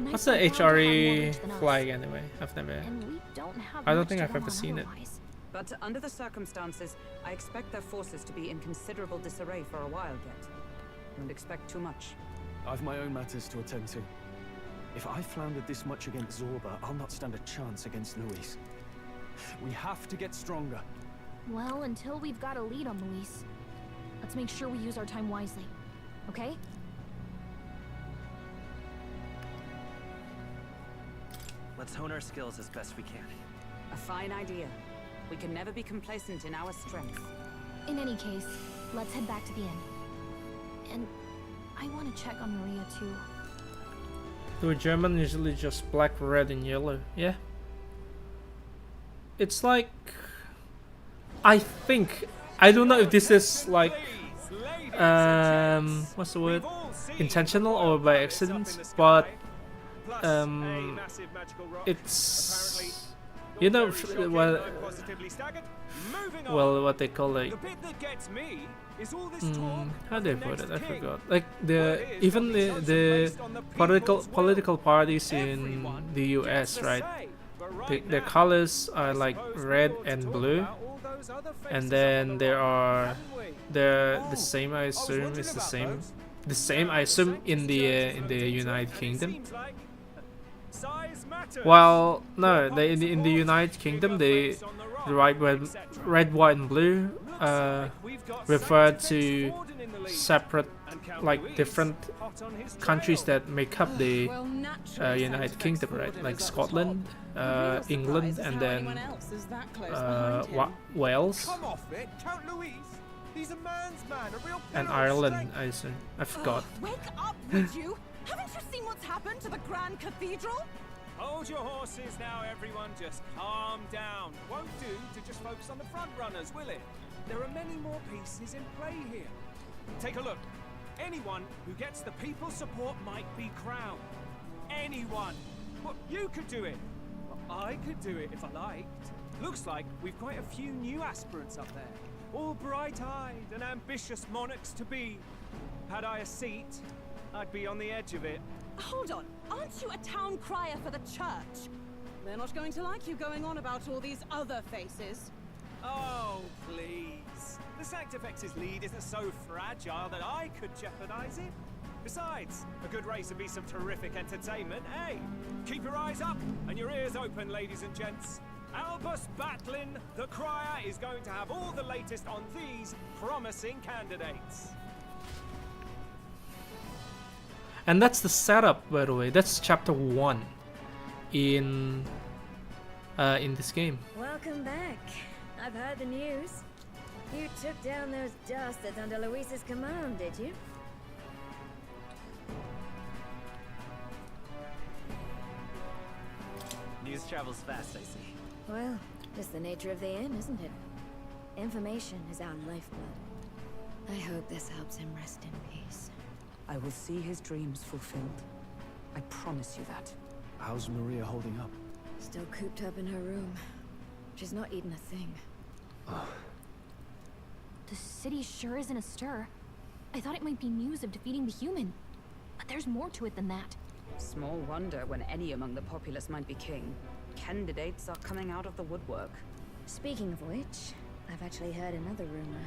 What's the HRE flag anyway? I've never. I don't think I've ever seen it. But under the circumstances, I expect their forces to be in considerable disarray for a while yet. Don't expect too much. I've my own matters to attend to. If I floundered this much against Zorba, I'll not stand a chance against Luis. We have to get stronger. Well, until we've got a lead on Luis, let's make sure we use our time wisely. Okay? Let's hone our skills as best we can. A fine idea. We can never be complacent in our strength. In any case, let's head back to the inn. And I want to check on Maria too. The German usually just black, red, and yellow. Yeah. It's like, I think, I don't know if this is like what's the word, intentional or by accident, but it's, you know, well, what they call like, how do they put it? I forgot. Like even the political parties in the US, right? Their colors are like red and blue, and then there are the same. I assume is the same. I assume in the United Kingdom. Well, no, in the United Kingdom, the red, white, and blue refer to separate, like different countries that make up the United Kingdom, right? Like Scotland, England, and then Wales, and Ireland. I assume. I forgot. Wake up, would you? Haven't you seen what's happened to the Grand Cathedral? Hold your horses now, everyone. Just calm down. Won't do to just focus on the front runners, will it? There are many more pieces in play here. Take a look. Anyone who gets the people's support might be crowned. Anyone. Well, you could do it. I could do it if I liked. Looks like we've quite a few new aspirants up there. All bright-eyed and ambitious monarchs to be. Had I a seat, I'd be on the edge of it. Hold on, aren't you a town crier for the church? They're not going to like you going on about all these other faces. Oh, please. The Sanctifex's lead isn't so fragile that I could jeopardize it. Besides, a good race would be some terrific entertainment, eh? Keep your eyes up and your ears open, ladies and gents. Albus Batlin, the crier, is going to have all the latest on these promising candidates. And that's the setup, by the way. That's chapter 1 in this game. Welcome back. I've heard the news. You took down those dastards under Luis's command, did you? News travels fast, I see. Well, just the nature of the inn, isn't it? Information is our lifeblood. I hope this helps him rest in peace. I will see his dreams fulfilled. I promise you that. How's Maria holding up? Still cooped up in her room. She's not eaten a thing. The city sure isn't astir. I thought it might be news of defeating the human. But there's more to it than that. Small wonder when any among the populace might be king. Candidates are coming out of the woodwork. Speaking of which, I've actually heard another rumor.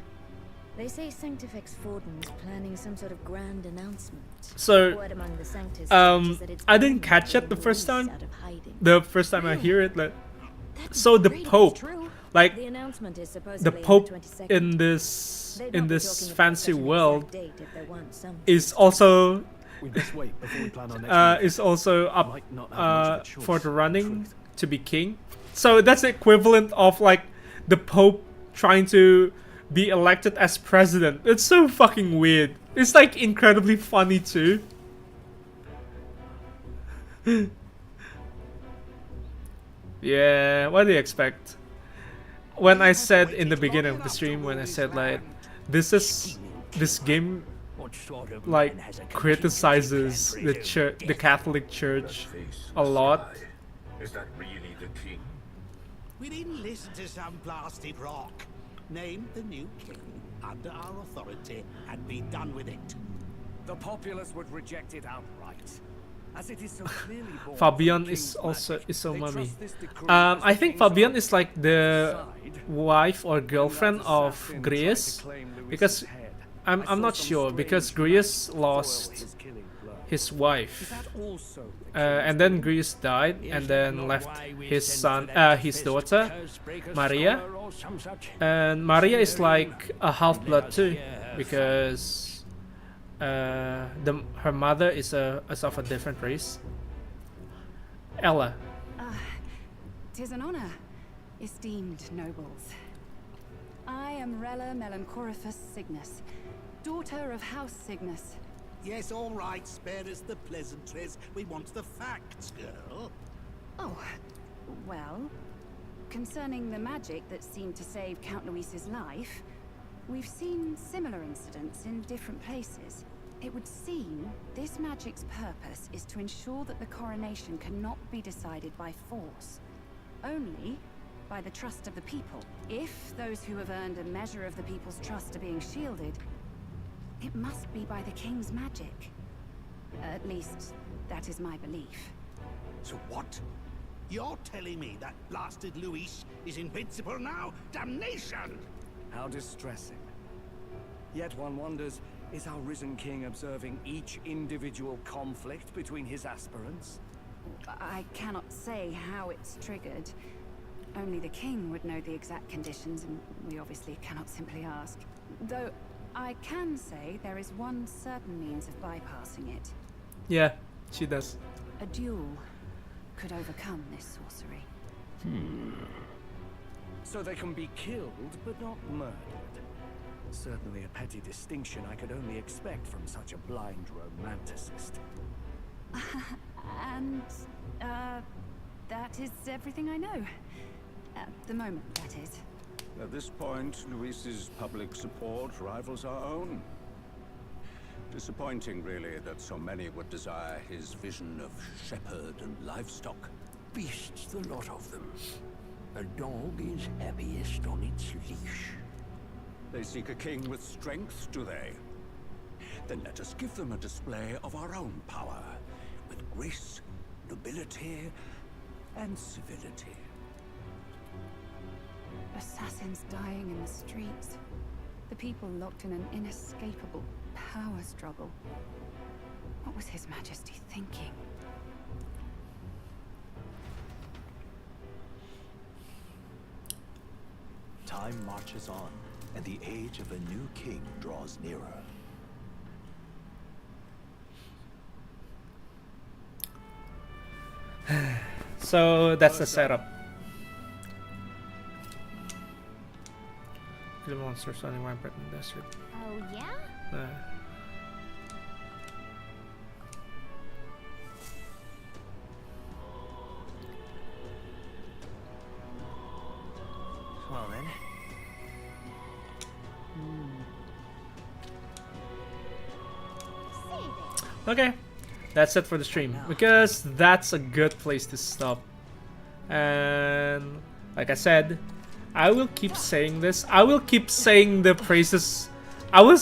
They say Sanctifex Forden's planning some sort of grand announcement. So, Word among the Sanctus is that it's I didn't catch it the first time. out of hiding. The first time I hear it, like, so the Pope, like, The announcement is the supposedly Pope on the 22nd. in this They'd not be talking fancy about such an world exact date if there weren't some is also We best wait before we plan our next is also up Might not have much of a choice, for the running to be king. So that's the equivalent of like the Pope trying to be elected as president. It's so fucking weird. It's like incredibly funny too. Yeah, what do you expect? When I said in the beginning of the stream, when I said like, this game like criticizes the church, the Catholic Church a lot. Is that really the king? We didn't listen to some blasted rock. Name the new king under our authority and be done with it. The populace would reject it outright. As it is so clearly born Fabian from is King's also magic, so they mummy. trust this decree as I the think king's Fabian own. is like the Inside, wife or girlfriend of assassins tried Grius, to claim Luis's because head. I'm I not saw some sure because strange Grius magic lost foil his killing blow. his Is wife, that also the and then Grius died, and then left his son, his daughter, Maria, and Maria is like a half-blood too, because her mother is of a different race. Ella. Tis an honor, esteemed nobles. I am Rella Melanchorophus Cygnus, daughter of House Cygnus. Yes, all right, spare us the pleasantries. We want the facts, girl. Oh, well, concerning the magic that seemed to save Count Luis's life, we've seen similar incidents in different places. It would seem this magic's purpose is to ensure that the coronation cannot be decided by force, only by the trust of the people. If those who have earned a measure of the people's trust are being shielded, it must be by the king's magic. At least, that is my belief. So what? You're telling me that blasted Luis is invincible now? Damnation! How distressing. Yet one wonders, is our risen king observing each individual conflict between his aspirants? I cannot say how it's triggered. Only the king would know the exact conditions, and we obviously cannot simply ask. Though, I can say there is one certain means of bypassing it. Yeah, she does. A duel could overcome this sorcery. So they can be killed, but not murdered. Certainly a petty distinction I could only expect from such a blind romanticist. And, that is everything I know. At the moment, that is. At this point, Luis's public support rivals our own. Disappointing, really, that so many would desire his vision of shepherd and livestock. beasts, the lot of them. A dog is happiest on its leash. They seek a king with strength, do they? Then let us give them a display of our own power, with grace, nobility, and civility. Assassins dying in the streets. The people locked in an inescapable power struggle. What was His Majesty thinking? Time marches on, and the age of a new king draws nearer. So that's the setup. The monsters only rampant in the desert. Oh yeah? Well then. Okay, that's it for the stream, because that's a good place to stop. And like I said, I will keep saying this. I will keep saying the praises. I will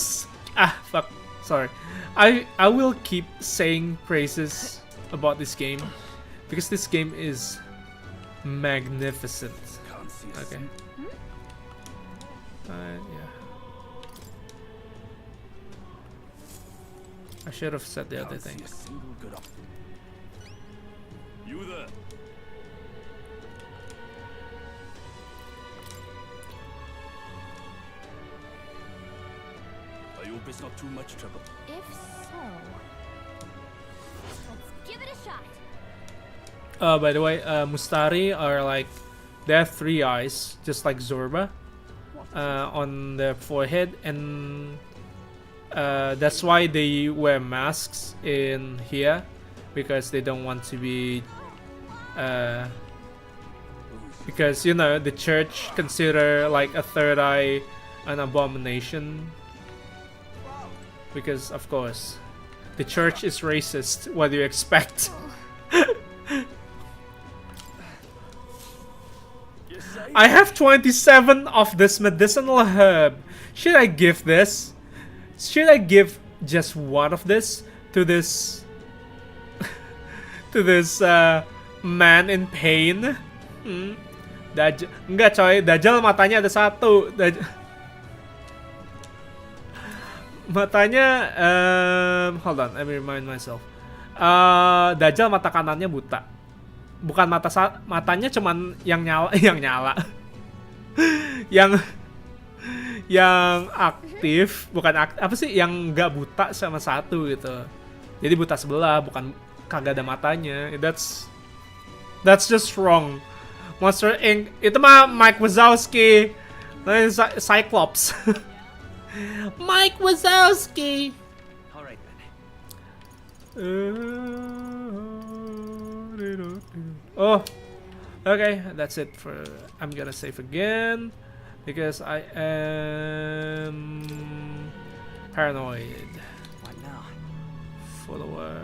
keep saying praises about this game, because this game is magnificent. Okay. Yeah. I should have said the other thing. You there? I hope it's not too much trouble. If so, let's give it a shot. By the way, Mustari are like, they have 3 eyes, just like Zorba, on their forehead, and that's why they wear masks in here, because they don't want to be, because you know the church consider like a 3rd eye an abomination, because of course the church is racist. What do you expect? I have 27 of this medicinal herb. Should I give this? Should I give just one of this to this to this man in pain? Enggak coy, Dajjal matanya ada 1. Matanya hold on, let me remind myself. Dajjal mata kanannya buta. Bukan matanya cuman yang nyala yang aktif, bukan apa sih, yang nggak buta sama 1 gitu. Jadi buta sebelah, bukan kagak ada matanya. That's just wrong. Monster Inc. Itu mah Mike Wazowski, Cyclops. Mike Wazowski. Alright then. Oh, okay, that's it for. I'm gonna save again because I am paranoid. What now? Follower.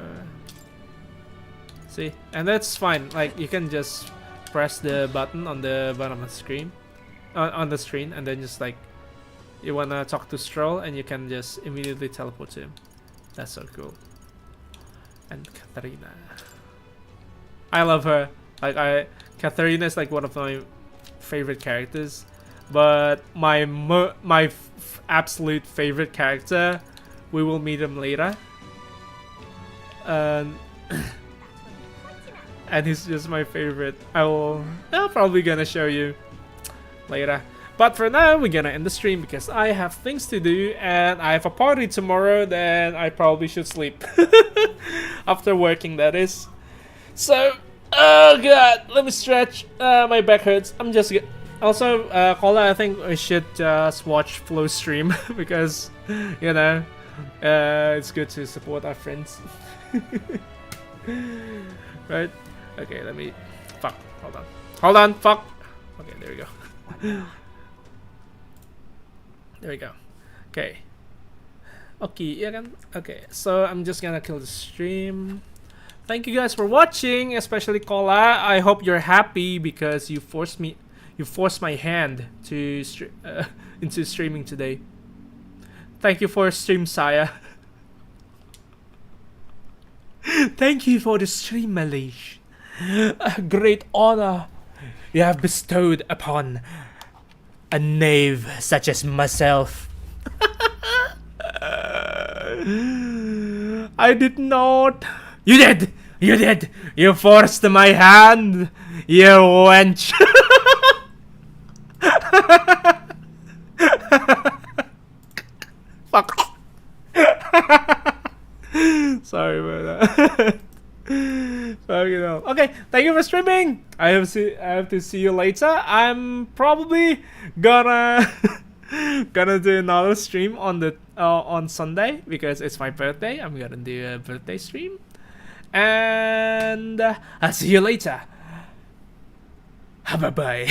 See, and that's fine. Like you can just press the button on the bottom of the screen, on the screen, and then just like you wanna talk to Stroll, and you can just immediately teleport to him. That's so cool. And Katharina, I love her. Like Katharina is like one of my favorite characters, but my absolute favorite character, we will meet him later. And he's just my favorite. I'm probably gonna show you later. But for now, we're gonna end the stream because I have things to do and I have a party tomorrow. Then I probably should sleep after working. That is. So, oh god, let me stretch. My back hurts. I'm just also, Kola, I think we should just watch Flow stream because you know it's good to support our friends. Right? Okay, let me. Fuck. Hold on. Fuck. Okay, there we go. There we go. Okay. Okay, yeah, okay. So I'm just gonna kill the stream thank you guys for watching, especially Kola. I hope you're happy because you forced my hand to into streaming today. Thank you for stream, Saya. Thank you for the stream, Malish. A great honor you have bestowed upon a knave such as myself. I did not. You did! You did! You forced my hand! You wench! Fuck. Sorry about that. Fucking hell. Okay, thank you for streaming. I have to see you later. I'm probably gonna do another stream on the on Sunday because it's my birthday. I'm gonna do a birthday stream, and I'll see you later. Bye bye.